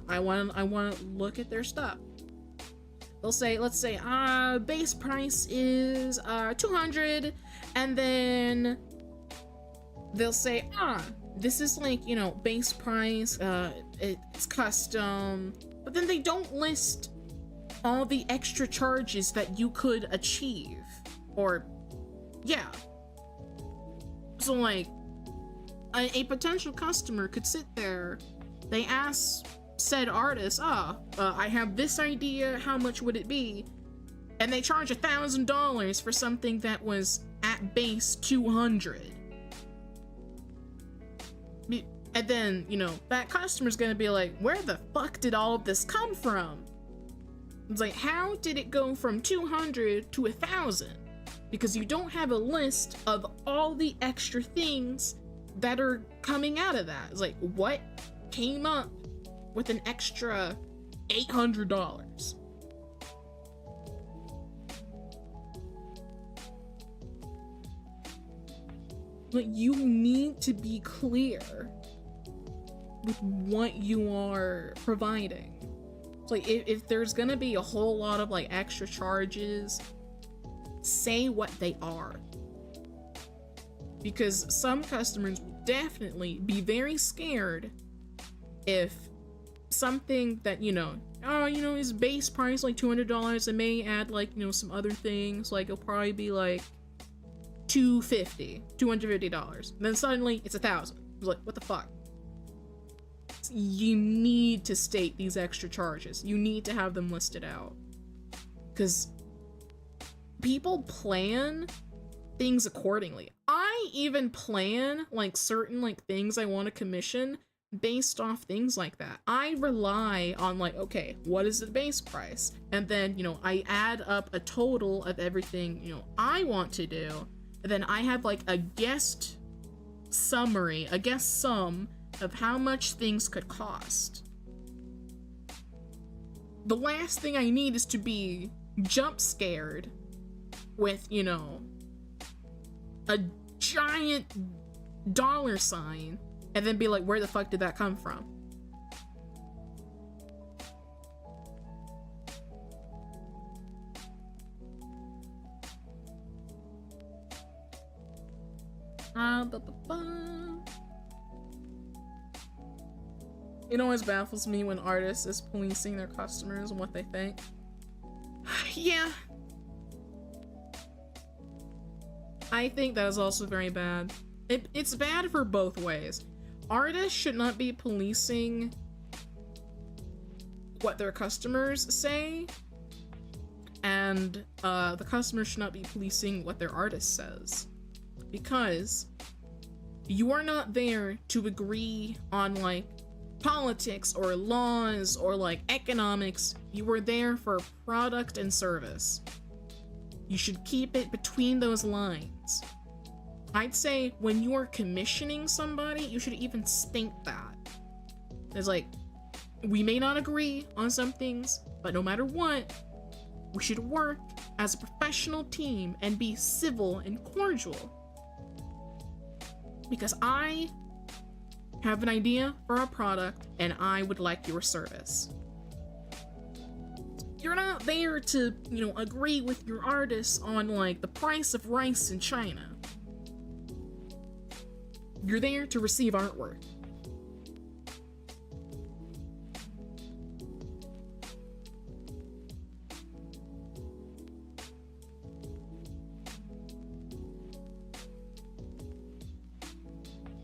I want to look at their stuff. They'll say, let's say, base price is 200, and then they'll say, this is like, base price, it's custom, but then they don't list all the extra charges that you could achieve, or yeah. So like, a potential customer could sit there, they ask said artist, I have this idea, how much would it be? And they charge $1,000 for something that was at base 200. And then, you know, that customer's gonna be like, where the fuck did all of this come from? It's like, how did it go from 200 to 1,000? Because you don't have a list of all the extra things that are coming out of that. It's like, what came up with an extra $800? Like, you need to be clear with what you are providing. It's like, if there's gonna be a whole lot of like extra charges, say what they are. Because some customers will definitely be very scared if something that, you know, is base price like $200, and may add like, you know, some other things, like it'll probably be like $250. And then suddenly it's $1,000. It's like, what the fuck? You need to state these extra charges. You need to have them listed out. Because people plan things accordingly. I even plan like certain like things I want to commission based off things like that. I rely on like, okay, what is the base price? And then, you know, I add up a total of everything, you know, I want to do. And then I have like a guessed summary, a guessed sum of how much things could cost. The last thing I need is to be jump scared with, you know, a giant $sign and then be like, where the fuck did that come from? It always baffles me when artists is policing their customers and what they think. Yeah. I think that is also very bad. It's bad for both ways. Artists should not be policing what their customers say, and the customers should not be policing what their artist says. Because you are not there to agree on like politics or laws or like economics. You are there for product and service. You should keep it between those lines. I'd say when you are commissioning somebody, you should even state that. It's like, we may not agree on some things, but no matter what, we should work as a professional team and be civil and cordial. Because I have an idea for a product and I would like your service. You're not there to, you know, agree with your artists on like the price of rice in China. You're there to receive artwork.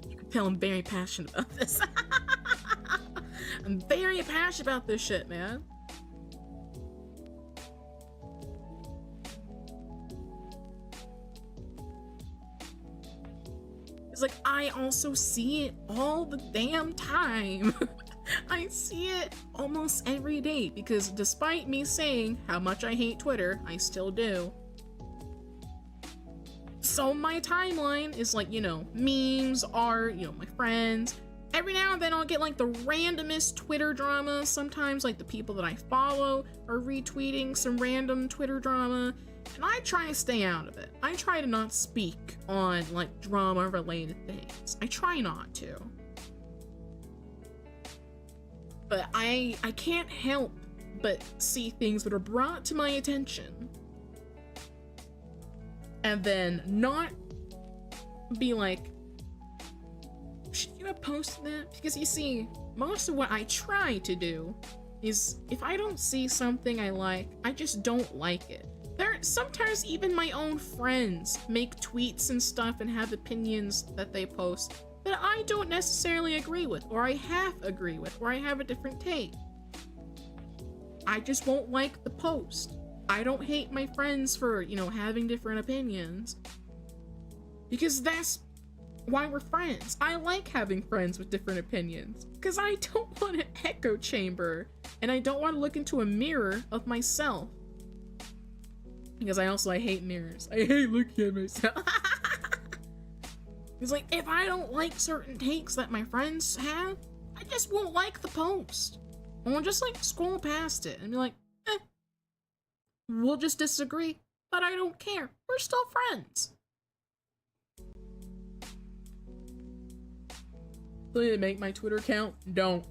You can tell I'm very passionate about this. I'm very passionate about this shit, man. Like, I also see it all the damn time. I see it almost every day because despite me saying how much I hate Twitter, I still do. So my timeline is like, you know, memes, art, you know, my friends. Every now and then I'll get like the randomest Twitter drama. Sometimes like the people that I follow are retweeting some random Twitter drama. And I try to stay out of it. I try to not speak on like drama related things. I try not to. But I can't help but see things that are brought to my attention and then not be like, should you have posted that? Because you see, most of what I try to do is if I don't see something I like, I just don't like it. Sometimes even my own friends make tweets and stuff and have opinions that they post that I don't necessarily agree with, or I half agree with, or I have a different take. I just won't like the post. I don't hate my friends for, you know, having different opinions. Because that's why we're friends. I like having friends with different opinions. Because I don't want an echo chamber. And I don't want to look into a mirror of myself. Because I hate mirrors. I hate looking at myself. It's like, if I don't like certain takes that my friends have, I just won't like the post. I won't just like scroll past it and be like, we'll just disagree, but I don't care. We're still friends. So you make my Twitter account? Don't.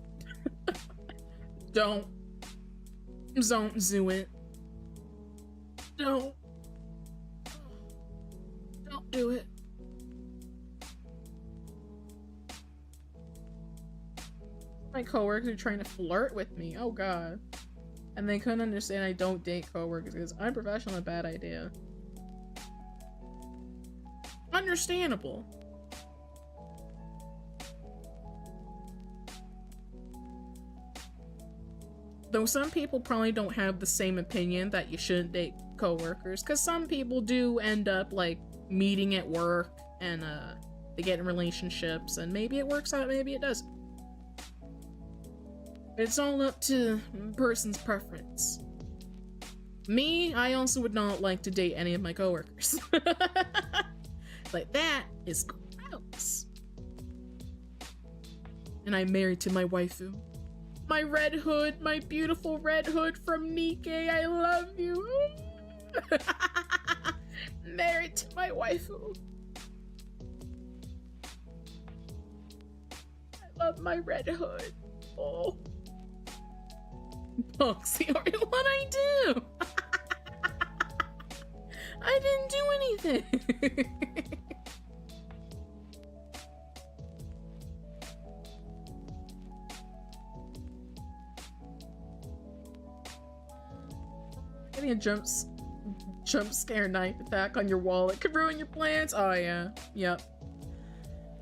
Don't do it. Don't do it. My coworkers are trying to flirt with me. Oh god. And they couldn't understand I don't date coworkers because unprofessional and a bad idea. Understandable. Though some people probably don't have the same opinion that you shouldn't date coworkers, because some people do end up like meeting at work and they get in relationships and maybe it works out, maybe it doesn't. It's all up to person's preference. Me, I also would not like to date any of my coworkers. Like, that is gross. And I'm married to my waifu. My red hood, my beautiful red hood from Nikkei, I love you. Married to my waifu. I love my red hood. Oh. Punk's the only one I do. I didn't do anything. Getting a jump scare knife attack on your wallet could ruin your plans. Oh yeah, yep.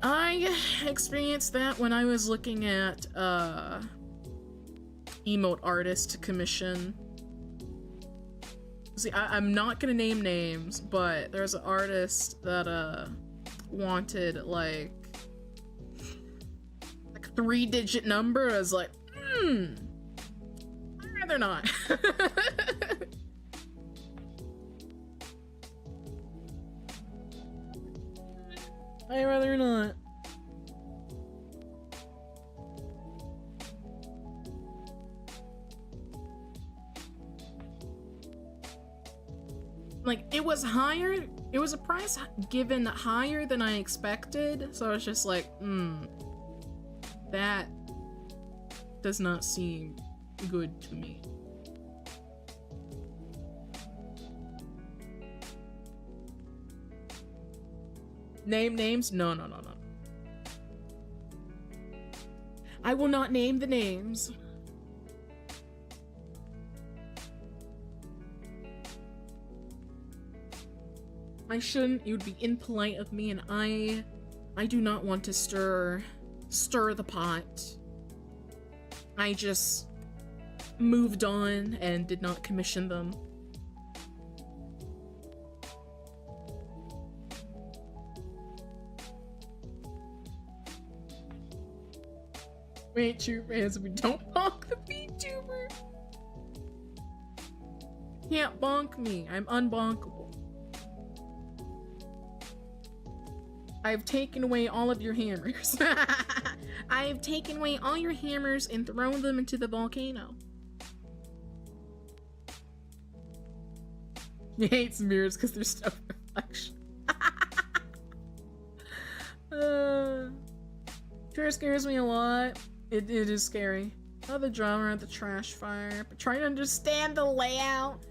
I experienced that when I was looking at emote artist to commission. See, I'm not gonna name names, but there's an artist that wanted like a 3-digit number. I was like, I'd rather not. I'd rather not. Like, it was higher, it was a price given higher than I expected, so I was just like, that does not seem good to me. Name names? No. I will not name the names. I shouldn't. It would be impolite of me, and I do not want to stir the pot. I just moved on and did not commission them. Wait, true fans, we don't bonk the Vtuber. Can't bonk me. I'm unbonkable. I've taken away all of your hammers. I've taken away all your hammers and thrown them into the volcano. He hates mirrors because there's stuff reflection. Sure scares me a lot. It is scary. Oh, the drama at the trash fire. But trying to understand the layout.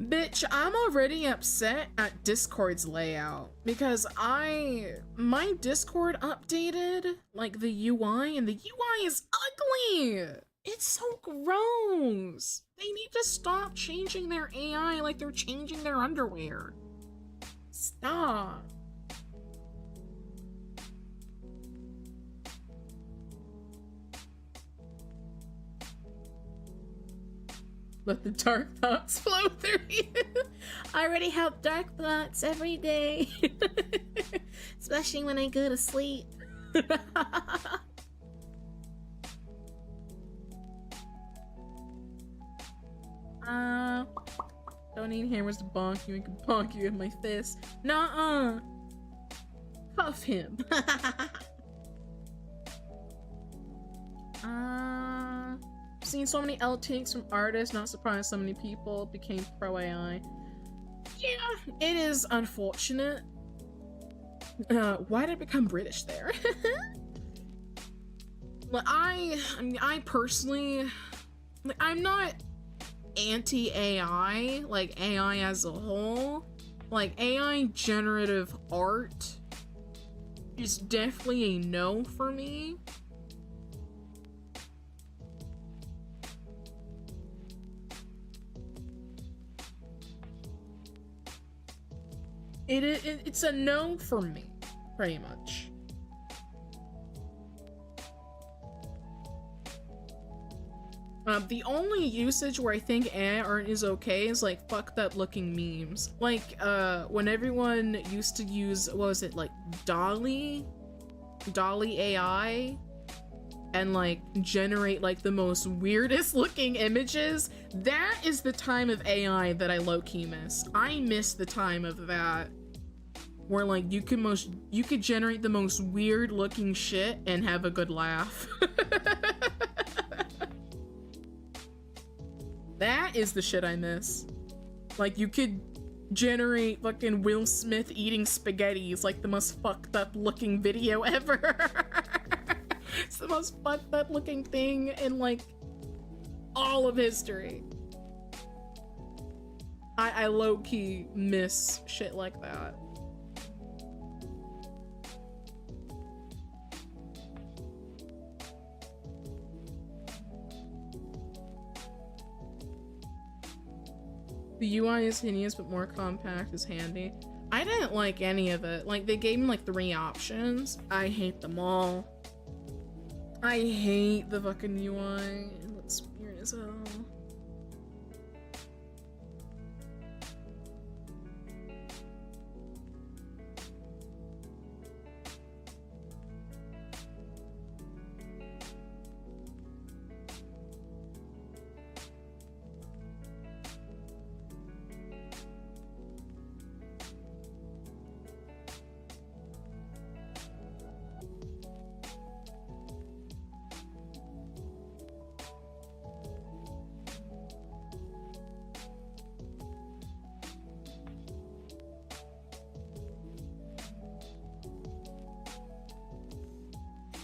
Bitch, I'm already upset at Discord's layout because my Discord updated like the UI and the UI is ugly. It's so gross. They need to stop changing their AI like they're changing their underwear. Stop. Let the dark thoughts flow through you. I already have dark thoughts every day. Especially when I go to sleep. Don't need hammers to bonk you. I can bonk you with my fist. Nuh-uh. Puff him. Seen so many outtakes from artists, not surprised so many people became pro AI. Yeah, it is unfortunate. Why did it become British there? Like, I personally, like, I'm not anti-AI, like AI as a whole. Like, AI generative art is definitely a no for me. It's a no for me, pretty much. The only usage where I think AI art is okay is like fucked up looking memes. Like, when everyone used to use, what was it, like Dolly AI, and like generate like the most weirdest looking images. That is the time of AI that I low-key miss. I miss the time of that, where like you could generate the most weird looking shit and have a good laugh. That is the shit I miss. Like, you could generate fucking Will Smith eating spaghettis, like the most fucked up looking video ever. It's the most fucked up looking thing in like all of history. I low-key miss shit like that. The UI is hideous, but more compact is handy. I didn't like any of it. Like, they gave me like 3 options. I hate them all. I hate the fucking UI. It looks weird as hell.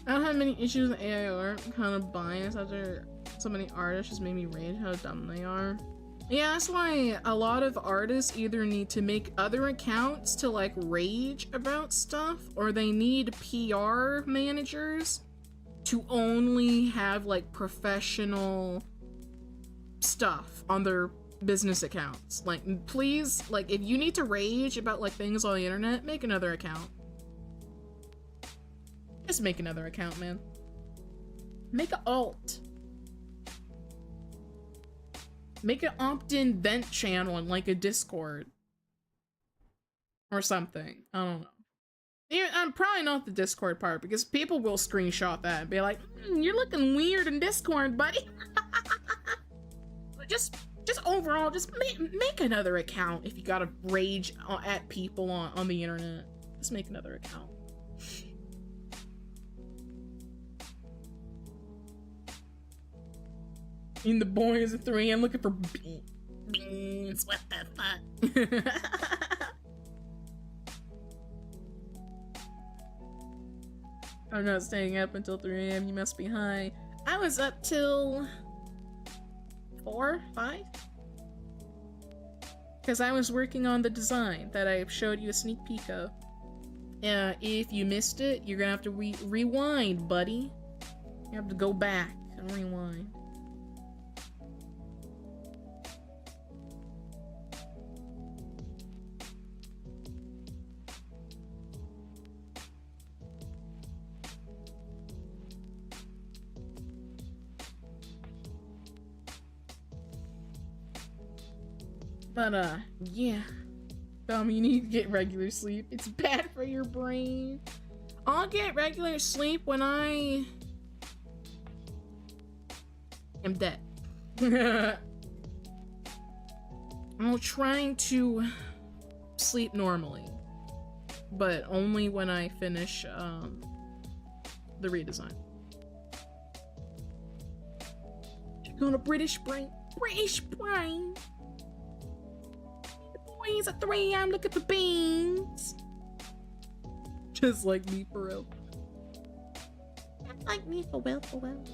I don't have many issues with AI art. I'm kind of biased after so many artists just made me rage how dumb they are. Yeah, that's why a lot of artists either need to make other accounts to like rage about stuff, or they need PR managers to only have like professional stuff on their business accounts. Like, please, like, if you need to rage about like things on the internet, make another account. Just make another account, man. Make an alt. Make an opt-in vent channel in like a Discord. Or something. I don't know. I'm probably not the Discord part, because people will screenshot that and be like, you're looking weird in Discord, buddy. just overall, just make another account if you gotta rage at people on the internet. Just make another account. In the boys at 3 AM looking for beans. What the fuck? I'm not staying up until 3 AM. You must be high. I was up till 4, 5? Because I was working on the design that I showed you a sneak peek of. If you missed it, you're gonna have to rewind, buddy. You have to go back and rewind. But yeah. You need to get regular sleep. It's bad for your brain. I'll get regular sleep when I am dead. I'm trying to sleep normally, but only when I finish the redesign. Check on a British brain. British brain. The boys are 3. I'm looking for beans. Just like me for real. Just like me for real, for real.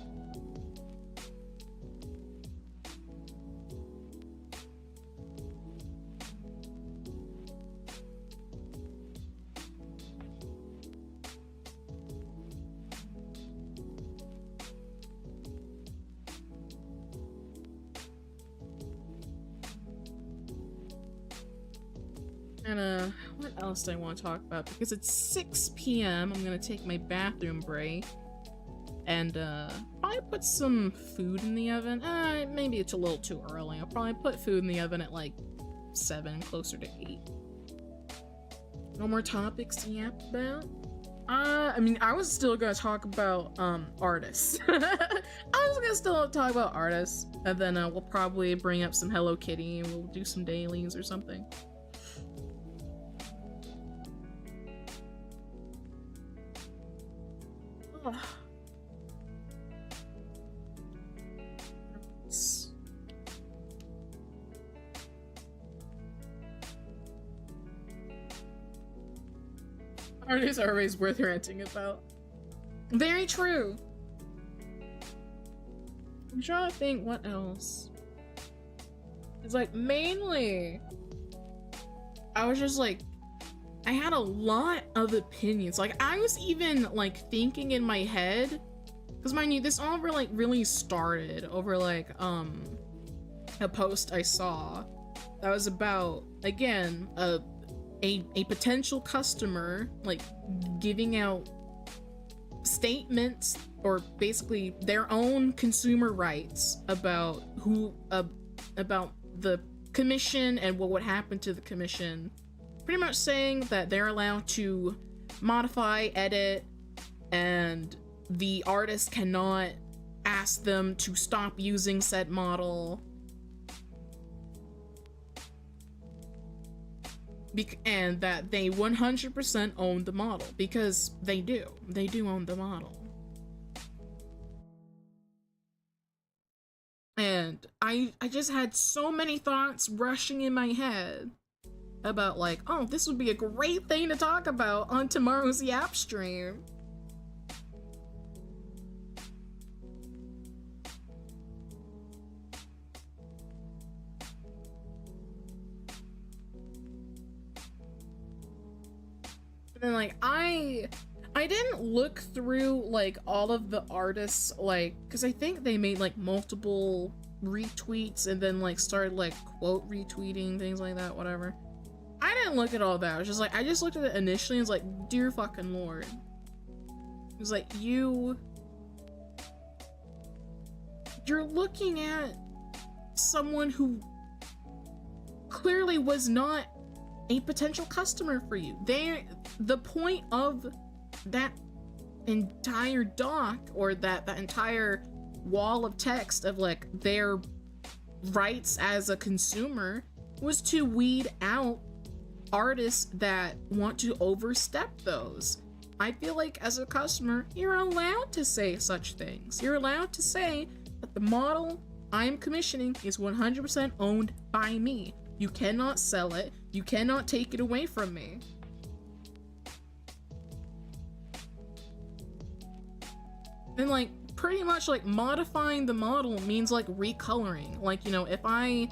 And what else do I want to talk about? Because it's 6 p.m. I'm gonna take my bathroom break. And probably put some food in the oven. Maybe it's a little too early. I'll probably put food in the oven at like 7, closer to 8. No more topics to yap about? I mean, I was still gonna talk about artists. I was gonna still talk about artists, and then we'll probably bring up some Hello Kitty and we'll do some dailies or something. Ugh. Artists are always worth ranting about. Very true. I'm trying to think what else. It's like mainly I was just like I had a lot of opinions. Like I was even like thinking in my head, because mind you, this all really started over like a post I saw that was about, again, a potential customer like giving out statements or basically their own consumer rights about about the commission and what would happen to the commission, pretty much saying that they're allowed to modify, edit, and the artist cannot ask them to stop using said model. And that they 100% own the model, because they do own the model. And I just had so many thoughts rushing in my head about like, oh, this would be a great thing to talk about on tomorrow's Yap stream. And like I didn't look through like all of the artists, like, because I think they made like multiple retweets and then like started like quote retweeting things like that, whatever. I didn't look at all that. I was just like, I just looked at it initially and was like, dear fucking lord. It was like, you're looking at someone who clearly was not a potential customer for you. The point of that entire doc, or that entire wall of text of like their rights as a consumer, was to weed out artists that want to overstep those. I feel like as a customer, you're allowed to say such things. You're allowed to say that the model I'm commissioning is 100% owned by me. You cannot sell it. You cannot take it away from me. And like, pretty much like modifying the model means like recoloring. Like, you know, if I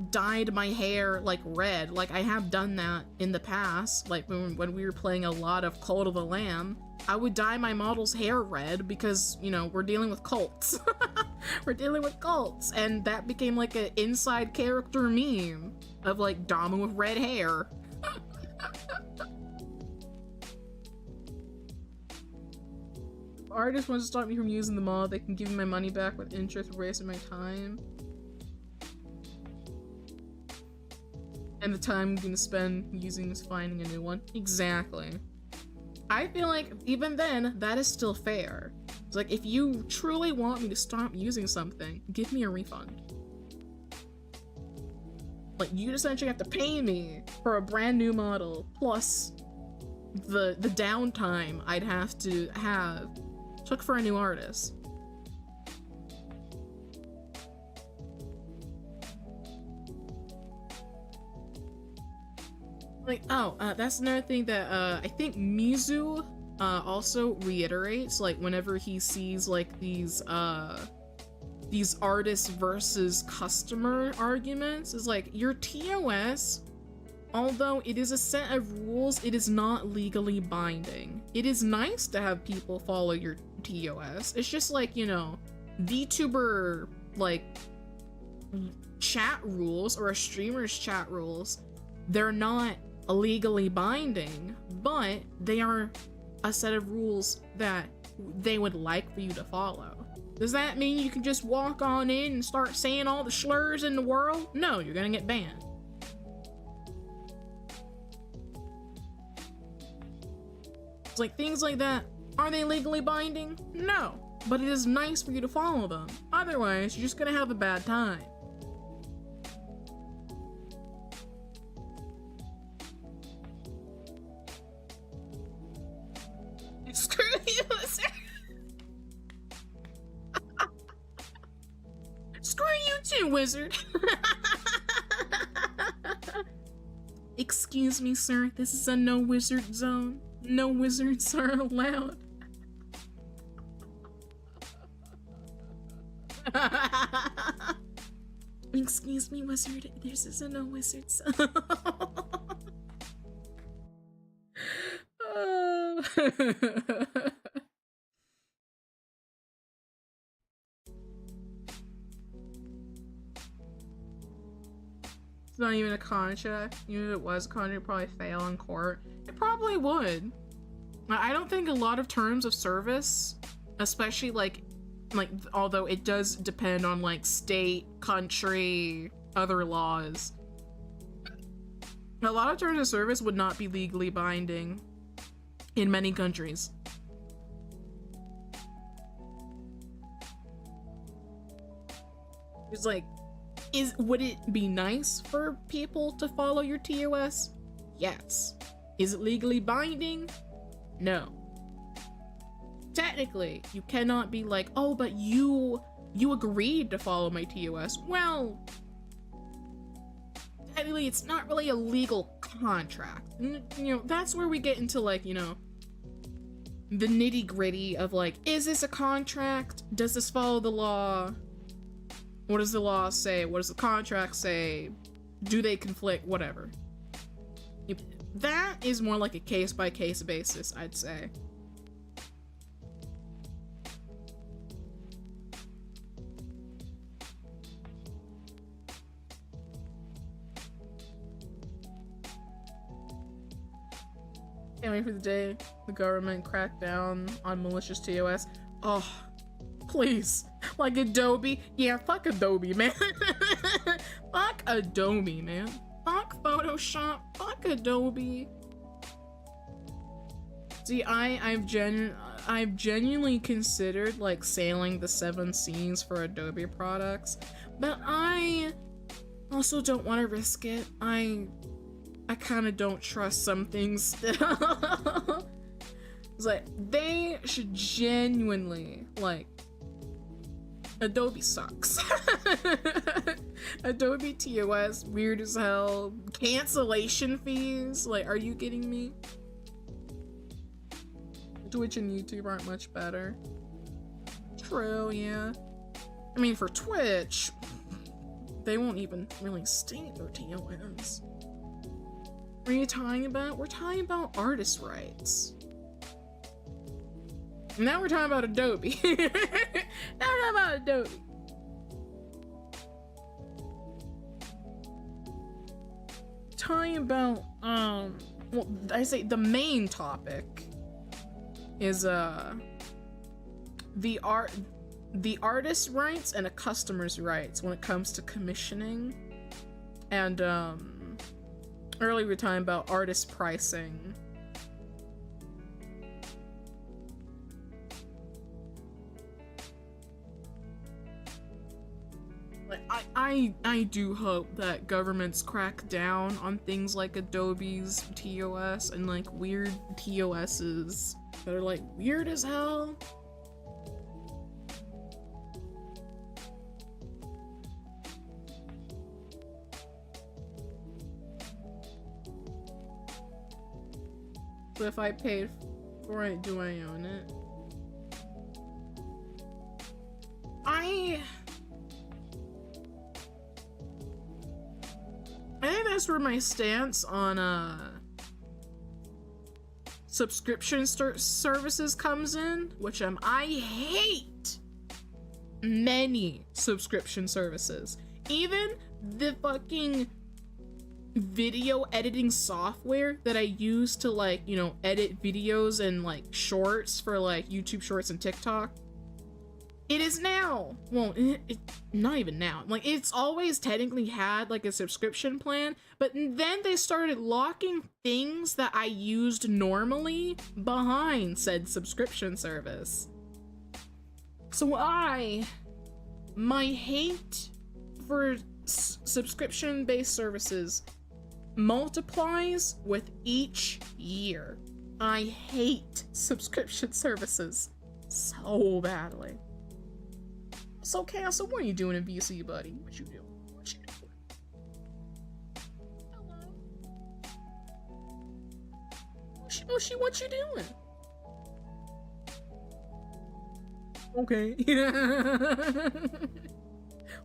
dyed my hair like red, like I have done that in the past, like when we were playing a lot of Cult of the Lamb, I would dye my model's hair red because, you know, we're dealing with cults. We're dealing with cults, and that became like an inside character meme of like Dama with red hair. If artists want to stop me from using the model, they can give me my money back with interest for wasting my time. and the time I'm gonna spend using is finding a new one. Exactly. I feel like even then, that is still fair. It's like, if you truly want me to stop using something, give me a refund. Like, you essentially have to pay me for a brand new model, plus the downtime I'd have to have to look for a new artist. Like, oh, that's another thing that I think Mizu also reiterates, like, whenever he sees like these artist versus customer arguments, is like, your TOS, although it is a set of rules, it is not legally binding. It is nice to have people follow your TOS. It's just like, you know, VTuber like chat rules or a streamer's chat rules. They're not legally binding, but they are a set of rules that they would like for you to follow. Does that mean you can just walk on in and start saying all the slurs in the world? No, you're gonna get banned. It's like, things like that, are they legally binding? No, but it is nice for you to follow them. Otherwise, you're just gonna have a bad time. Screw you, sir. Screw you too, wizard. Excuse me, sir. This is a no wizard zone. No wizards are allowed. Excuse me, wizard. This is a no wizard zone. It's not even a contract. Even if it was a contract, it'd probably fail in court. It probably would. I don't think a lot of terms of service, especially like although it does depend on like state, country, other laws. A lot of terms of service would not be legally binding in many countries. It's like, would it be nice for people to follow your TOS? Yes. Is it legally binding? No. Technically, you cannot be like, oh, but you agreed to follow my TOS. Well, technically, it's not really a legal contract. You know, that's where we get into like, you know, the nitty gritty of like, is this a contract? Does this follow the law? What does the law say? What does the contract say? Do they conflict? Whatever. That is more like a case-by-case basis, I'd say. Can't wait for the day the government cracked down on malicious TOS. Oh, please. Like Adobe. Yeah, fuck Adobe, man. Fuck Adobe, man. Fuck Photoshop. Fuck Adobe. See, I've genuinely considered like sailing the 7 seas for Adobe products, but I also don't want to risk it. I kind of don't trust some things still. It's like, they should genuinely, like, Adobe sucks. Adobe TOS, weird as hell. Cancellation fees, like, are you kidding me? Twitch and YouTube aren't much better. True, yeah. I mean, for Twitch, they won't even really state their TOS. What are you talking about? We're talking about artist rights. Now we're talking about Adobe. Now we're talking about Adobe. Talking about, well, I say the main topic is, the artist's rights and a customer's rights when it comes to commissioning and, Earlier we were talking about artist pricing. I do hope that governments crack down on things like Adobe's TOS and like weird TOSs that are like weird as hell. So if I paid for it, do I own it? I think that's where my stance on subscription services comes in, which I hate many subscription services. Even the fucking video editing software that I use to, like, you know, edit videos and like shorts for like YouTube Shorts and TikTok. It is now, well, not even now, like it's always technically had like a subscription plan, but then they started locking things that I used normally behind said subscription service. So my hate for subscription-based services multiplies with each year. I hate subscription services so badly. So Castle, what are you doing in VC, buddy? What you doing? What you doing? Hello? What you doing? Okay.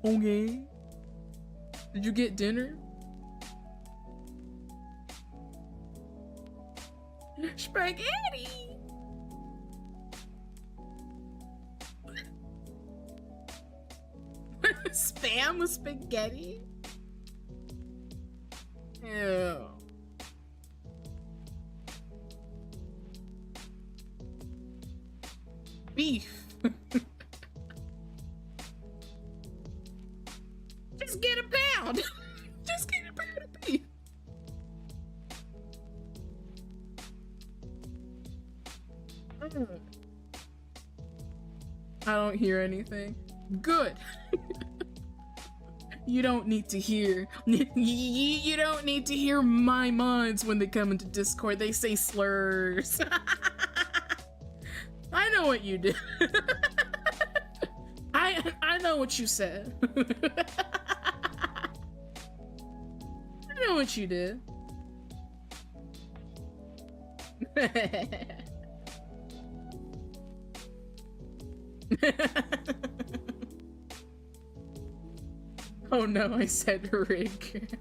Okay. Did you get dinner? Spaghetti! Spam with spaghetti? Ew. Beef. Just get a pound. Just get a pound of beef. I don't hear anything. Good. You don't need to hear. You don't need to hear my mods when they come into Discord. They say slurs. I know what you did. I know what you said. I know what you did. Oh no, I said rig.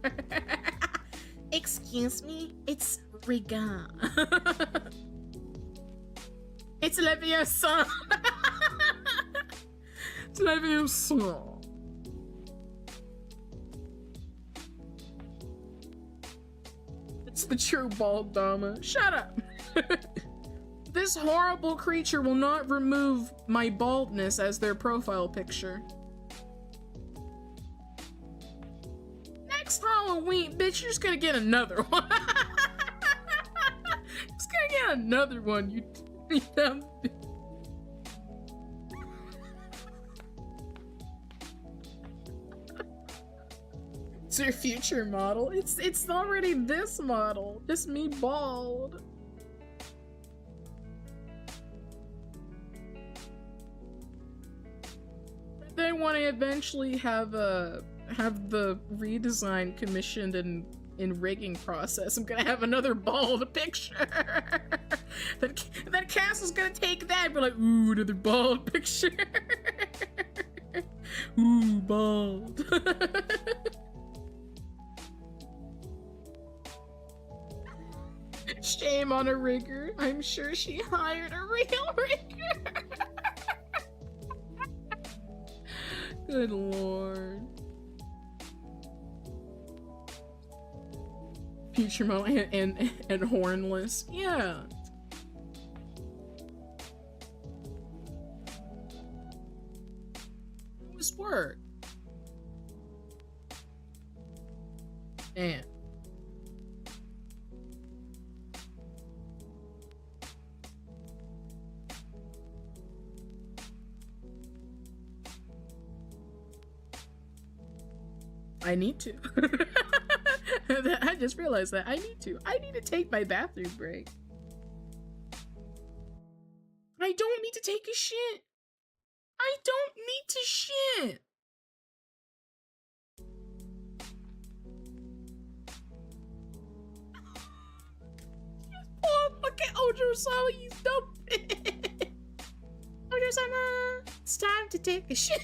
Excuse me? It's Riga. It's Leviosa. It's Leviosa. It's the true bald Dama. Shut up. This horrible creature will not remove my baldness as their profile picture. Next Halloween, bitch, you're just gonna get another one. Just gonna get another one, you dumb. It's your future model. It's already this model. Just me bald. They want to eventually have the redesign commissioned and in rigging process. I'm gonna have another bald picture. that Castle's gonna take that and be like, ooh, another bald picture. Ooh, bald. Shame on a rigger. I'm sure she hired a real rigger. Good lord. Future model and hornless. Yeah. This work. Man. I need to. I just realized that I need to. I need to take my bathroom break. I don't need to take a shit. I don't need to shit. Oh, look at Ojo-sama, he's dumb. Ojo-sama, it's time to take a shit.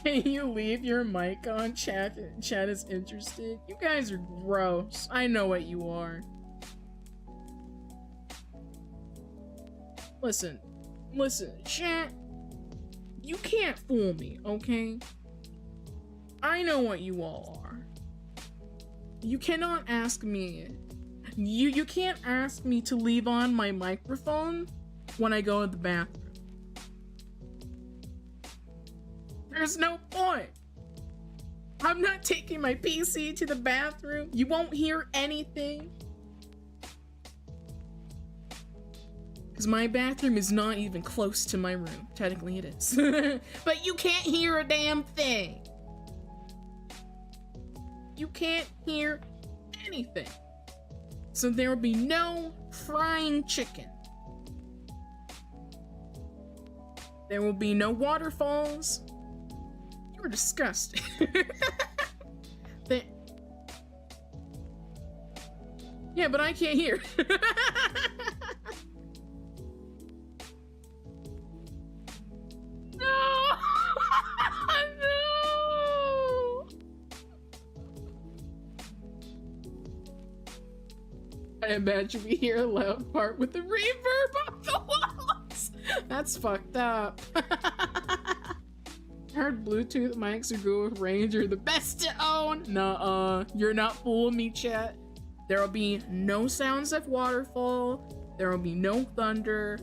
Can you leave your mic on? Chat is interested. You guys are gross. I know what you are. Listen, chat. You can't fool me, okay? I know what you all are. You cannot ask me. You can't ask me to leave on my microphone when I go to the bathroom. There's no point. I'm not taking my PC to the bathroom. You won't hear anything. Because my bathroom is not even close to my room. Technically it is. But you can't hear a damn thing. You can't hear anything. So there will be no frying chicken. There will be no waterfalls. You're disgusting. Yeah, but I can't hear. No! No! I imagine we hear a loud part with the reverb on the walls. That's fucked up. I heard Bluetooth mics or Google Range are the best to own. Nuh-uh. You're not fooling me, chat. There will be no sounds of waterfall. There will be no thunder.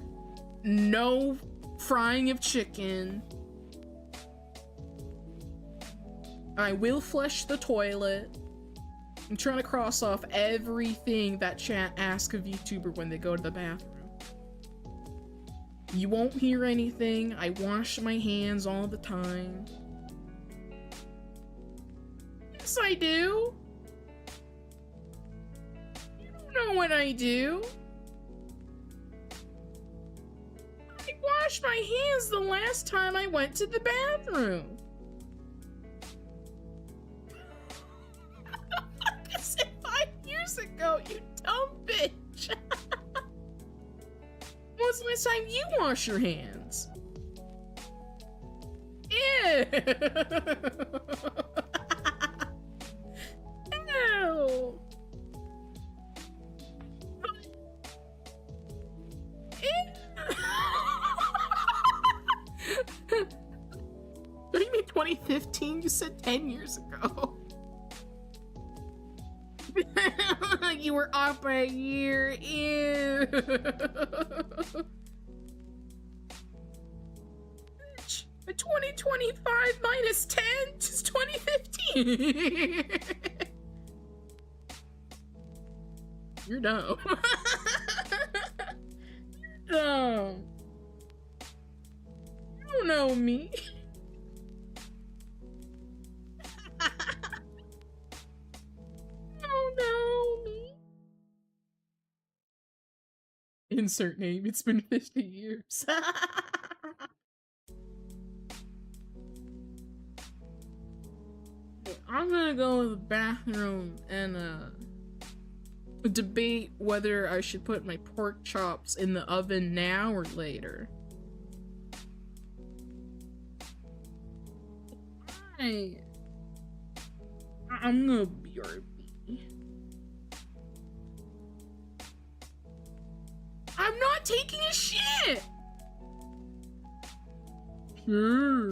No frying of chicken. I will flush the toilet. I'm trying to cross off everything that chat asks a VTuber when they go to the bathroom. You won't hear anything. I wash my hands all the time. Yes, I do. You don't know what I do. I washed my hands the last time I went to the bathroom. I said 5 years ago, you dumb bitch. When was the last time you wash your hands? Ew. Ew. What do you mean 2015? You said 10 years ago. You were off by a year. Ew. A 2025 minus 10 is 2015. You're dumb. You're dumb. You don't know me. Insert name. It's been 50 years. I'm gonna go to the bathroom and debate whether I should put my pork chops in the oven now or later. I'm gonna BRB. I'm not taking a shit! Sure.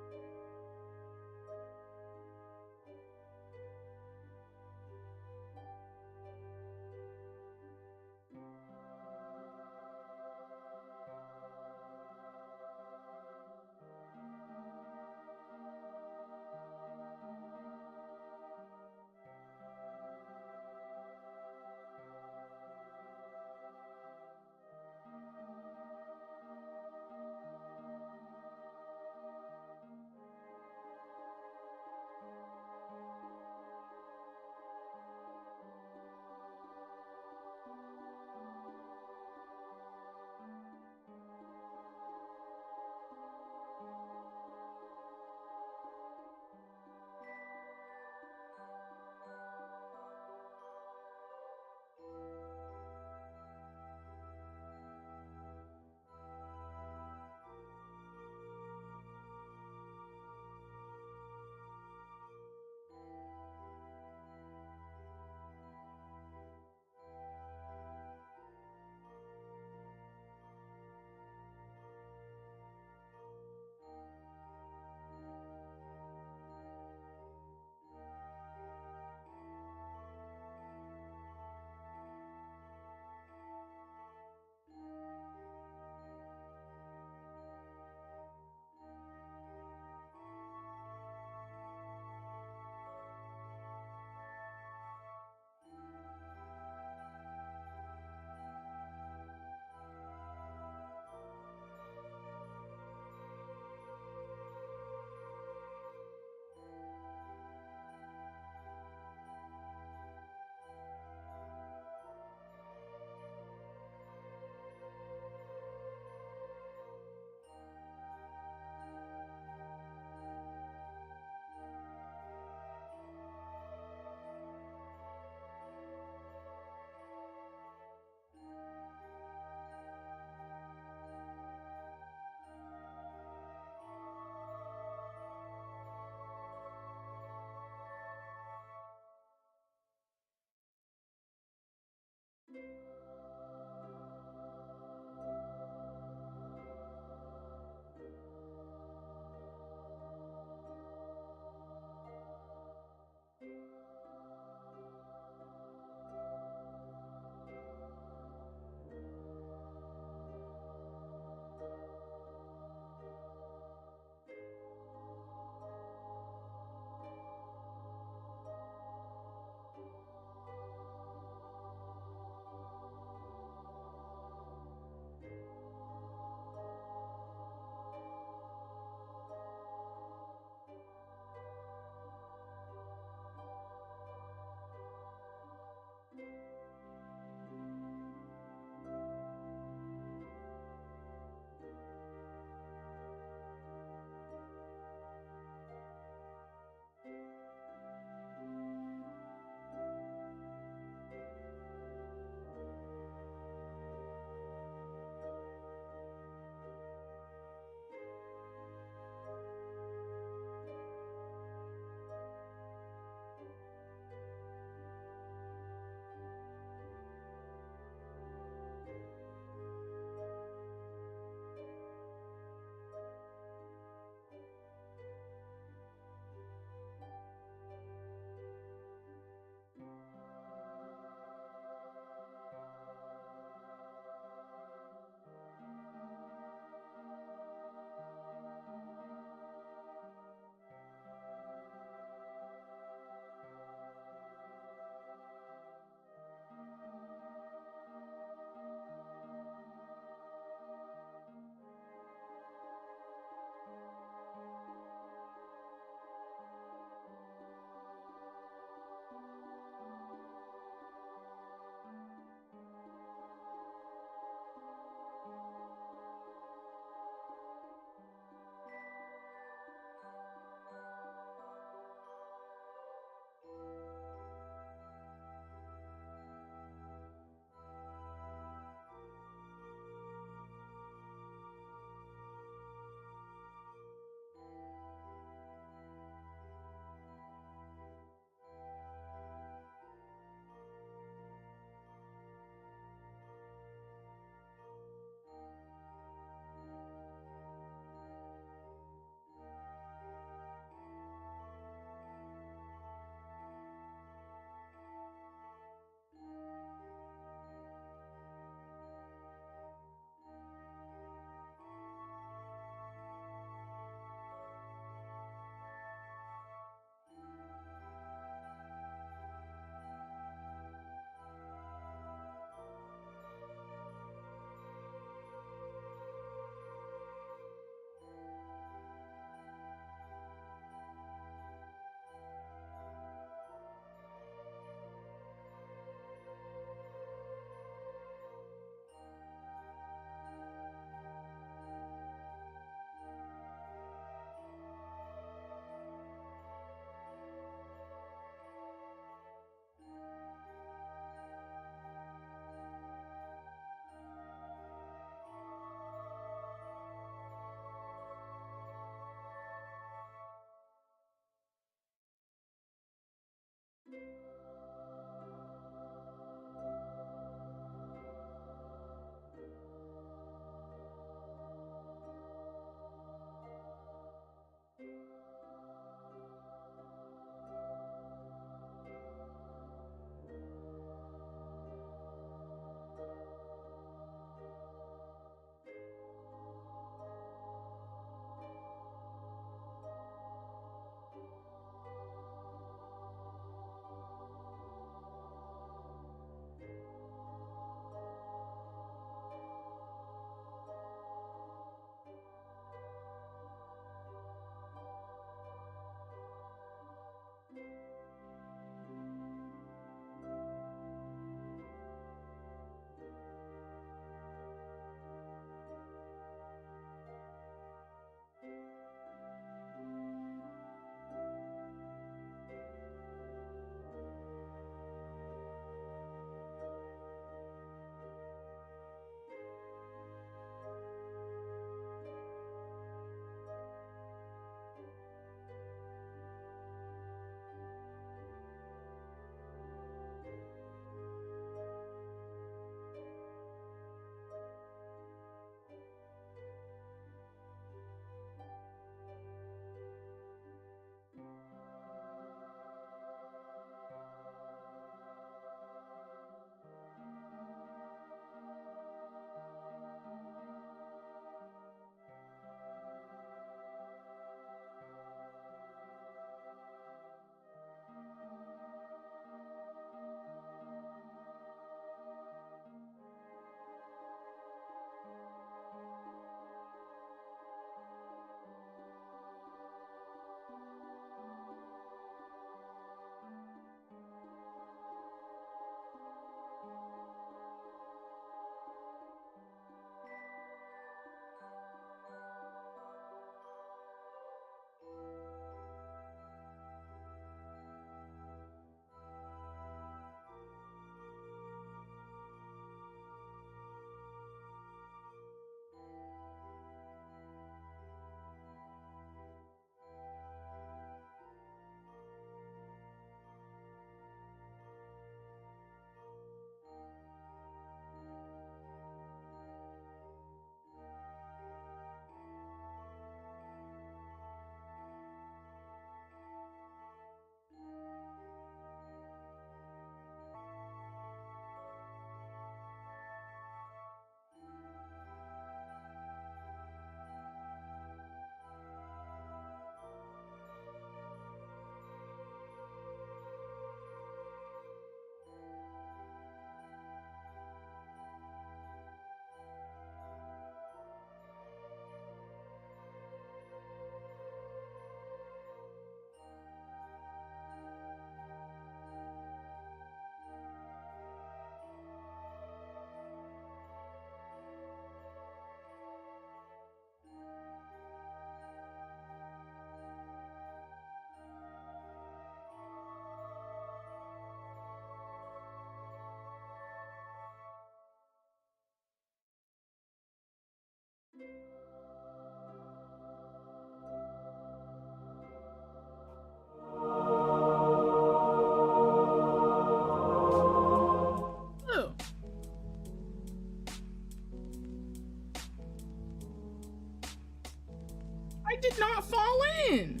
I did not fall in.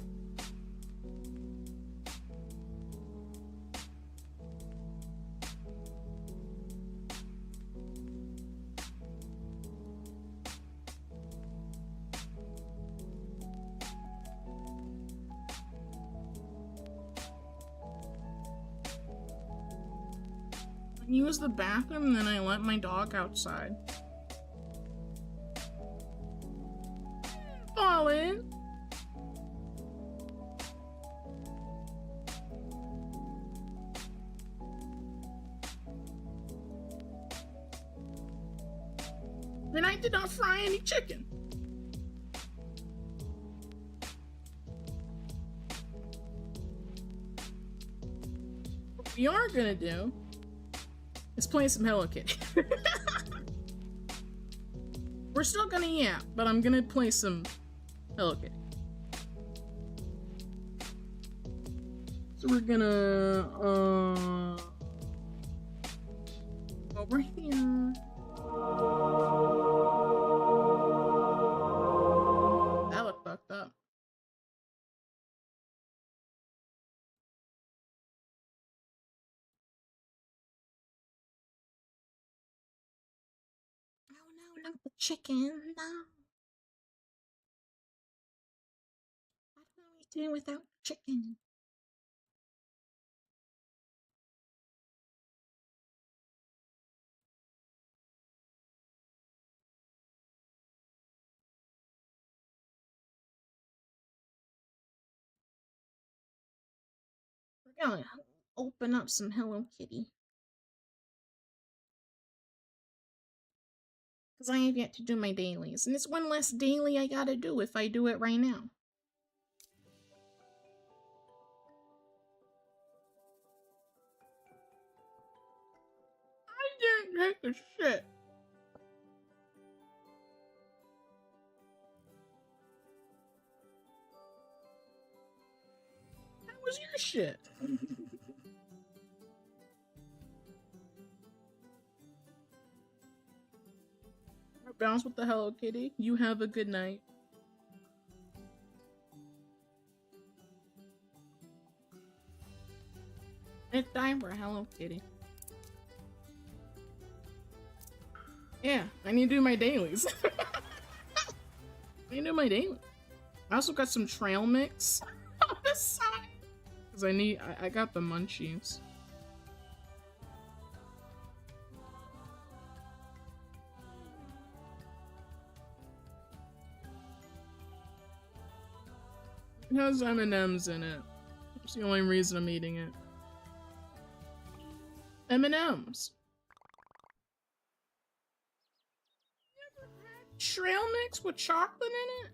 I used the bathroom and then I let my dog outside. Fall in. And I did not fry any chicken. What we are gonna do is play some Hello Kitty. We're still gonna yap, but I'm gonna play some Hello Kitty. So we're gonna over here. That looked fucked up. Oh no, not the chicken. No. What are we doing without chicken? We're gonna open up some Hello Kitty. Because I have yet to do my dailies. And it's one less daily I gotta do if I do it right now. I didn't take a shit. How was your shit? Bounce with the Hello Kitty. You have a good night. It's time for Hello Kitty. Yeah, I need to do my dailies. I need to do my daily. I also got some trail mix on the side. Because I got the munchies. It has M&M's in it. That's the only reason I'm eating it. M&M's. You ever had trail mix with chocolate in it?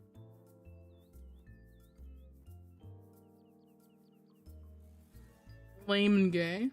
Lame and gay.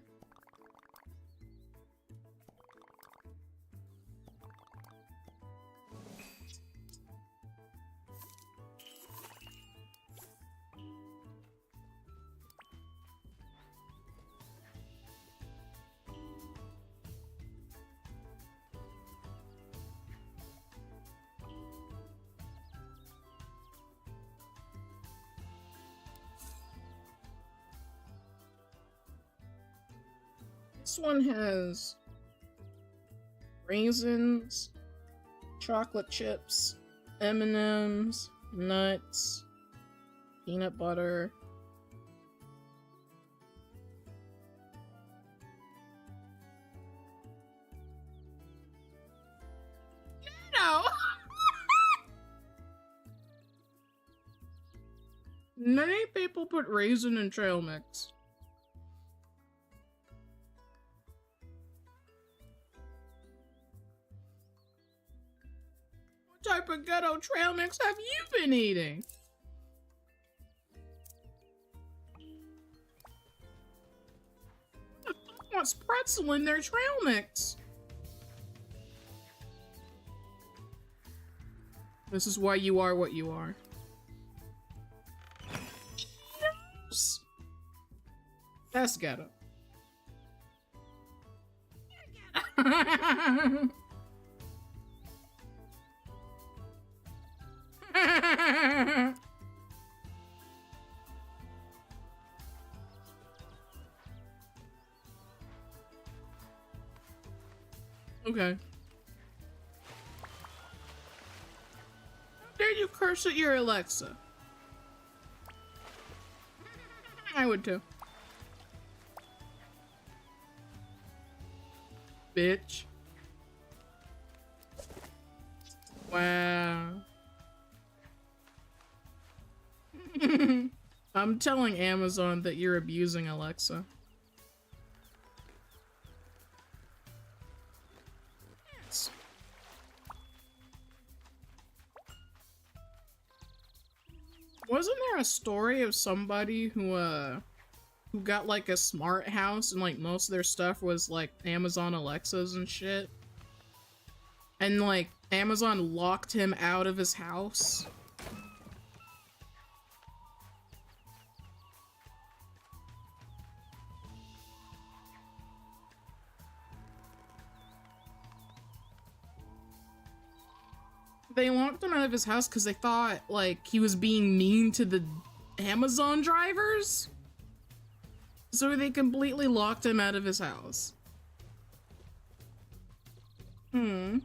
This one has raisins, chocolate chips, M&M's, nuts, peanut butter. No! Many people put raisin in trail mix. What type of ghetto trail mix have you been eating? Who the fuck wants pretzel in their trail mix? This is why you are what you are. Yes. That's ghetto. Okay. How dare you curse at your Alexa? I would too. Bitch. Wow. I'm telling Amazon that you're abusing Alexa. Yes. Wasn't there a story of somebody who got like a smart house and like most of their stuff was like Amazon Alexas and shit? And like Amazon locked him out of his house? They locked him out of his house because they thought, like, he was being mean to the Amazon drivers. So they completely locked him out of his house. Hmm.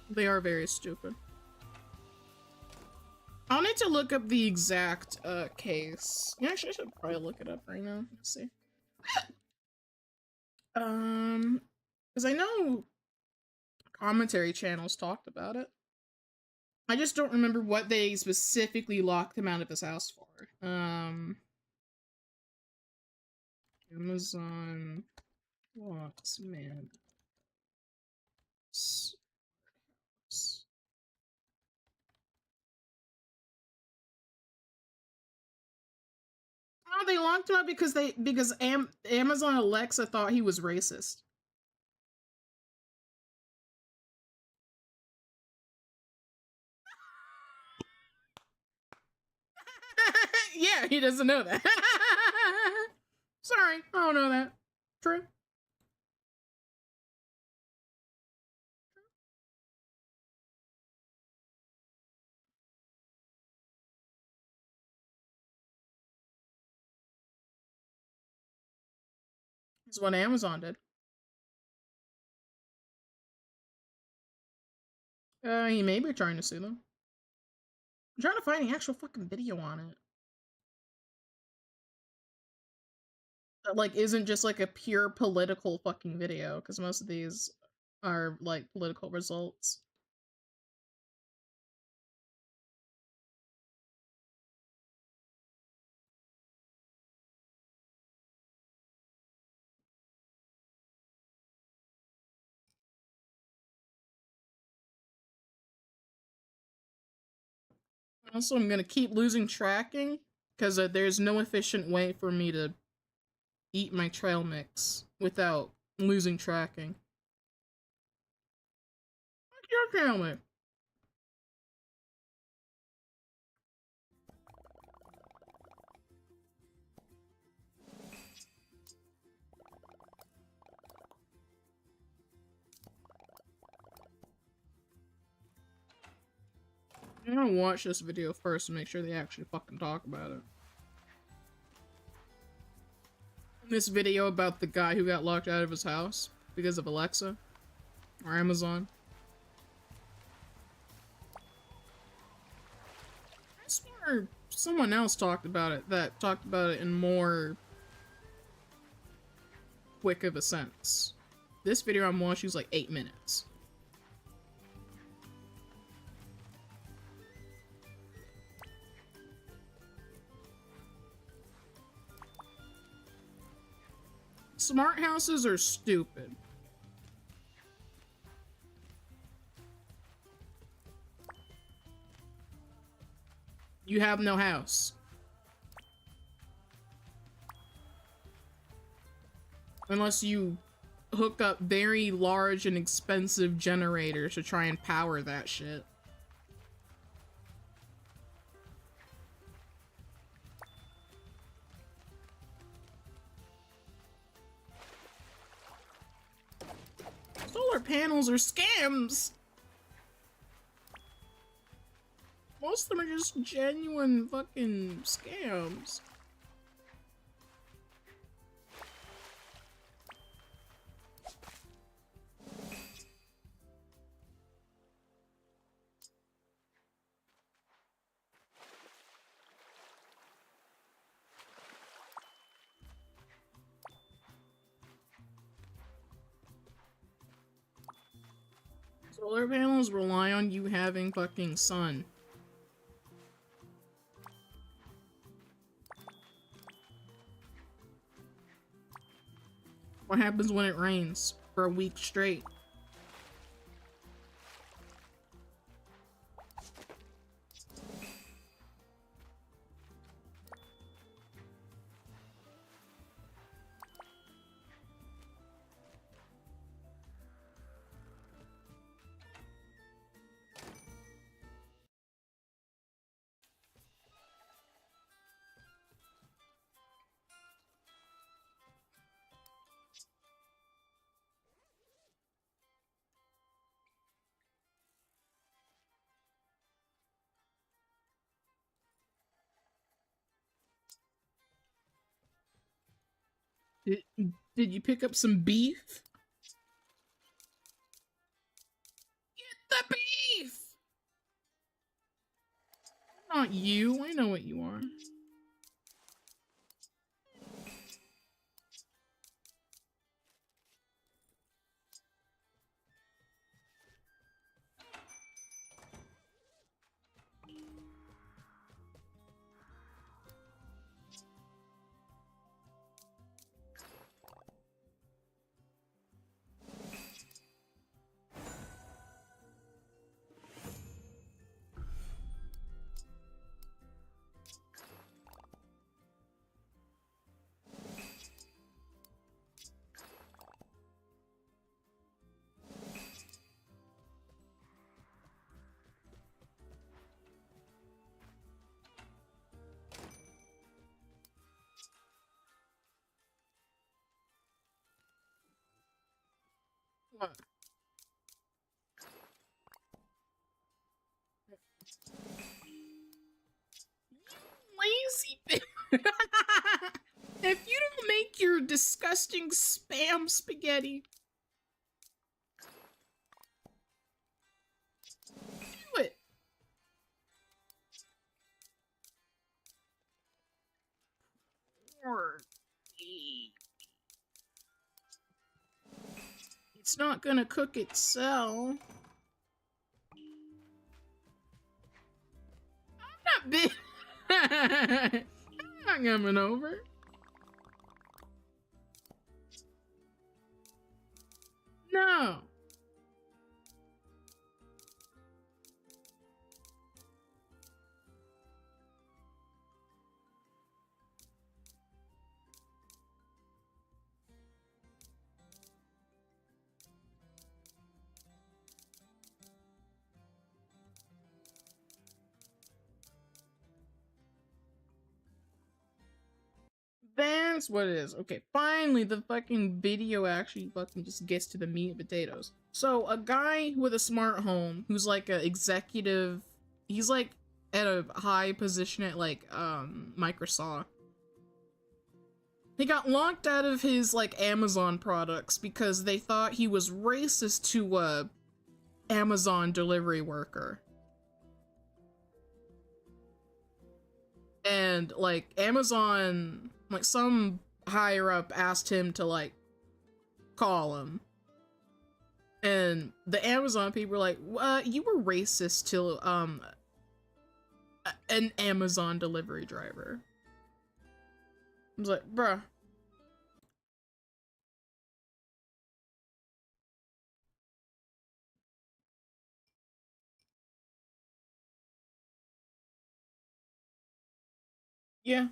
They are very stupid. I'll need to look up the exact case. Yeah, actually, I should probably look it up right now. Let's see. Because I know commentary channels talked about it. I just don't remember what they specifically locked him out of his house for. Amazon locks man. Oh, they locked him up because Amazon Alexa thought he was racist. Yeah, he doesn't know that. Sorry, I don't know that. True. It's what Amazon did. He may be trying to sue them. I'm trying to find the actual fucking video on it. That, like, isn't just, like, a pure political fucking video, because most of these are, like, political results. Also, I'm gonna keep losing tracking, because there's no efficient way for me to eat my trail mix without losing tracking. What's your trail mix? I'm gonna watch this video first to make sure they actually fucking talk about it. This video about the guy who got locked out of his house because of Alexa or Amazon. I swear someone else talked about it that talked about it in more quick of a sense. This video I'm watching is like 8 minutes. Smart houses are stupid. You have no house. Unless you hook up very large and expensive generators to try and power that shit. Solar panels are scams! Most of them are just genuine fucking scams. Solar panels rely on you having fucking sun. What happens when it rains for a week straight? Did you pick up some beef? Get the beef! Not you. I know what you are. What? Lazy bitch. If you don't make your disgusting spam spaghetti, do it. Poor baby. It's not gonna cook itself. I'm not big. I'm not coming over. No. That's what it is. Okay, finally the fucking video actually fucking just gets to the meat and potatoes. So a guy with a smart home who's like an executive, he's like at a high position at like Microsoft. He got locked out of his like Amazon products because they thought he was racist to a Amazon delivery worker. And like Amazon, like some higher up asked him to like call him, and the Amazon people were like, you were racist to an Amazon delivery driver. I was like, bruh. Yeah.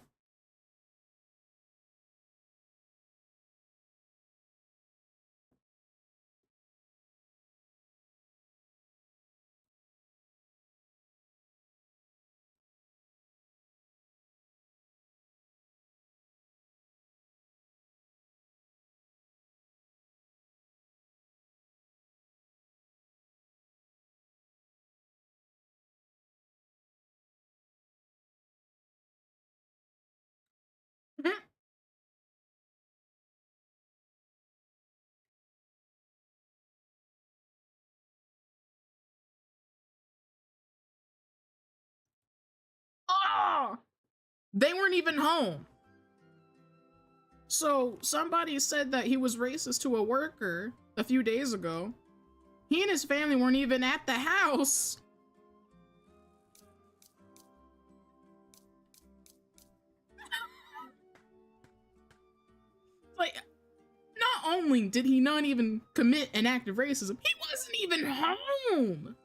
Oh! They weren't even home. So somebody said that he was racist to a worker a few days ago. He and his family weren't even at the house. Like, not only did he not even commit an act of racism, he wasn't even home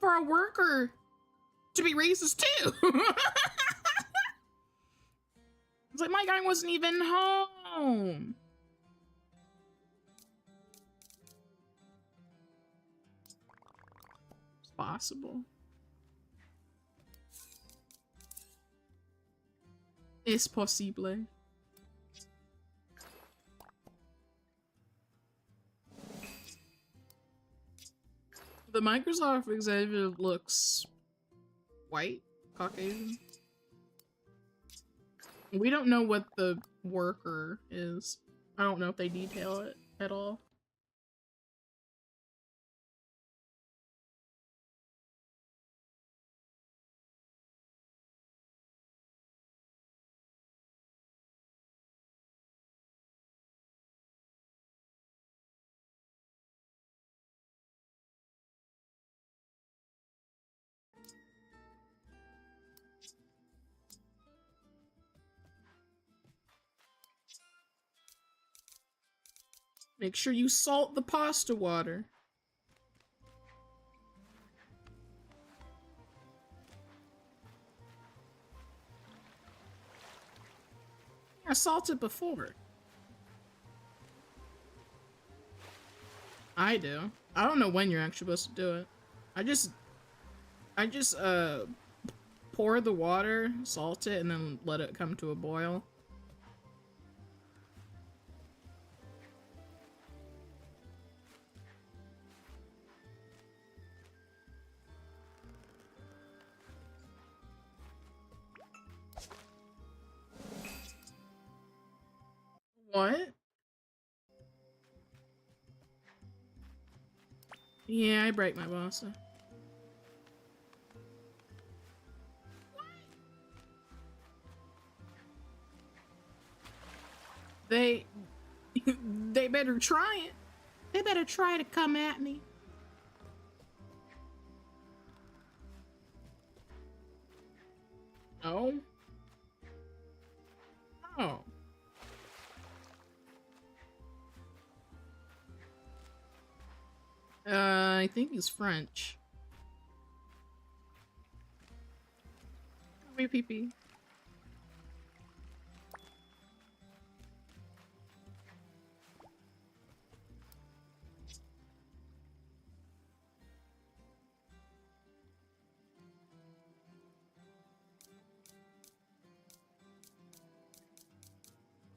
for a worker to be racist too. It's like, my guy wasn't even home. It's possible. Es posible. The Microsoft executive looks white, Caucasian. We don't know what the worker is. I don't know if they detail it at all. Make sure you salt the pasta water. I salted before. I do. I don't know when you're actually supposed to do it. I just pour the water, salt it, and then let it come to a boil. What? Yeah, I break my pasta. They better try it. They better try to come at me. Oh. Oh. I think he's French. Wait, pee-pee.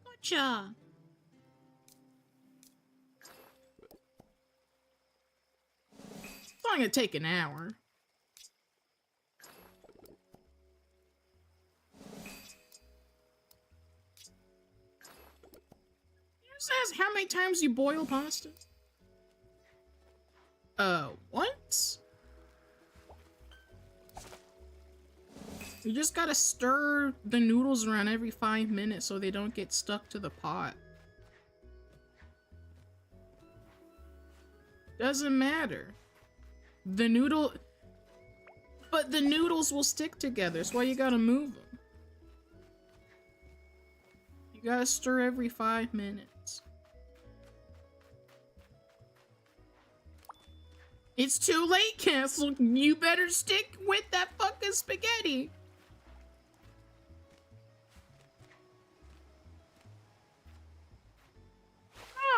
Gotcha. It's only gonna take an hour. Says how many times you boil pasta? Once? You just gotta stir the noodles around every 5 minutes so they don't get stuck to the pot. Doesn't matter. But the noodles will stick together, that's why you gotta move them. You gotta stir every 5 minutes. It's too late, Castle. You better stick with that fucking spaghetti.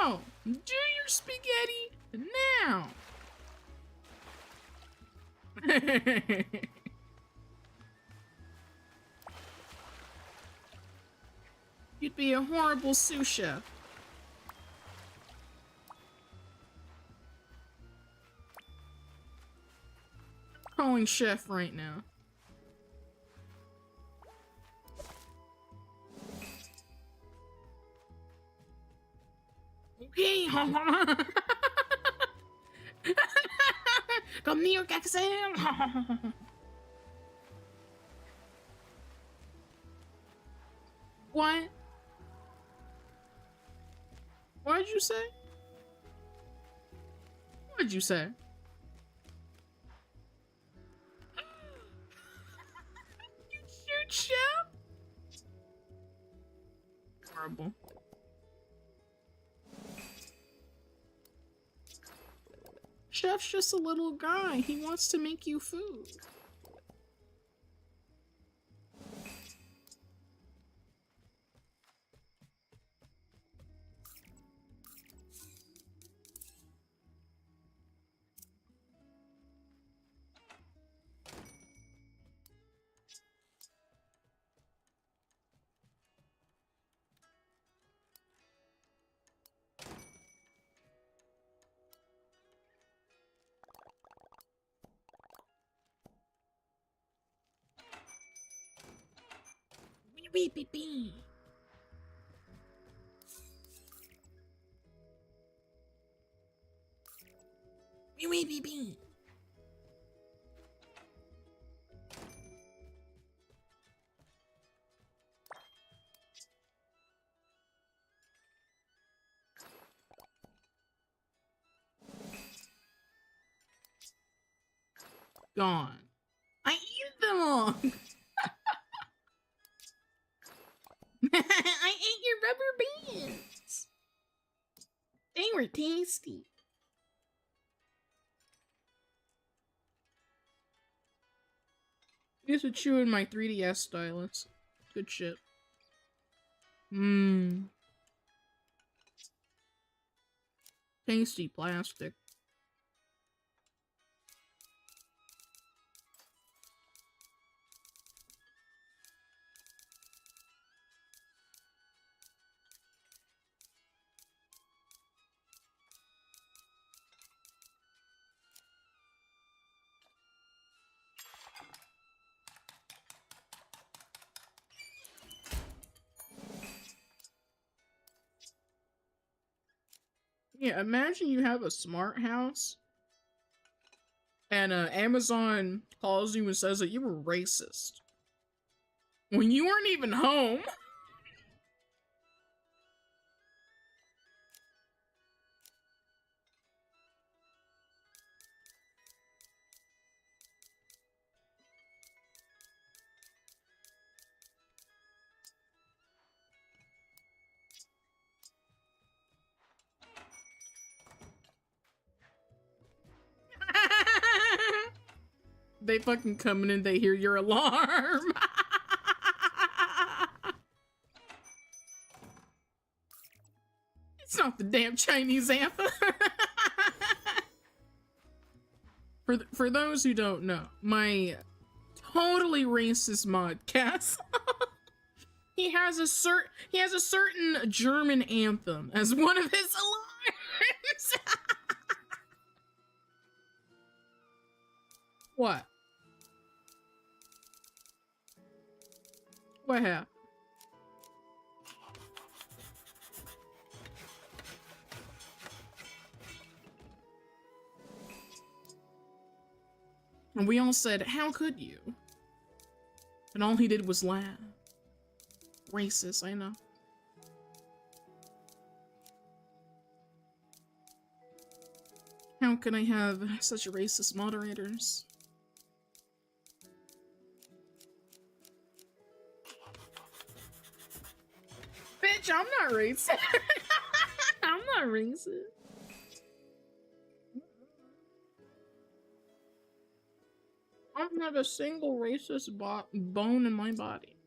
Oh, do your spaghetti now. You'd be a horrible sous chef. I'm calling chef right now. Okay. Come here, Gaxel. What? What'd you say? What'd you say? You shoot chef? Horrible. Chef's just a little guy. He wants to make you food. Beep, beep, beep. Wee. Gone. I eat them all. I ate your rubber bands. They were tasty. Used to chew in my 3DS stylus. Good shit. Mmm. Tasty plastic. Yeah, imagine you have a smart house and Amazon calls you and says that you were racist when you weren't even home. They fucking come in and they hear your alarm. It's not the damn Chinese anthem. For those who don't know, my totally racist modcast, he has a certain German anthem as one of his alarms. What? What happened? And we all said, how could you? And all he did was laugh. Racist, I know. How can I have such racist moderators? Bitch, I'm not racist. I'm not racist. I don't have a single racist bone in my body.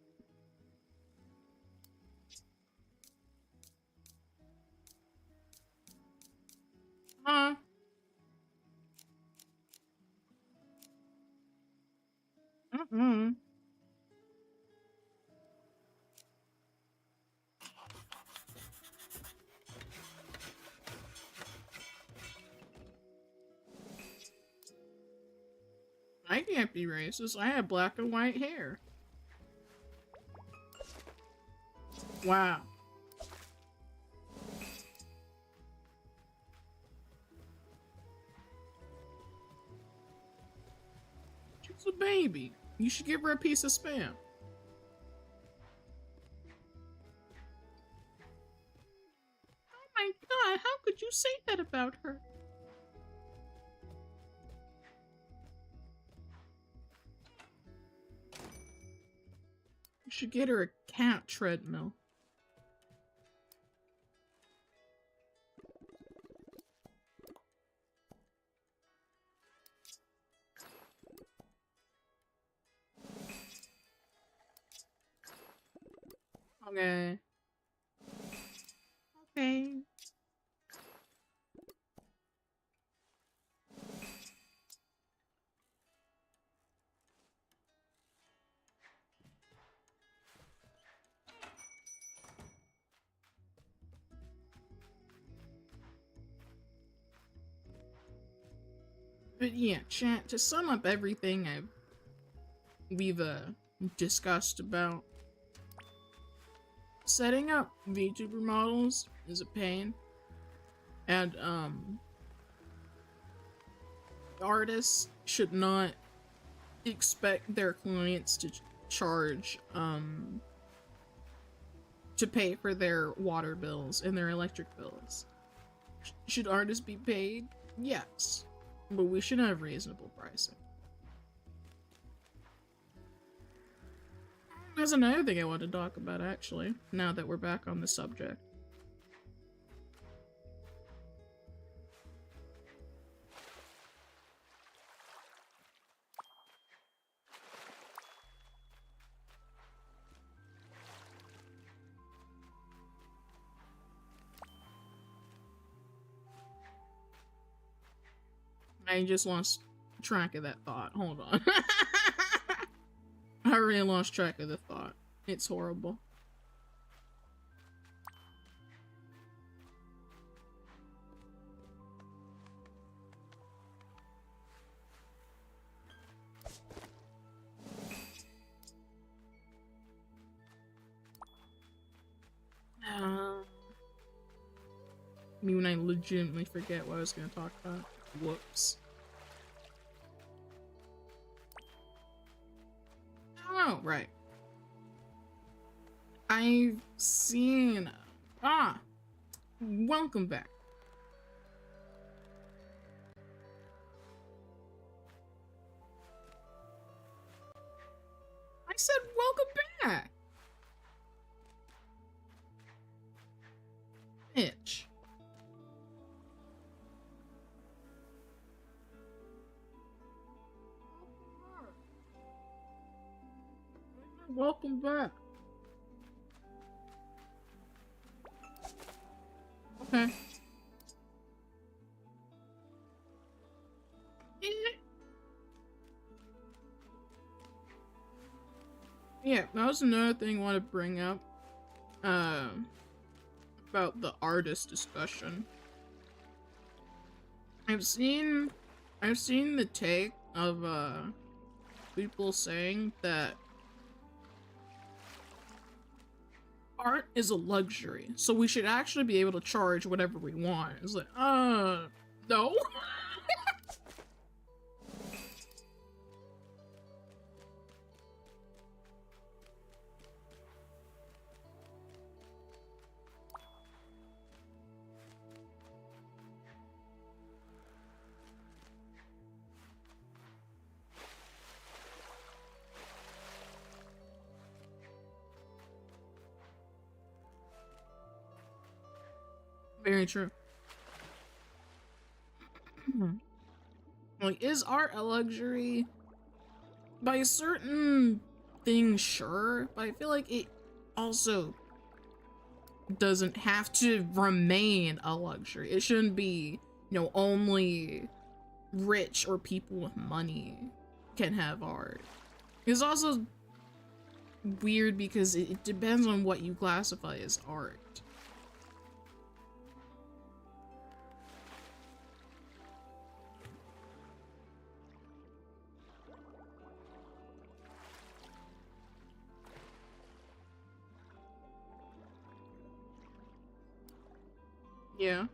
Huh? Mm-mm. I can't be racist. I have black and white hair. Wow. She's a baby. You should give her a piece of Spam. Oh my god, how could you say that about her? You should get her a cat treadmill. Okay. Okay. But yeah, chat, to sum up everything we've discussed about, setting up VTuber models is a pain. And artists should not expect their clients to charge to pay for their water bills and their electric bills. Should artists be paid? Yes, but we should have reasonable pricing. There's another thing I want to talk about, actually, now that we're back on the subject. I just lost track of that thought. Hold on. I really lost track of the thought. It's horrible. Me when I legitimately forget what I was gonna talk about. Whoops. Oh, right. I've seen... welcome back. I said welcome back! Bitch. Welcome back. Okay. Yeah, that was another thing I want to bring up. About the artist discussion. I've seen the take of people saying that art is a luxury, so we should actually be able to charge whatever we want. It's like, no. Very true. Like, is art a luxury? By certain things, sure, but I feel like it also doesn't have to remain a luxury. It shouldn't be, you know, only rich or people with money can have art. It's also weird because it depends on what you classify as art. Yeah.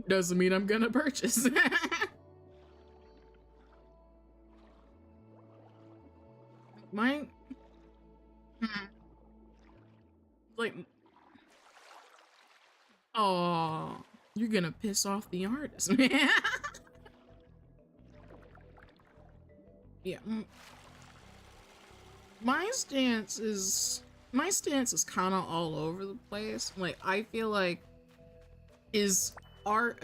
Doesn't mean I'm gonna purchase. Mine. Like. Oh, you're gonna piss off the artist, man. Yeah. My stance is kind of all over the place. Like, I feel like, is art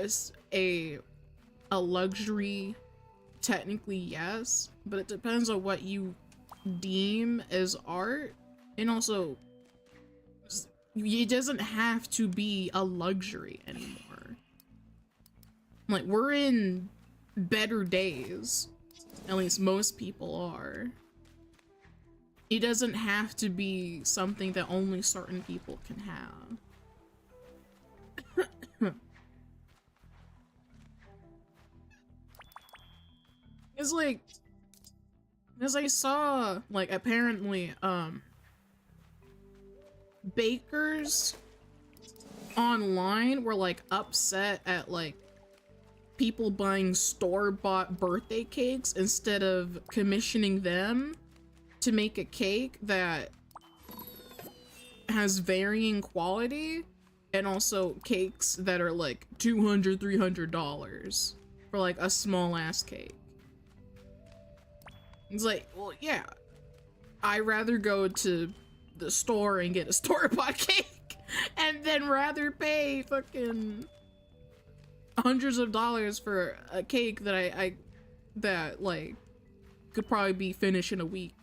a luxury? Technically, yes, but it depends on what you deem as art, and also it doesn't have to be a luxury anymore. Like, we're in better days. At least most people are. It doesn't have to be something that only certain people can have. It's like, as I saw, like, apparently, bakers online were, like, upset at, like, people buying store-bought birthday cakes instead of commissioning them to make a cake that has varying quality, and also cakes that are like $200, $300 for like a small ass cake. It's like, well, yeah, I'd rather go to the store and get a store-bought cake and then rather pay fucking hundreds of dollars for a cake that I that like could probably be finished in a week.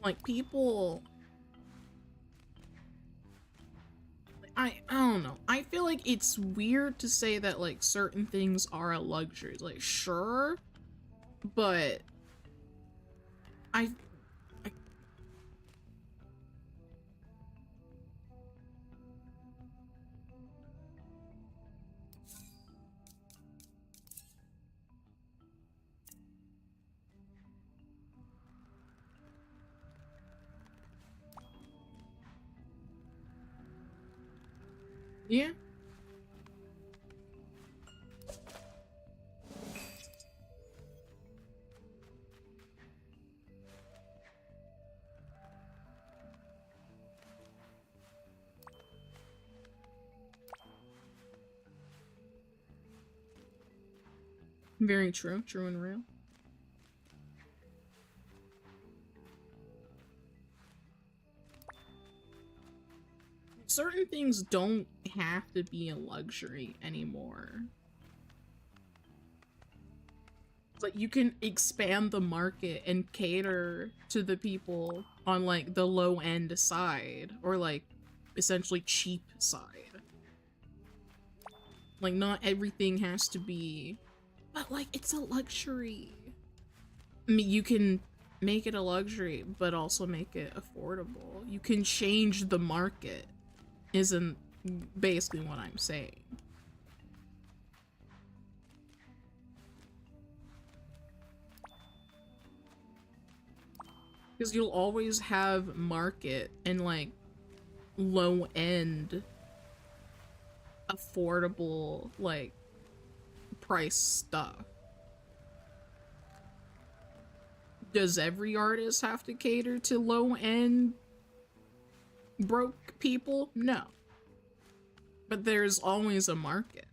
Like, people, I don't know. I feel like it's weird to say that, like, certain things are a luxury. Like, sure, but I yeah. Very true. True and real. Certain things don't have to be a luxury anymore. Like, you can expand the market and cater to the people on, like, the low end side, or like essentially cheap side. Like, not everything has to be, but like, it's a luxury. I mean, you can make it a luxury, but also make it affordable. You can change the market, isn't basically what I'm saying. Because you'll always have market and like low end affordable like price stuff. Does every artist have to cater to low end broke people? No. But there's always a market.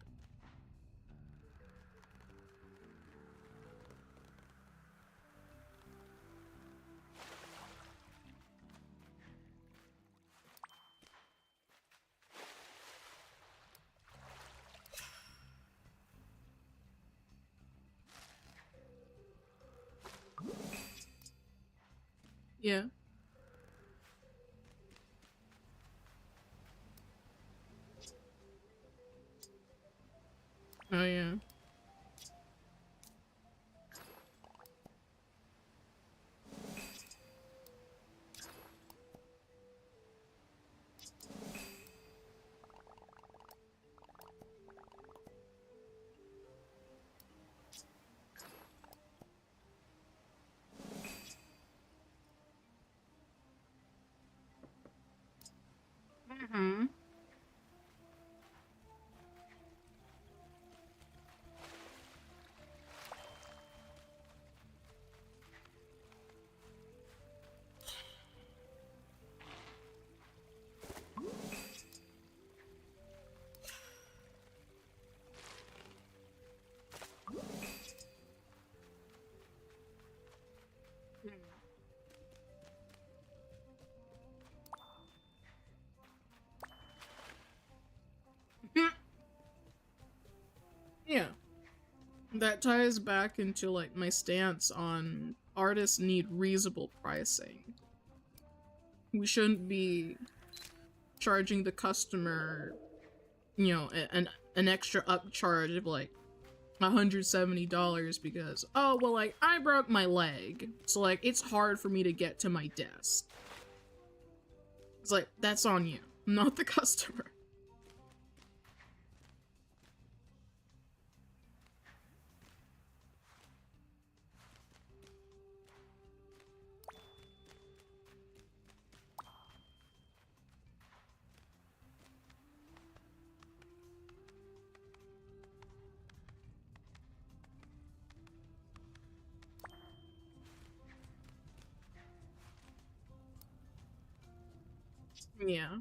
Yeah. Oh yeah. Mm-hmm. Yeah. That ties back into like my stance on artists need reasonable pricing. We shouldn't be charging the customer, you know, an extra upcharge of like $170 because, oh, well, like, I broke my leg, so, like, it's hard for me to get to my desk. It's like, that's on you, not the customer. Yeah.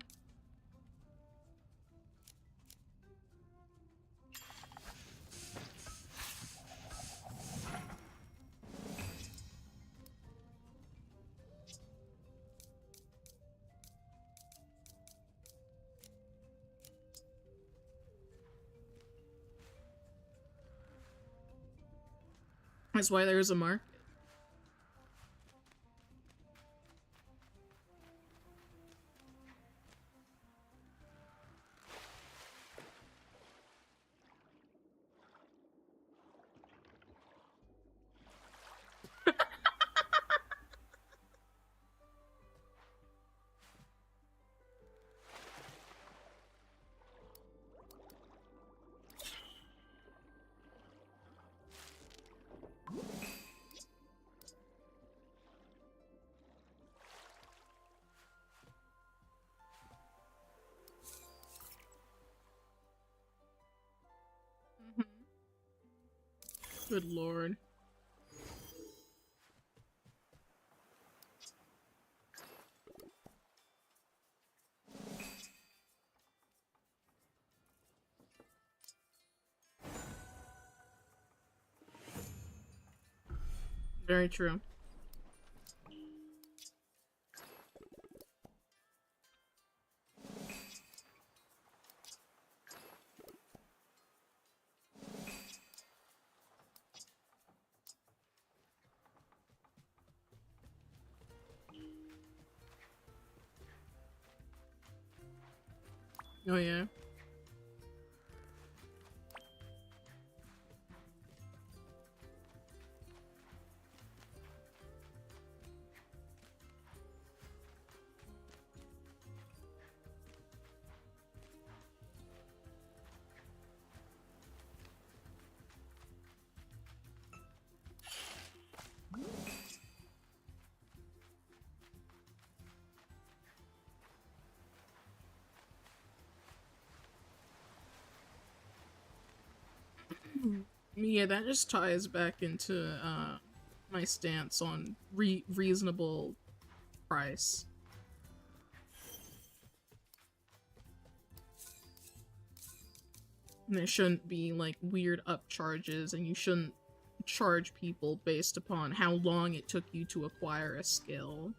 That's why there's a market. Good lord. Very true. Oh yeah. Yeah, that just ties back into my stance on reasonable price. And there shouldn't be like weird upcharges, and you shouldn't charge people based upon how long it took you to acquire a skill.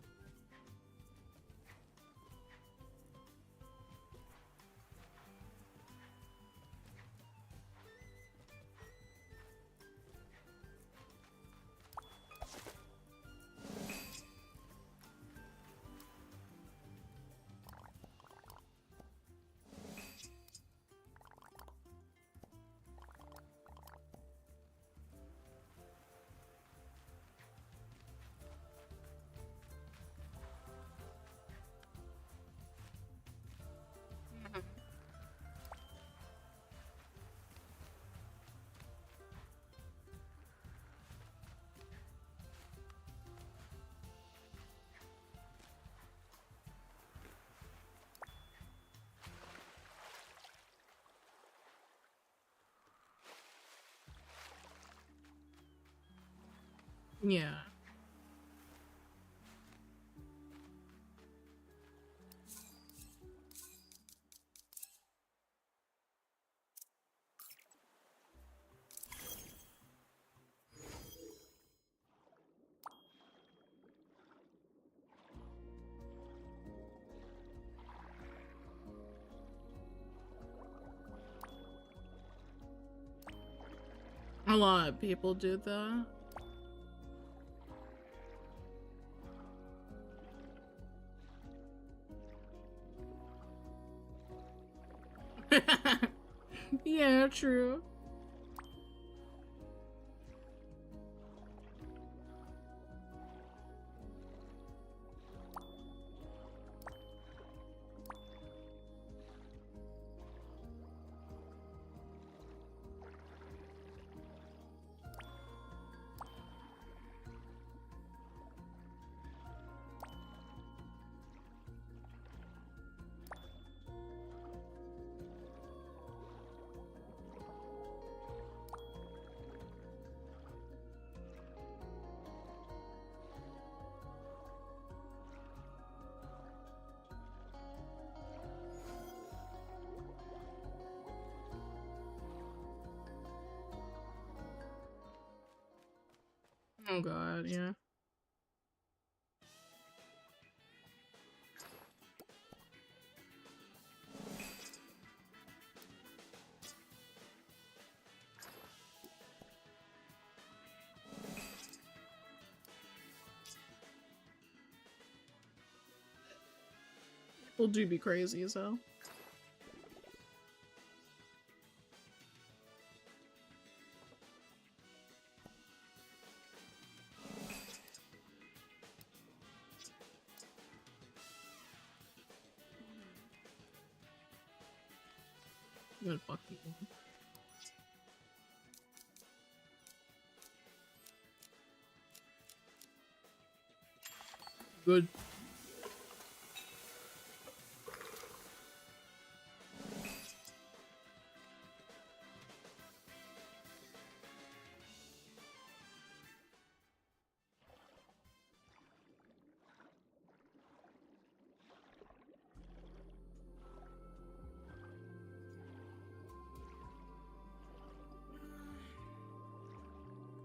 Yeah. A lot of people do that. Yeah, true. Oh god, yeah. People do be crazy as hell. Good fuck people. Good.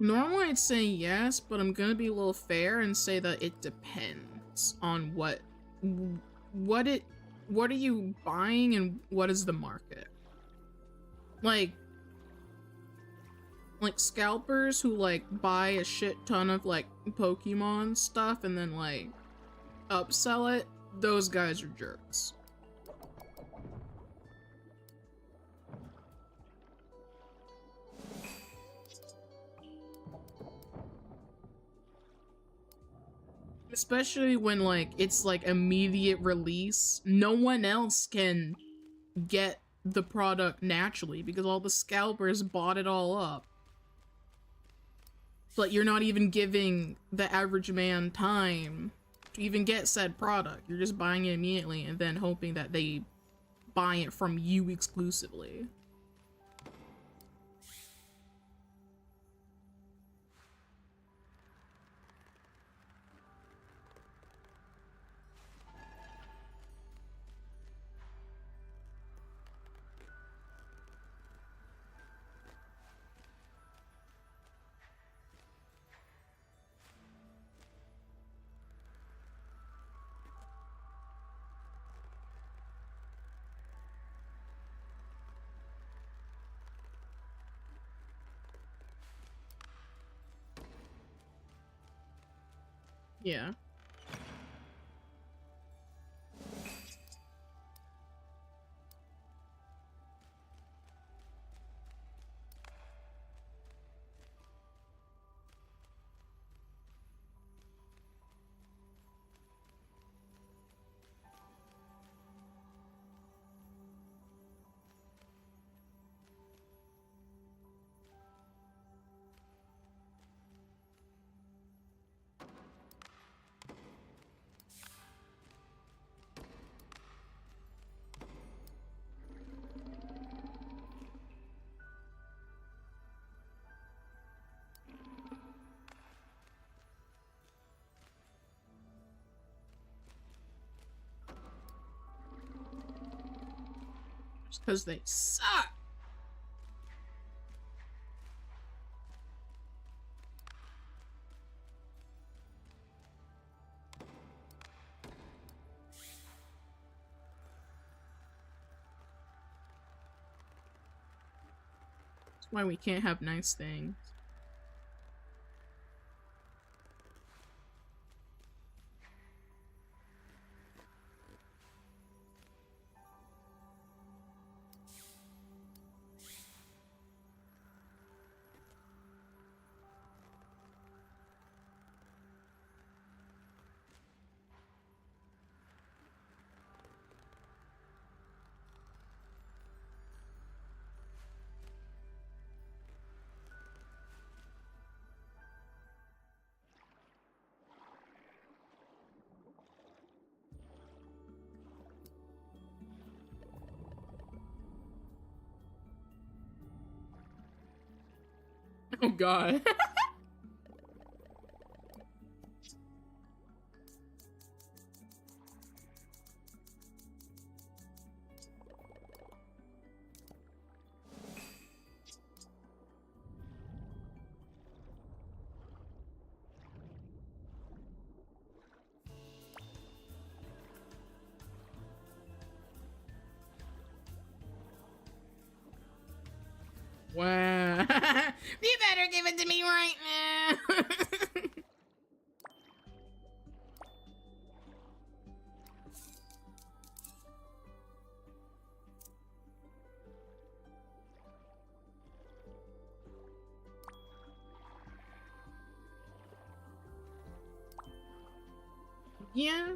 Normally I'd say yes, but I'm gonna be a little fair and say that it depends on what are you buying and what is the market. Like scalpers who like buy a shit ton of like Pokemon stuff and then like upsell it, those guys are jerks. Especially when like it's like immediate release, no one else can get the product naturally because all the scalpers bought it all up. But you're not even giving the average man time to even get said product. You're just buying it immediately and then hoping that they buy it from you exclusively. Yeah. Just because they suck. That's why we can't have nice things. Oh god. Wow. You better give it to me right now. Yeah.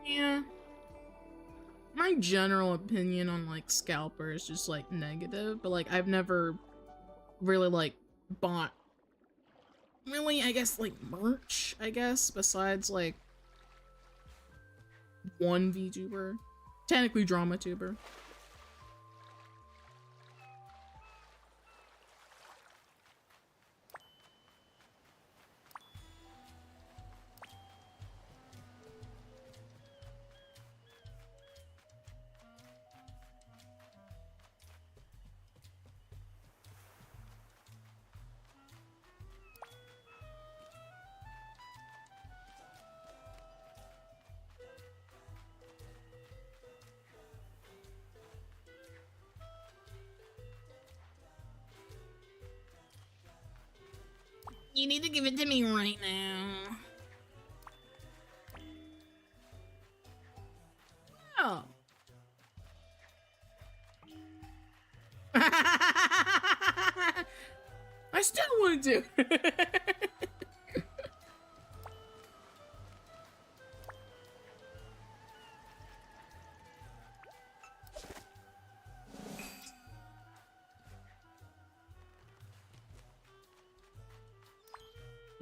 Yeah. My general opinion on like Scalper is just like negative, but like I've never really like bought really, I guess, like merch, I guess, besides like one VTuber. Technically drama tuber. You need to give it to me right now. Oh. I still want to.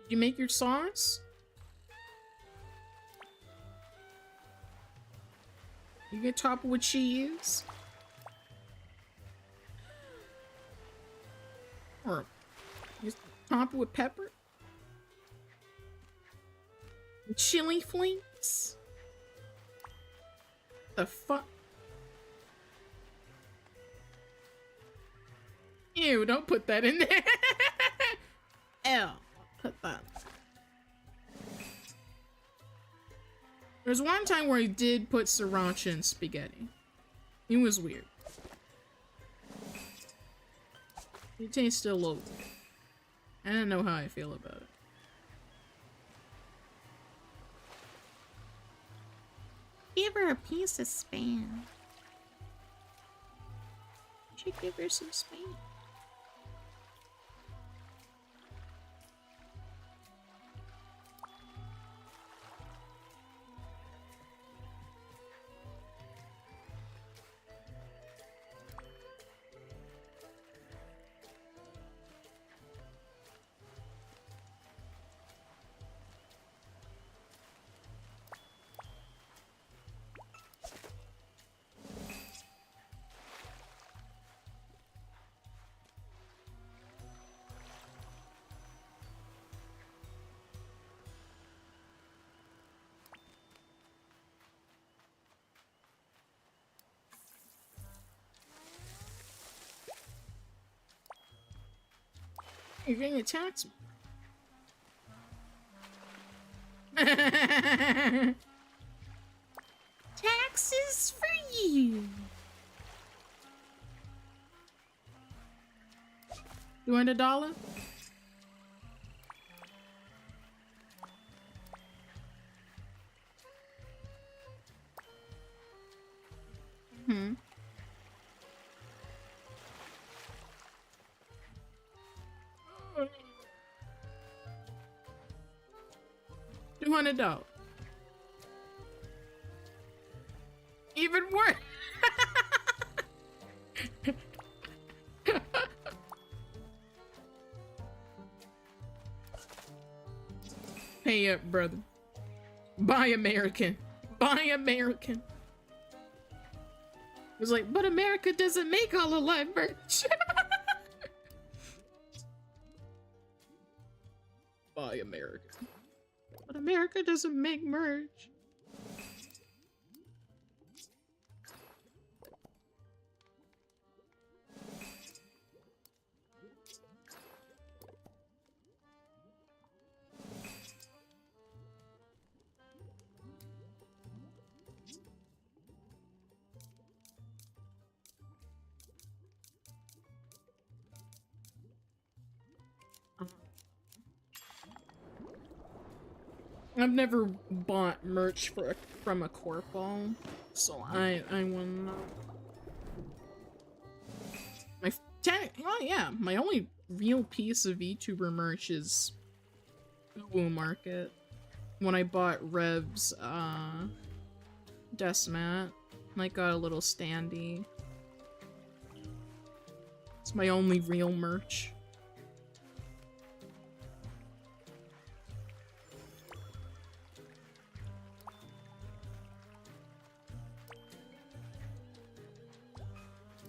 You make your sauce? You get top with cheese? Or you top it with pepper? Chili flakes? The fuck? Ew, don't put that in there. Ew. Put that. There's one time where I did put sriracha in spaghetti. It was weird. It tasted a little weird. I don't know how I feel about it. Give her a piece of spam. You should give her some spam. You're getting attacked. Taxes for you. You want $1? Hmm. $200. Even worse. Pay up, brother. Buy American. Buy American. It was like, but America doesn't make Hololive merch. Buy American. But America doesn't make merch. I've never bought merch from a corpo, so I wouldn't know. Well, yeah, my only real piece of VTuber merch is Uwu Market. When I bought Rev's Desmat, I got a little standee. It's my only real merch.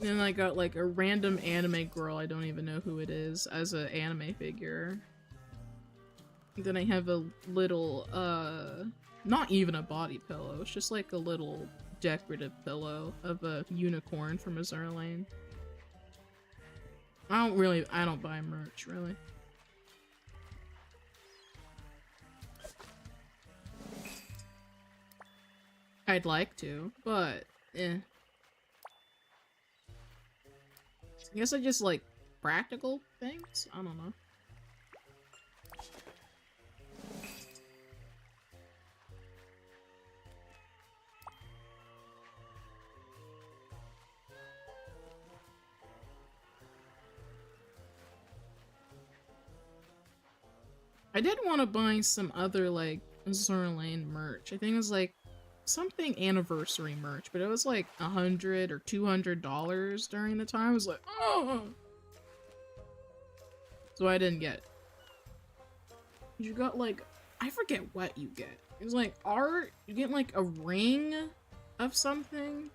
And I got like a random anime girl, I don't even know who it is, as an anime figure. Then I have a little, not even a body pillow, it's just like a little decorative pillow of a unicorn from Azure Lane. I don't buy merch, really. I'd like to, but, eh. I guess I just like practical things? I don't know. I did want to buy some other like Azure Lane merch. I think it was like something anniversary merch, but it was like $100 or $200 during the time. I was like, oh, so I didn't get it. You got like, I forget what you get. It was like art. You get like a ring of something,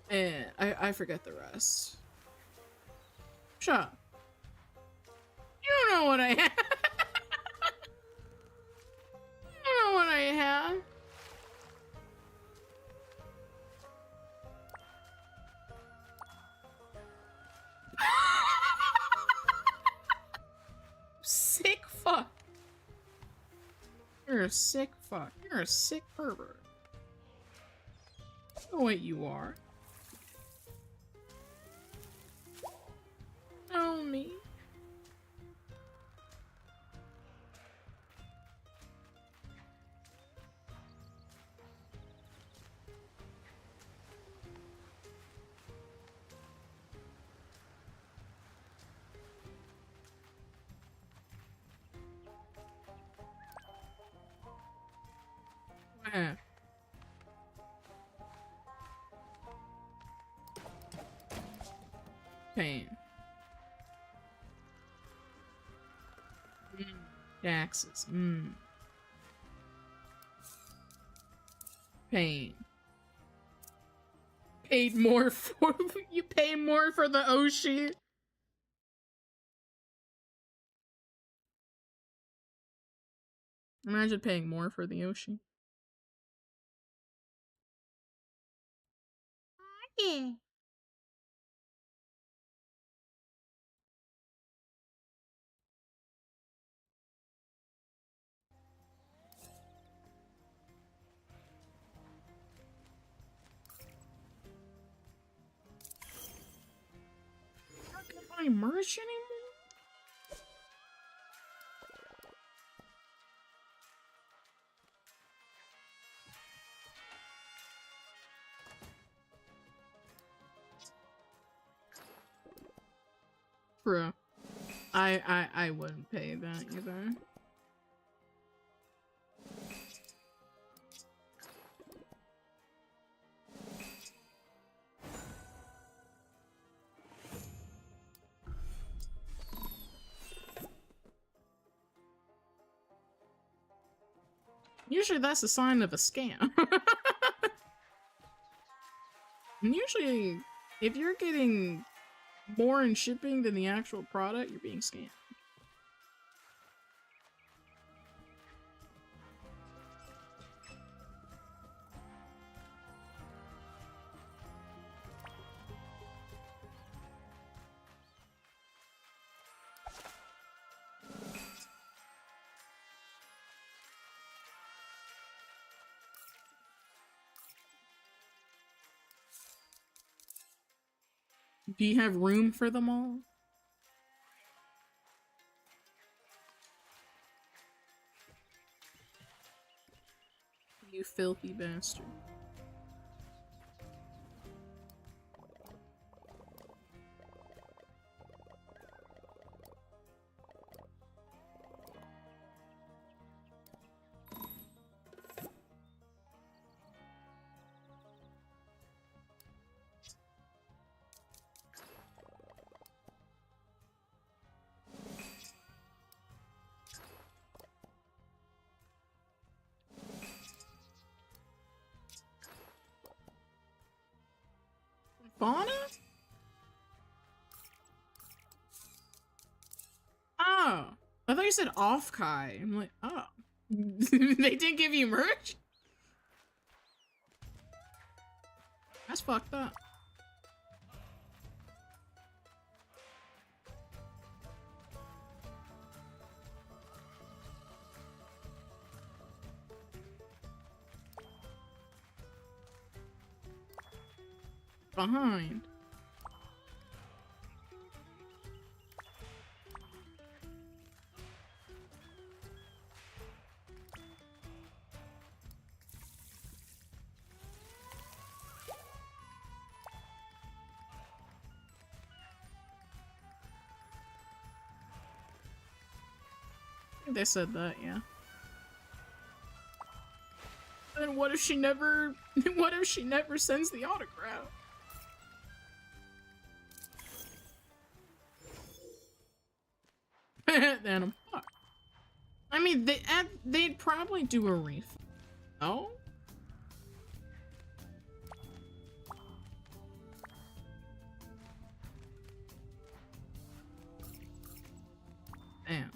and I forget the rest. Shut up. You know what I have. What I have. Sick fuck. You're a sick fuck. You're a sick pervert. Oh wait, you are. Tell me. Pain. Taxes. Pain. Paid more for you pay more for the Oshi. Imagine paying more for the Oshi. Yeah. I can't buy merch anymore? Bro. I wouldn't pay that either. Usually that's a sign of a scam. And usually, if you're getting more in shipping than the actual product, you're being scammed. Do you have room for them all? You filthy bastard. Fauna? Oh, I thought you said off Kai. I'm like, oh. They didn't give you merch? That's fucked up. Behind. They said that, yeah. And what if she never what if she never sends the autograph? Then I'm fucked. I mean, they'd probably do a refund. Oh? Damn.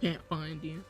Can't find you.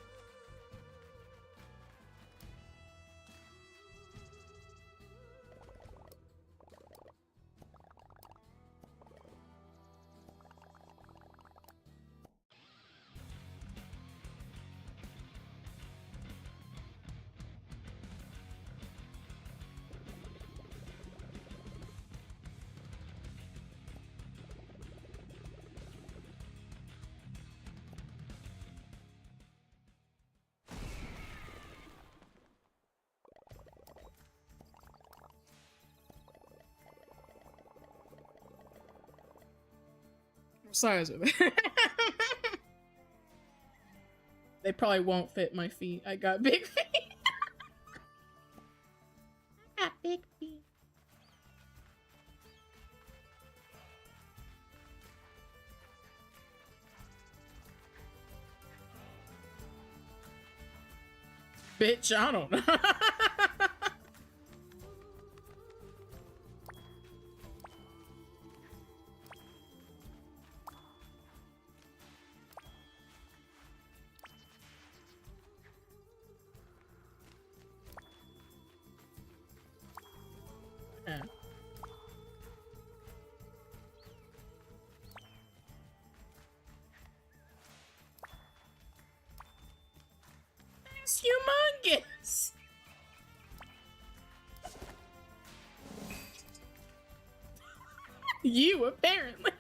What size are they? They probably won't fit my feet. I got big feet. I got big feet. Bitch, I don't know. You, apparently.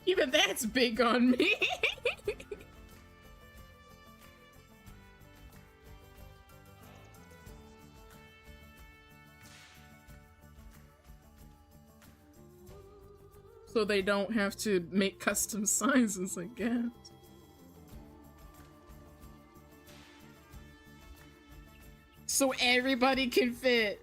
Even that's big on me. So they don't have to make custom sizes, I guess. So everybody can fit.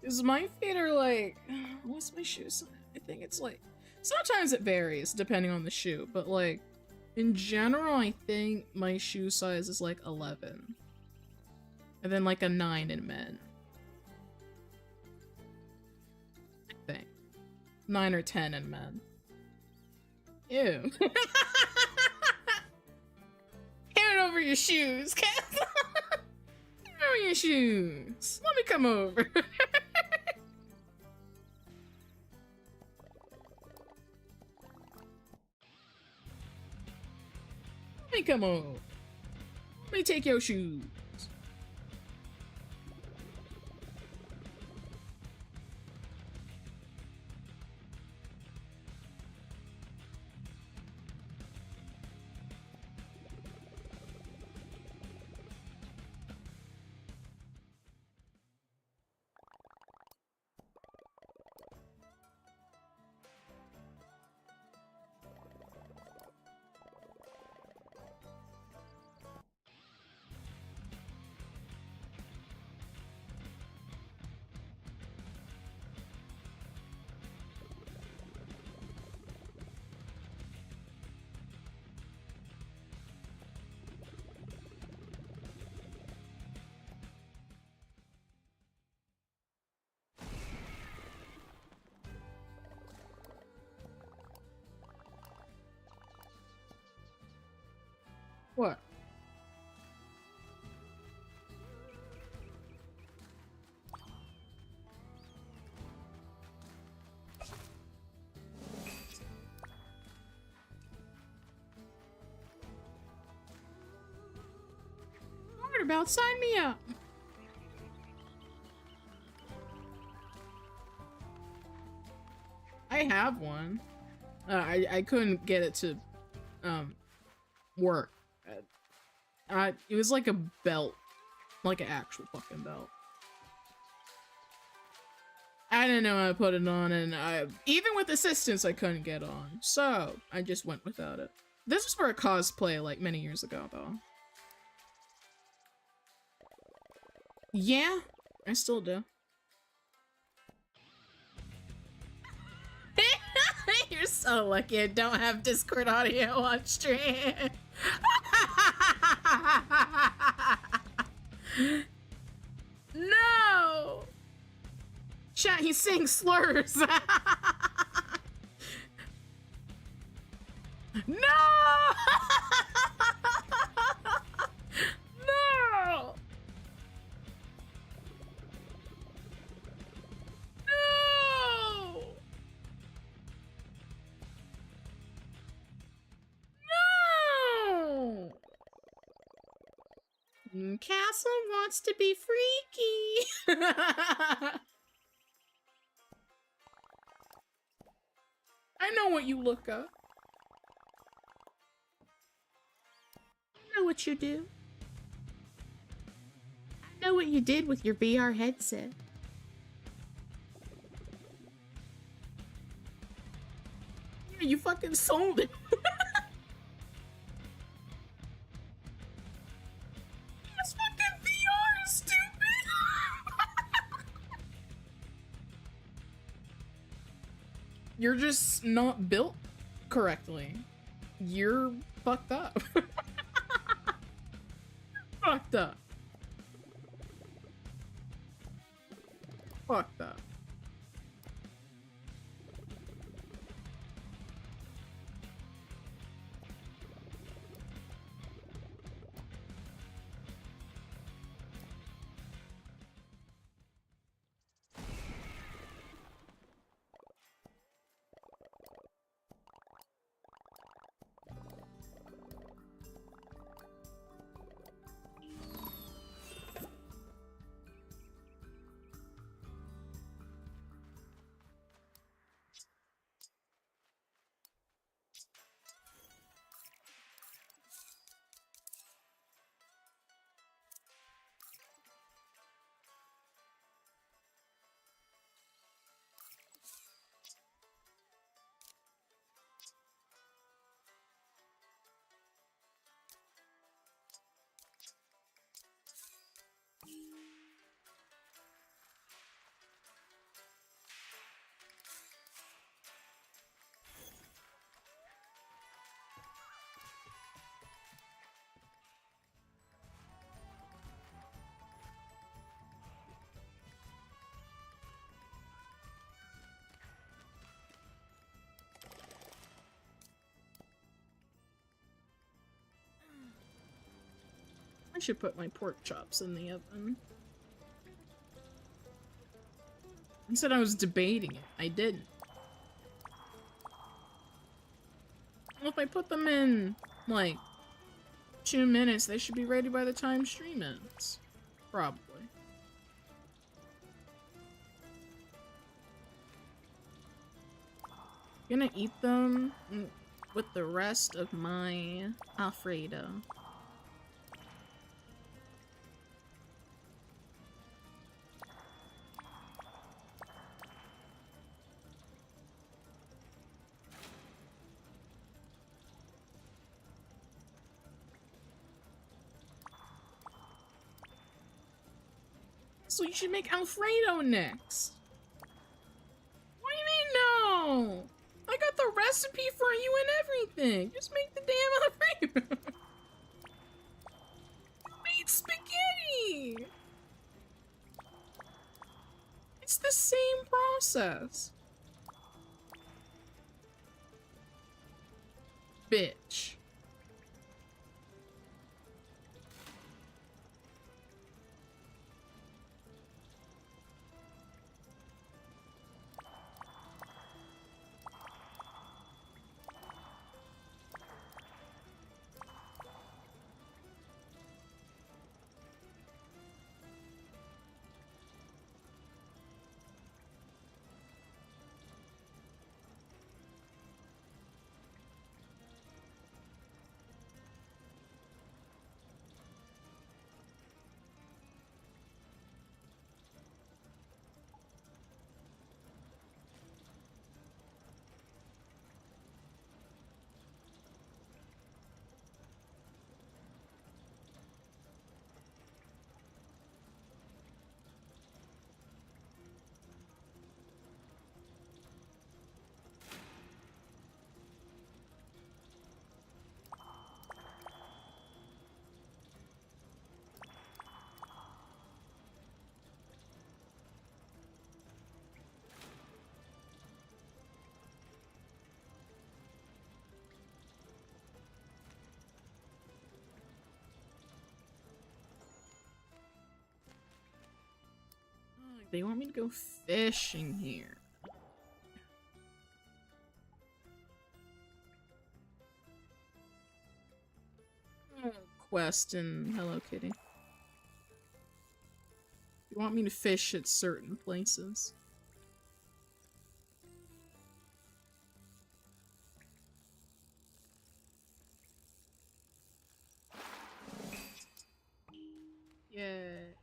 Cause my feet are like, what's my shoe size? I think it's like, sometimes it varies depending on the shoe, but like, in general, I think my shoe size is like 11. And then like a 9 in men. I think. 9 or 10 in men. Ew. Hand over your shoes, Cat. Hand over your shoes. Let me come over. Let me come over. Let me take your shoes. What? What about sign me up? I have one. I couldn't get it to work. It was like a belt, like an actual fucking belt. I didn't know how to put it on, and even with assistance, I couldn't get on. So I just went without it. This was for a cosplay like many years ago, though. Yeah, I still do. You're so lucky I don't have Discord audio on stream. No! Chat, he's saying slurs. No! No! No! No! Castle wants to be freaky. I know what you look up. I know what you do. I know what you did with your VR headset. Yeah, you fucking sold it. This fucking VR is stupid. You're just not built correctly. You're fucked up. Fucked up. Fucked up. I should put my pork chops in the oven. I said I was debating it. I didn't. Well, if I put them in, like, 2 minutes, they should be ready by the time stream ends. Probably. Gonna eat them with the rest of my Alfredo. So you should make Alfredo next. What do you mean no? I got the recipe for you and everything. Just make the damn Alfredo. You made spaghetti. It's the same process. Bitch. They want me to go fishing here. Oh, Quest and Hello Kitty. You want me to fish at certain places. Yay.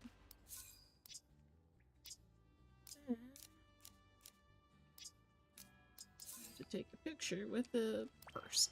To take a picture with a person.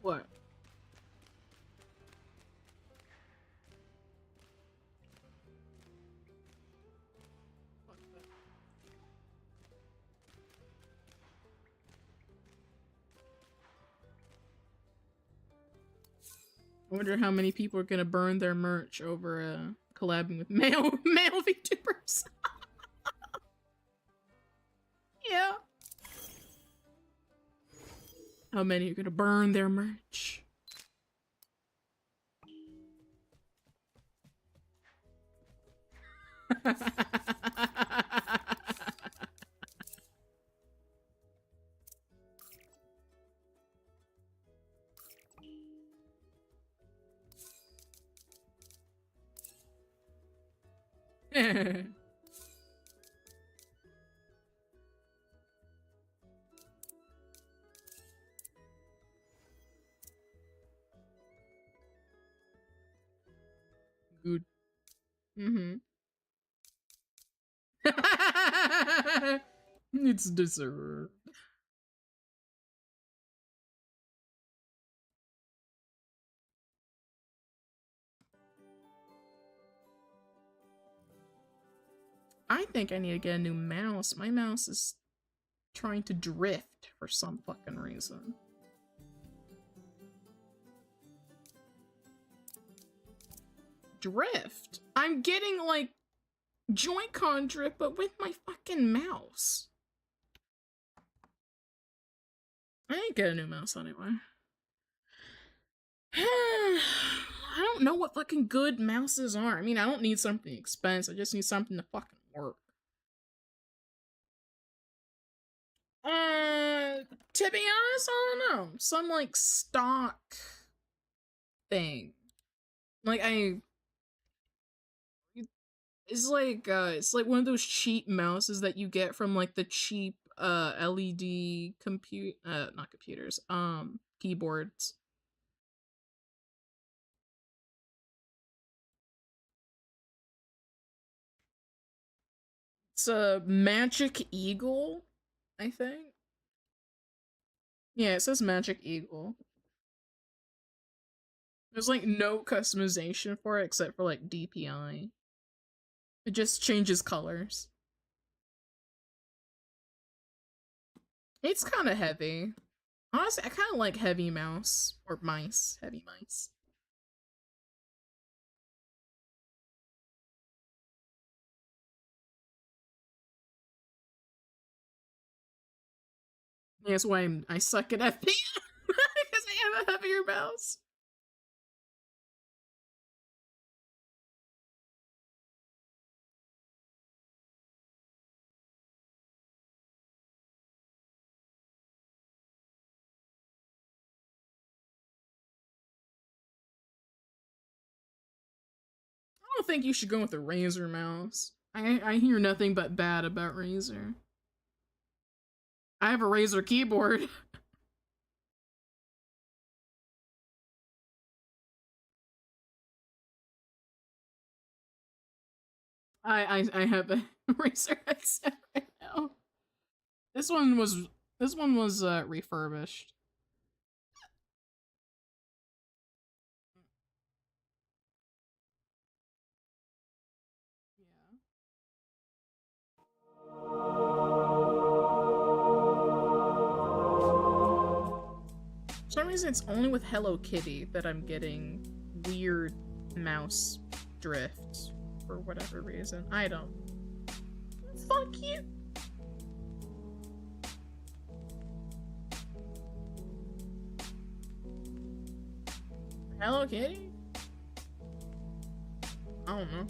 What? I wonder how many people are gonna burn their merch over collabing with male VTubers. Yeah. How many are gonna burn their merch? Good. Mm-hmm. It's deserved. I think I need to get a new mouse. My mouse is trying to drift for some fucking reason. Drift? I'm getting like Joy-Con drift, but with my fucking mouse. I ain't get a new mouse anyway. I don't know what fucking good mouses are. I mean, I don't need something expensive. I just need something to fucking work. To be honest, I don't know. Some like stock thing. Like it's like one of those cheap mouses that you get from like the cheap LED not computers, keyboards. It's a Magic Eagle, I think. Yeah, it says Magic Eagle. There's like no customization for it except for like DPI. It just changes colors. It's kind of heavy. Honestly, I kind of like heavy mouse. Or mice. Heavy mice. Yeah, that's why I suck at FP. Because I have a heavier mouse. I don't think you should go with a Razer mouse. I hear nothing but bad about Razer. I have a Razer keyboard. I have a Razer headset right now. This one was refurbished. Yeah. For some reason, it's only with Hello Kitty that I'm getting weird mouse drift for whatever reason. I don't. Fuck you. Hello Kitty? I don't know.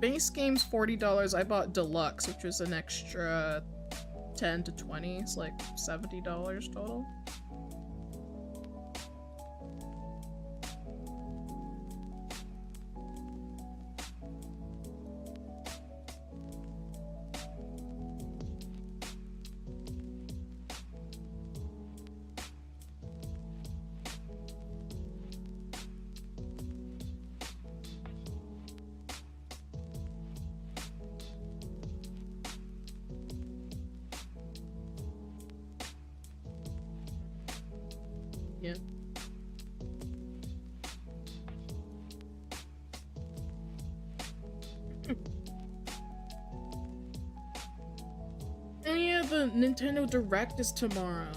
Base game's $40. I bought deluxe, which was an extra 10 to 20. It's like $70 total. Yeah. And yeah, the Nintendo Direct is tomorrow.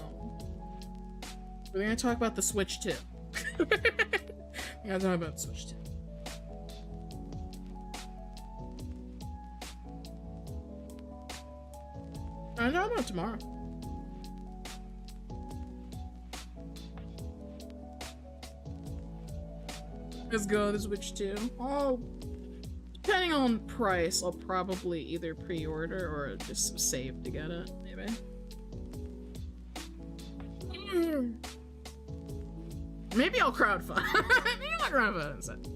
We're gonna talk about the Switch too. We're gonna talk about the Switch too. I know about tomorrow. Let's go to Switch 2. Oh, depending on price, I'll probably either pre-order or just save to get it, maybe. Maybe I'll crowdfund. Maybe I'll crowdfund instead.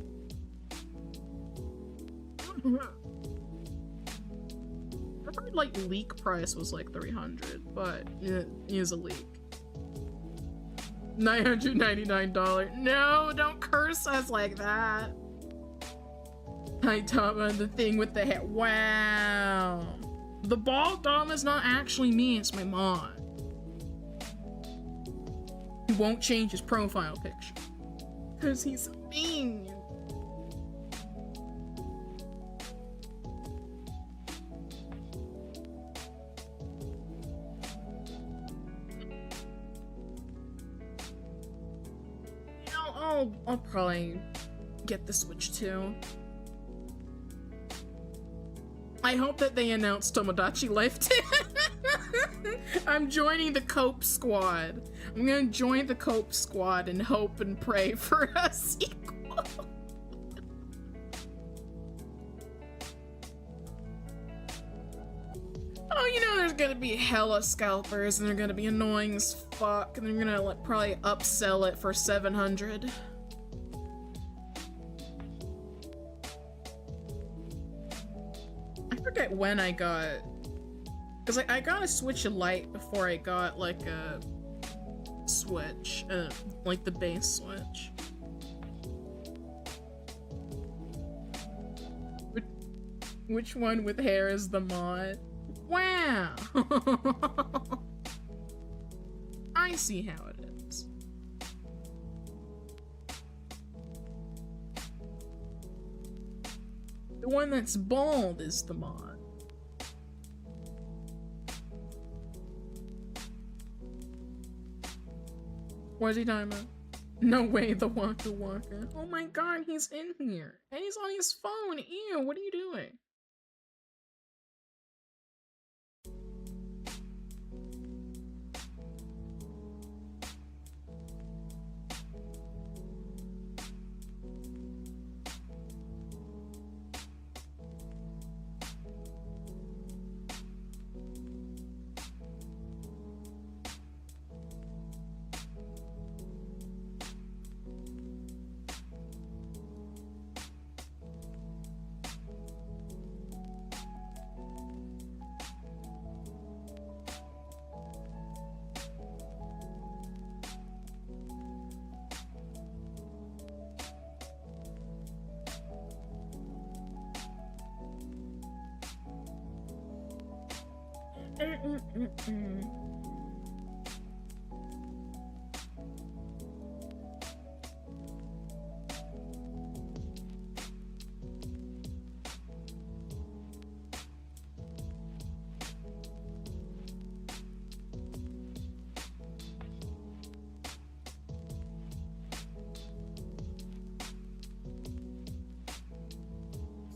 I heard like leak price was like $300, but it is a leak. $999. No, don't curse us like that. Hi, Dama, the thing with the hair. Wow. The bald Dama's not actually me, it's my mom. He won't change his profile picture. Because he's mean. I'll probably get the Switch too. I hope that they announce Tomodachi Life too. I'm joining the Cope Squad. I'm gonna join the Cope Squad and hope and pray for a sequel. Oh, you know there's gonna be hella scalpers and they're gonna be annoying as fuck and they're gonna like probably upsell it for 700. I forget when I got, cause I got a Switch Lite before I got like a Switch, like the base Switch. Which one with hair is the mod? Wow! I see how it is. The one that's bald is the mod. Where's he talking about? No way, the Waka Waka. Oh my god, he's in here. And he's on his phone. Ew, what are you doing?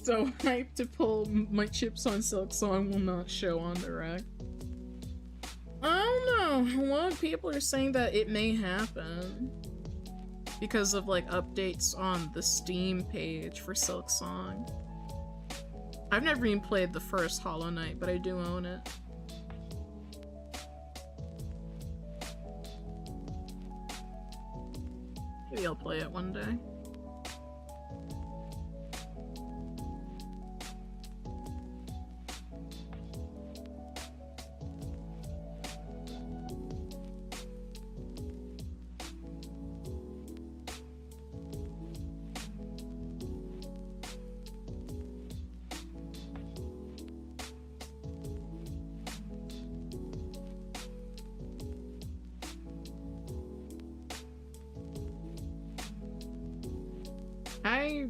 So hyped to pull my chips on Silk Song will not show on the rec. I don't know. A lot of people are saying that it may happen because of like updates on the Steam page for Silk Song. I've never even played the first Hollow Knight, but I do own it. Maybe I'll play it one day. I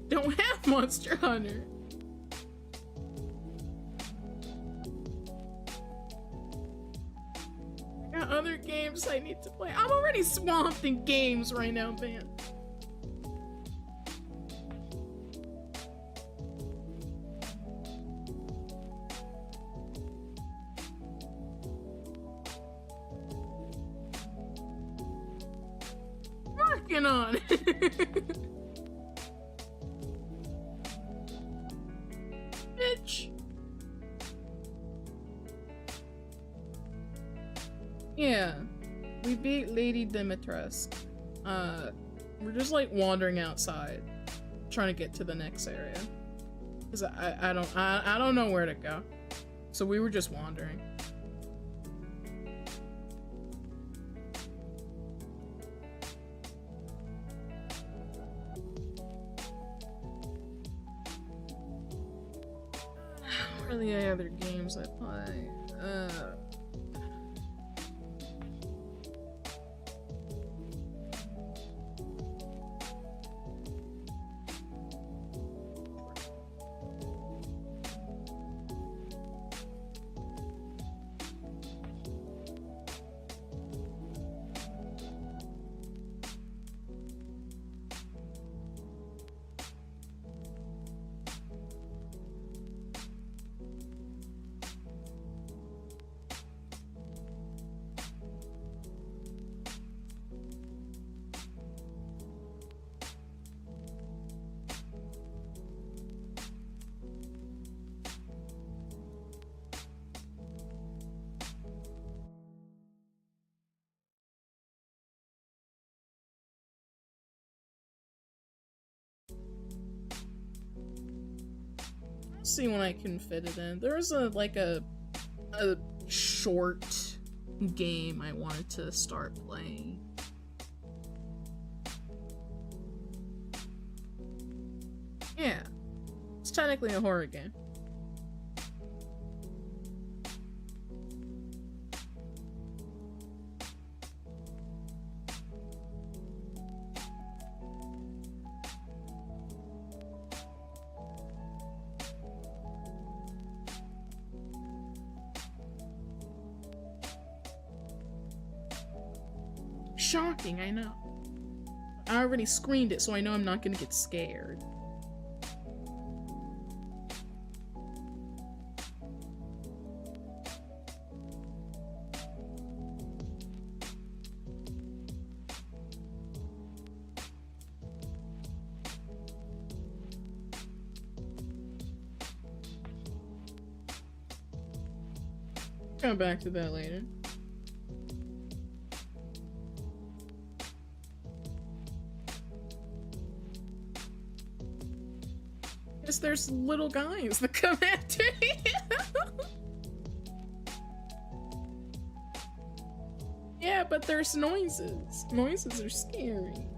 don't have Monster Hunter. I got other games I need to play. I'm already swamped in games right now, man. Working on it. Bitch. Yeah, we beat Lady Dimitrescu. We're just like wandering outside, trying to get to the next area. Cause I don't know where to go. So we were just wandering. What are the other games I play? See when I can fit it in. There's a short game I wanted to start playing. Yeah, it's technically a horror game. Shocking, I know. I already screened it, so I know I'm not gonna get scared. Come back to that later. Guess there's little guys that come after me. Yeah, but there's noises. Noises are scary.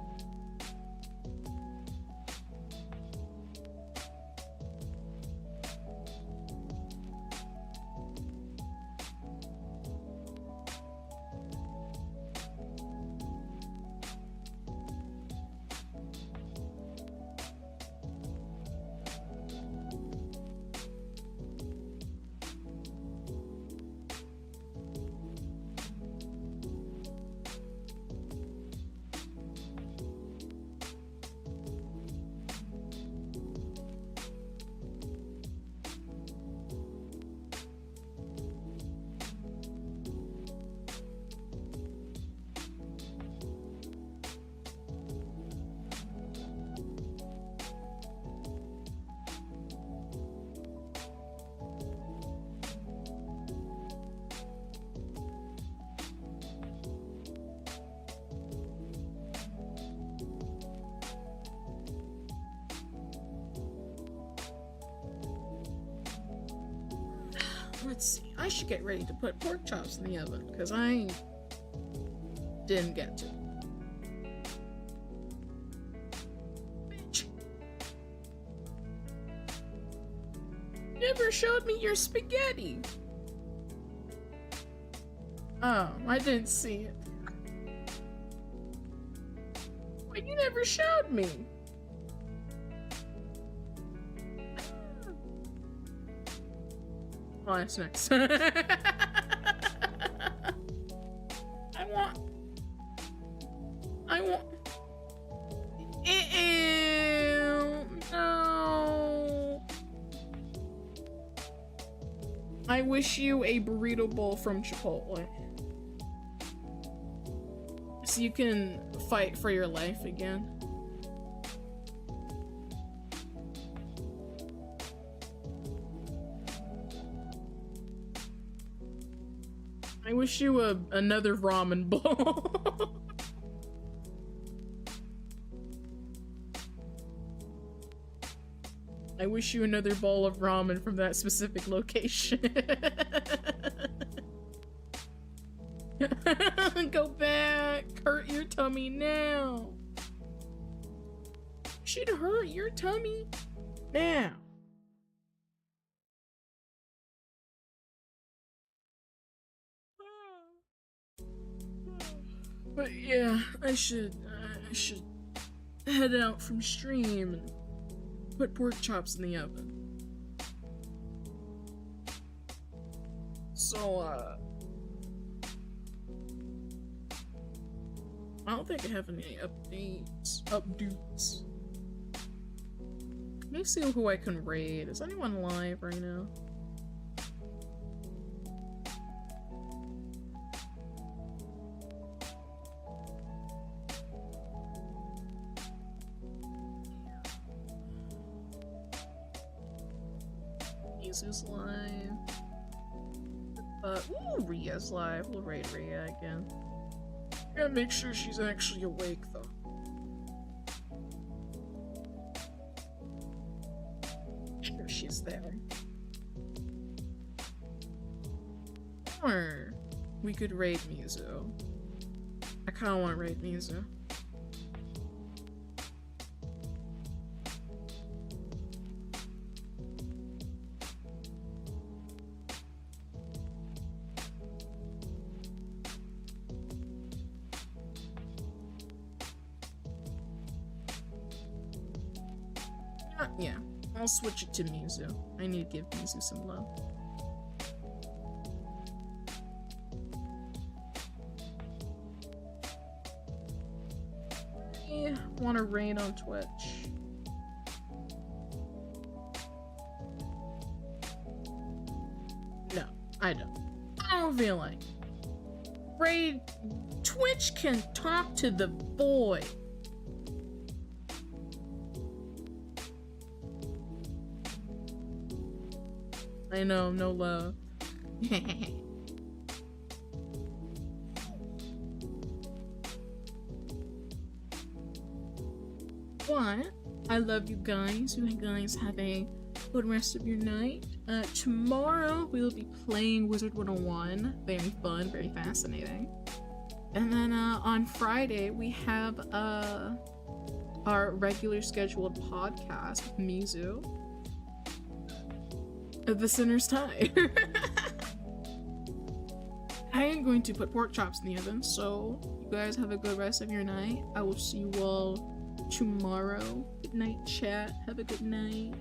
Let's see. I should get ready to put pork chops in the oven because I didn't get to. Bitch. Never showed me your spaghetti. Oh, I didn't see it. Well, you never showed me. Oh, that's nice. I want. Ew, no. I wish you a burrito bowl from Chipotle. So you can fight for your life again. I wish you another ramen bowl. I wish you another bowl of ramen from that specific location. Go back. Hurt your tummy now. Should hurt your tummy now. But yeah, I should head out from stream and put pork chops in the oven. So, I don't think I have any updates. Let me see who I can raid. Is anyone live right now? Who's live? Ooh, Ria's live. We'll raid Ria again. Gotta make sure she's actually awake, though. Sure she's is there. Or we could raid Mizu. I kinda wanna raid Mizu. Yeah, I'll switch it to Mizu. I need to give Mizu some love. I want to raid on Twitch. No, I don't. I don't feel like raid. Twitch can talk to the boy. I know, no love. But I love you guys. You guys have a good rest of your night. Tomorrow we'll be playing Wizard 101. Very fun, very fascinating. And then on Friday we have our regular scheduled podcast with Mizu. The Sinner's Tie. I am going to put pork chops in the oven, so you guys have a good rest of your night. I will see you all tomorrow. Good night, chat. Have a good night.